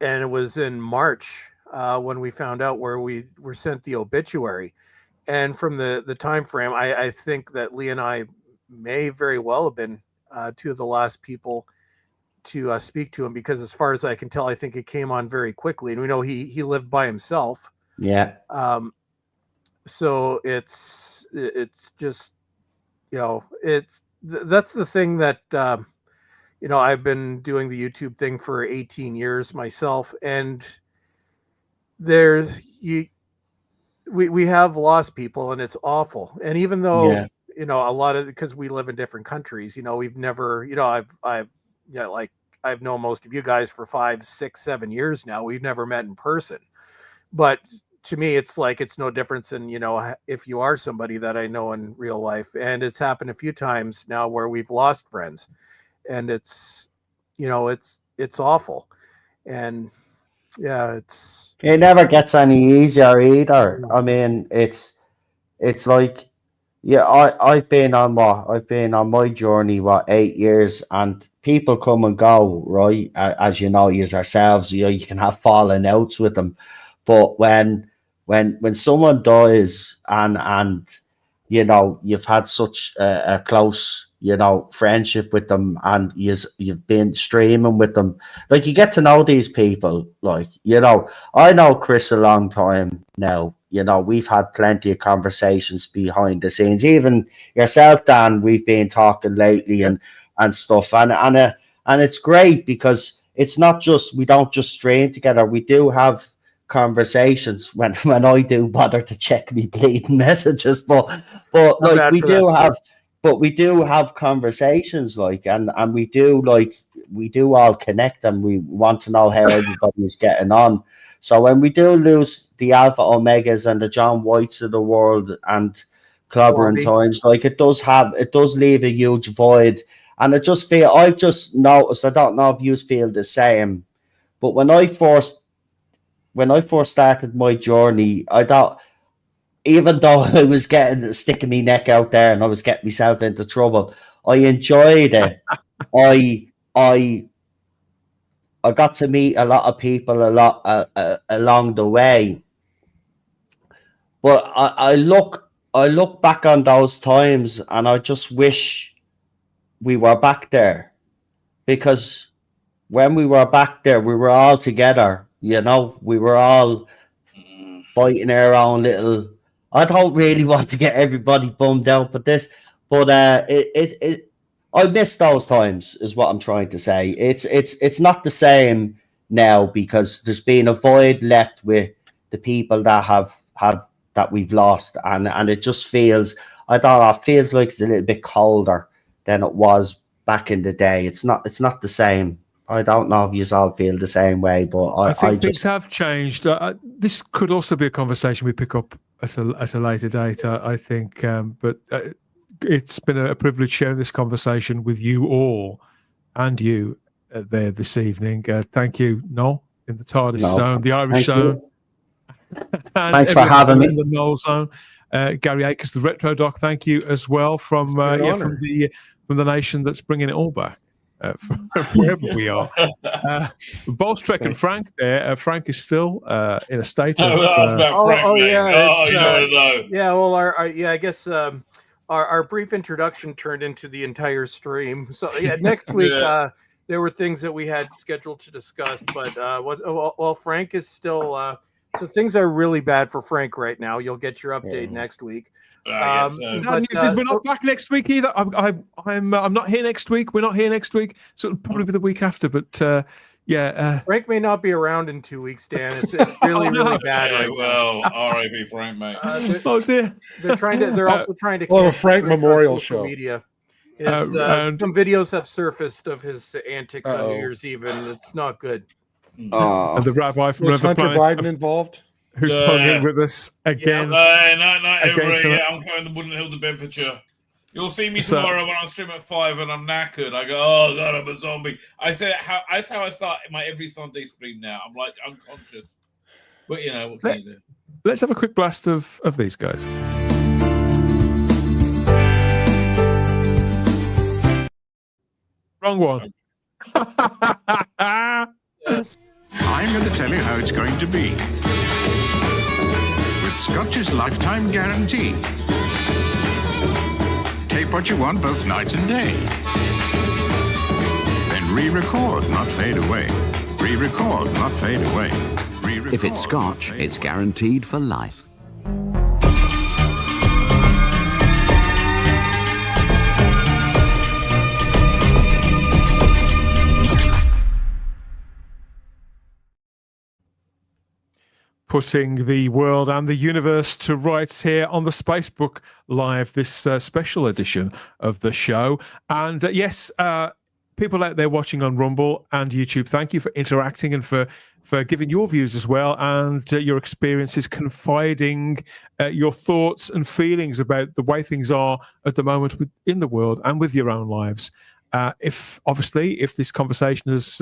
it was in March when we found out, where we were sent the obituary. And from the time frame, I think that Lee and I may very well have been two of the last people to speak to him, because as far as I can tell, I think it came on very quickly, and we know he lived by himself. So it's just that's the thing that I've been doing the YouTube thing for 18 years myself, and we have lost people, and it's awful. And even though a lot of, because we live in different countries, we've never, I've known most of you guys for 5, 6, 7 years now. We've never met in person, but to me, it's like, it's no difference than, if you are somebody that I know in real life. And it's happened a few times now where we've lost friends, and it's awful. And it never gets any easier either. I mean, it's like, I've been on my journey 8 years, and people come and go, right? As you know, yourselves, you can have falling outs with them, but when someone dies, and you've had such a close friendship with them, and you've been streaming with them, like, you get to know these people. Like, I know Chris a long time now. We've had plenty of conversations behind the scenes. Even yourself, Dan, we've been talking lately and stuff, and it's great, because it's not just, we don't just stream together. We do have conversations when I do bother to check me bleeding messages, but like, we do have conversations, like, and we do all connect, and we want to know how everybody's getting on. So when we do lose the Alpha Omegas and the John Whites of the world and clobbering times, like, it does leave a huge void. And I've just noticed, I don't know if you feel the same, but when I first started my journey, I thought, even though I was sticking my neck out there and I was getting myself into trouble, I enjoyed it. I got to meet a lot of people along the way. But I look back on those times, and I just wish we were back there, because when we were back there, we were all together. We were all fighting our own little. I don't really want to get everybody bummed out, but I miss those times, is what I'm trying to say. It's not the same now, because there's been a void left with the people that that we've lost, and it just feels, I don't know, it feels like it's a little bit colder than it was back in the day. It's not the same. I don't know if you all feel the same way, but I think things have changed. This could also be a conversation we pick up at a later date, I think. But it's been a privilege sharing this conversation with you all, and you there this evening. Thank you, Noel, in the TARDIS zone, the Irish zone. Thanks for having me. In the Noel zone. Gary Akers, the Retro Doc, thank you as well, from the nation that's bringing it all back. From wherever we are. Bolstrek and Frank there. Frank is still in a state of... Well, I guess our brief introduction turned into the entire stream. So next week there were things that we had scheduled to discuss, but Frank is still... so things are really bad for Frank right now. You'll get your update next week. We're not back next week either. I'm not here next week. We're not here next week, so it'll probably be the week after. But Frank may not be around in 2 weeks, Dan. It's really really bad right now. R.I.P. Frank, mate. Oh dear. They're also trying to. A Frank memorial show. Media. Some videos have surfaced of his antics on New Year's Eve, and it's not good. And the rabbi from Was another Hunter planet Biden involved? who's hung in with us again. Not Again every. tonight. I'm going to Woodland Hill to Bedfordshire. You'll see me tomorrow when I stream at 5 and I'm knackered. I go, oh god, I'm a zombie. That's how I start my every Sunday stream now. I'm like unconscious. But you know, what can you do? Let's have a quick blast of these guys. Wrong one. Yes. I'm going to tell you how it's going to be. With Scotch's lifetime guarantee. Take what you want both night and day. Then re-record, not fade away. Re-record, not fade away. Re-record, If it's Scotch, it's guaranteed for life. Putting the world and the universe to rights here on the Spacebook Live, this special edition of the show. And yes, people out there watching on Rumble and YouTube, thank you for interacting and for giving your views as well, and your experiences, confiding your thoughts and feelings about the way things are at the moment in the world and with your own lives. If this conversation has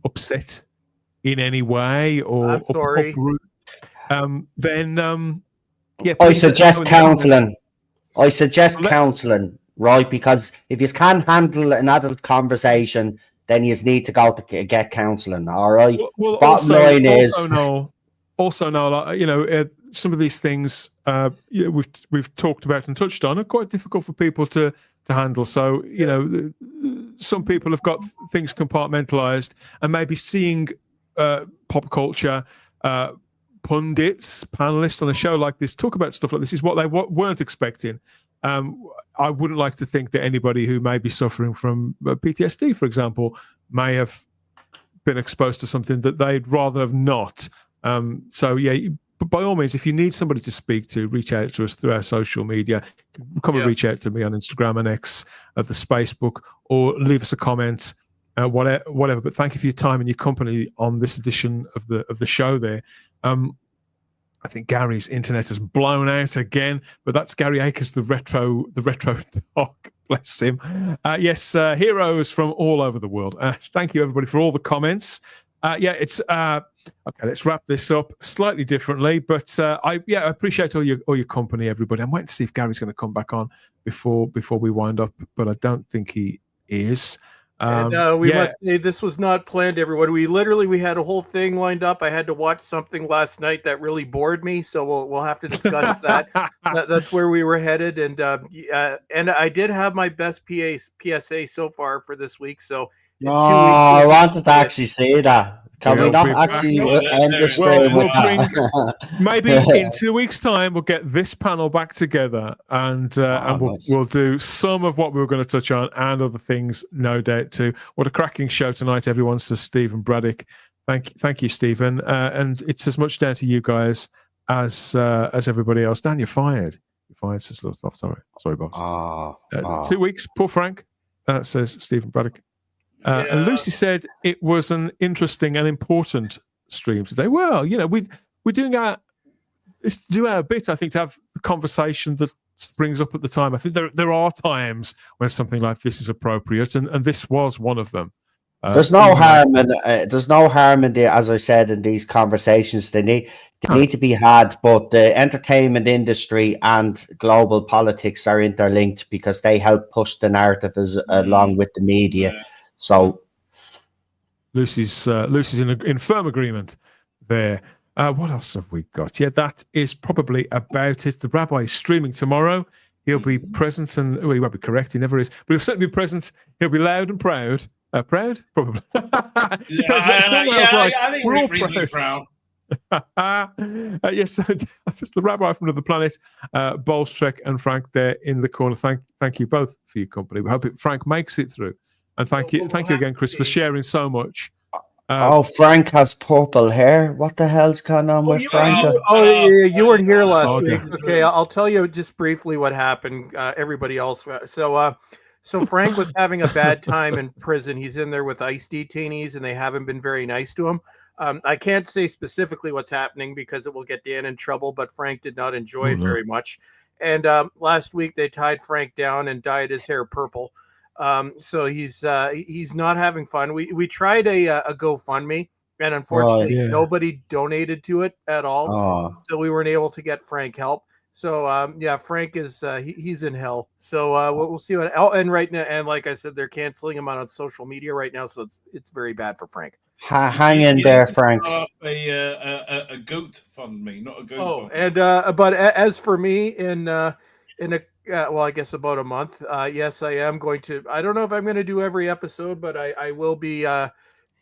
upset in any way or uproot, then I suggest counselling. Counselling, right? Because if you can't handle an adult conversation, then you need to go to get counselling. All right. Well, Bottom line is also know, some of these things we've talked about and touched on are quite difficult for people to handle. So some people have got things compartmentalized, and maybe seeing pop culture pundits, panelists on a show like this talk about stuff like this is what they weren't expecting. I wouldn't like to think that anybody who may be suffering from PTSD, for example, may have been exposed to something that they'd rather have not. But by all means, if you need somebody to speak to, reach out to us through our social media. Come and reach out to me on Instagram and X at the Spacebook, or leave us a comment. Whatever. But thank you for your time and your company on this edition of the show. There, I think Gary's internet has blown out again, but that's Gary Akers, the retro dog. Bless him. Yes, heroes from all over the world. Thank you everybody for all the comments. It's okay. Let's wrap this up slightly differently, but I appreciate all your company, everybody. I'm waiting to see if Gary's going to come back on before we wind up, but I don't think he is. We must say this was not planned, everyone. We had a whole thing lined up. I had to watch something last night that really bored me, so we'll have to discuss that. That's where we were headed, and I did have my best PSA so far for this week. So I wanted to actually say that. Can we not actually end the stream with that? Maybe in 2 weeks' time we'll get this panel back together, and we'll do some of what we were going to touch on and other things, no doubt too. What a cracking show tonight, everyone! Says Stephen Braddock. Thank you, Stephen. And it's as much down to you guys as everybody else. Dan, you're fired. You're fired. Says Luthoff. Sorry, boss. 2 weeks. Poor Frank. Says Stephen Braddock. And Lucy said it was an interesting and important stream today. Well, we're doing our bit, I think, to have the conversation that springs up at the time. I think there are times when something like this is appropriate, and this was one of them. There's no harm in the, as I said, in these conversations. They need to be had, but the entertainment industry and global politics are interlinked because they help push the narrative along with the media. Yeah. So Lucy's in firm agreement there. What else have we got? Yeah, that is probably about it. The rabbi is streaming tomorrow. He'll be present, and he won't be correct. He never is, but he'll certainly be present. He'll be loud and proud. Proud, probably. I think we're all proud. Yes, it's the rabbi from another planet, Bolstrek and Frank there in the corner. Thank you both for your company. We hope Frank makes it through. And thank you again, Chris, for sharing so much Frank has purple hair. What the hell's going on with Frank? You weren't here last Saga. week. Okay, I'll tell you just briefly what happened. Everybody else. So Frank was having a bad time in prison. He's in there with ICE detainees, and they haven't been very nice to him. I can't say specifically what's happening because it will get Dan in trouble, but Frank did not enjoy it very much. And last week they tied Frank down and dyed his hair purple. So he's not having fun. We tried a GoFundMe, and unfortunately nobody donated to it at all. So we weren't able to get Frank help. So Frank is he's in hell. So we'll see what. And right now, and like I said, they're canceling him on social media right now. So it's very bad for Frank. Hang in there, Frank. A goat fund me, not a goat. Oh, and but as for me, in a I guess about a month. Yes, I am going to. I don't know if I'm going to do every episode, but I will be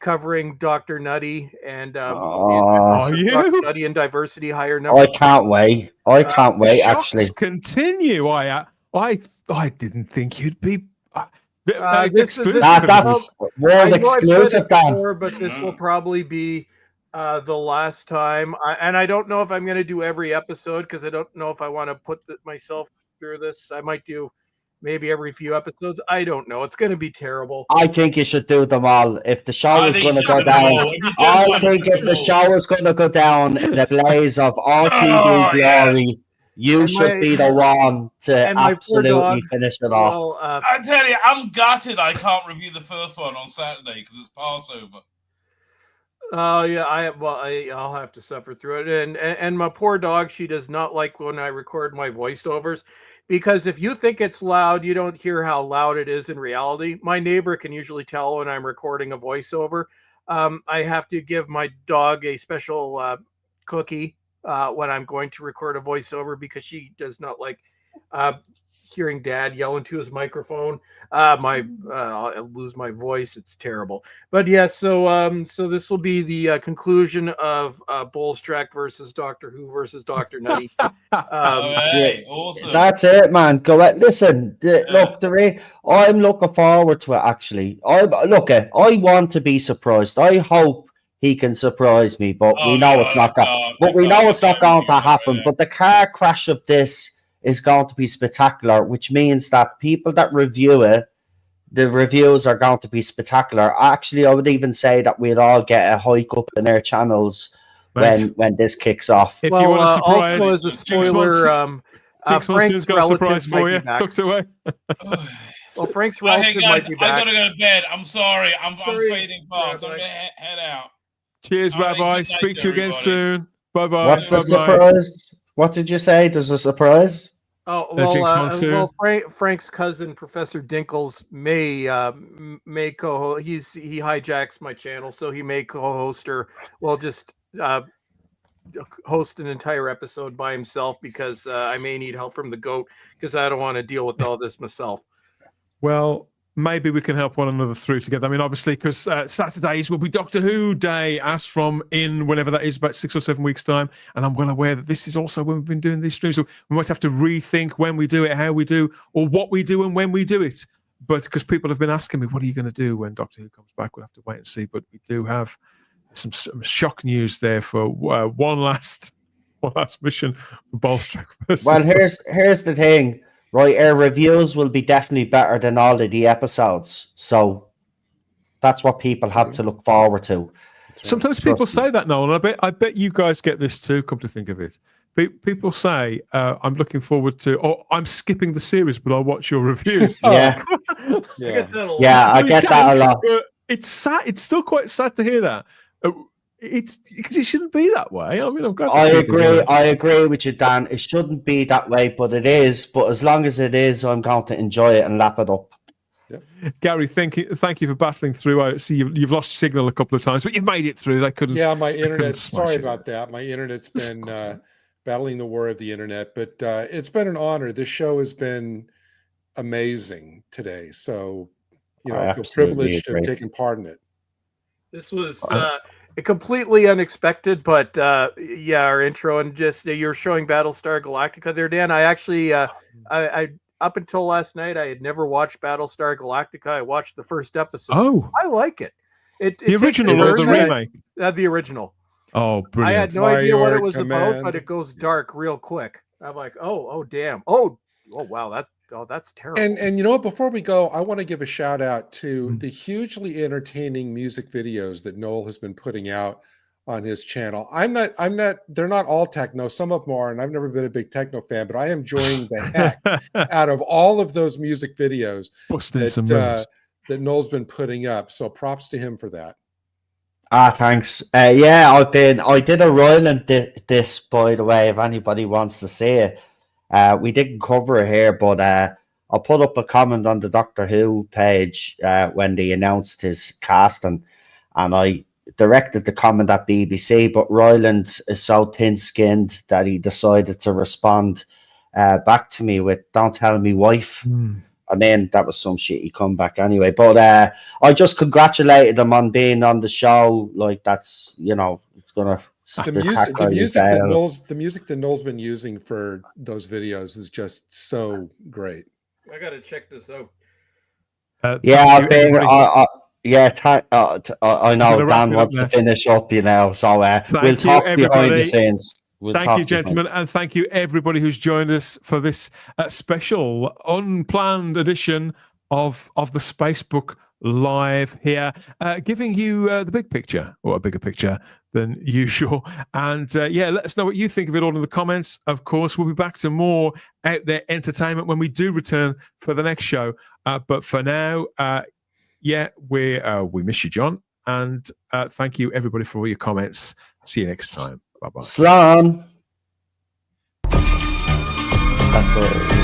covering Dr. Nutty and Dr. Nutty and diversity higher number. I can't wait. Actually, continue. I didn't think you'd be. That's world exclusive, Dan. But this will probably be the last time. And I don't know if I'm going to do every episode because I don't know if I want to put myself through this. I might do maybe every few episodes. I don't know. It's going to be terrible. I think you should do them all. If the show is going to go down, I think if the show is going to go down in a blaze of RTD glory, you should be the one to absolutely finish it off. Well, I tell you, I'm gutted I can't review the first one on Saturday because it's Passover. Oh yeah, I'll have to suffer through it. And my poor dog, she does not like when I record my voiceovers, because if you think it's loud, you don't hear how loud it is in reality. My neighbor can usually tell when I'm recording a voiceover. I have to give my dog a special cookie when I'm going to record a voiceover because she does not like hearing Dad yell into his microphone. I'll lose my voice. It's terrible. But yeah, so this will be the conclusion of Bullstrack versus Doctor Who versus Dr. Nutty. Awesome. That's it, man. Go ahead. Listen, look, I'm looking forward to it. Actually, I want to be surprised. I hope he can surprise me, but we know it's not going. But we know it's not going to happen. But the car crash of this is going to be spectacular, which means that people that review it, the reviews are going to be spectacular. Actually, I would even say that we'd all get a hike up in their channels when this kicks off. If you want a surprise, also as a spoiler, Frank's got a surprise for you. Tucked away. Well, Frank's relative might be back. I gotta go to bed. I'm sorry. I'm fading fast. I'm gonna head out. Cheers, Rabbi. Speak to you again soon. Bye-bye. What's the surprise? What did you say? There's a surprise? Oh, well, Frank's cousin, Professor Dinkles, may co-host. He hijacks my channel, so he may co-host or just host an entire episode by himself because I may need help from the goat because I don't want to deal with all this myself. Well, maybe we can help one another through together. I mean, obviously, because Saturdays will be Doctor Who Day, as from in whenever that is, about 6 or 7 weeks' time. And I'm well aware that this is also when we've been doing these streams. So we might have to rethink when we do it, how we do, or what we do and when we do it. But because people have been asking me, what are you going to do when Doctor Who comes back? We'll have to wait and see. But we do have some shock news there for one last mission for Bolstrack. Well, here's the thing. Right, our reviews will be definitely better than all of the episodes. So that's what people have to look forward to. Sometimes people say that, Nolan. I bet you guys get this too, come to think of it. People say, I'm looking forward to, or I'm skipping the series, but I'll watch your reviews. Yeah. I get that a lot. It's sad. It's still quite sad to hear that. It's because it shouldn't be that way. I mean, I'm glad. I agree with you, Dan. It shouldn't be that way, but it is. But as long as it is, I'm going to enjoy it and lap it up. Yeah. Gary, thank you for battling through. I see you've lost signal a couple of times, but you've made it through. They couldn't. Yeah, my internet. Sorry about that. My internet's been battling the war of the internet, but it's been an honor. This show has been amazing today. So I feel privileged to have taken part in it. This was completely unexpected, but our intro and just you're showing Battlestar Galactica there, Dan. I actually, I up until last night, I had never watched Battlestar Galactica. I watched the first episode. Oh, I like it. The original or the remake? The original. Oh, brilliant! I had no idea what it was about, but it goes dark real quick. I'm like, oh, damn. Oh, wow, that's terrible. And you know what? Before we go, I want to give a shout out to the hugely entertaining music videos that Noel has been putting out on his channel. They're not all techno. Some of them are, and I've never been a big techno fan, but I am enjoying the heck out of all of those music videos that Noel's been putting up. So props to him for that. Thanks. Yeah, I did a Royland this, by the way, if anybody wants to see it. We didn't cover it here, but I'll put up a comment on the Doctor Who page when they announced his casting, and I directed the comment at BBC, but Royland is so thin-skinned that he decided to respond back to me with "Don't tell me wife." I mean, that was some shitty comeback anyway. But I just congratulated him on being on the show. Like, that's, it's gonna. The music that Noel's been using for those videos is just so great. I gotta check this out. I know Dan wants to finish up, so we'll talk behind the scenes. Thank you, gentlemen, and thank you everybody who's joined us for this special, unplanned edition of the Spacebook Live here, giving you the big picture, or a bigger picture than usual. And let us know what you think of it all in the comments. Of course, we'll be back to more out there entertainment when we do return for the next show. But for now, we miss you, John, and thank you everybody for all your comments. See you next time. Bye-bye. Slán. That's all.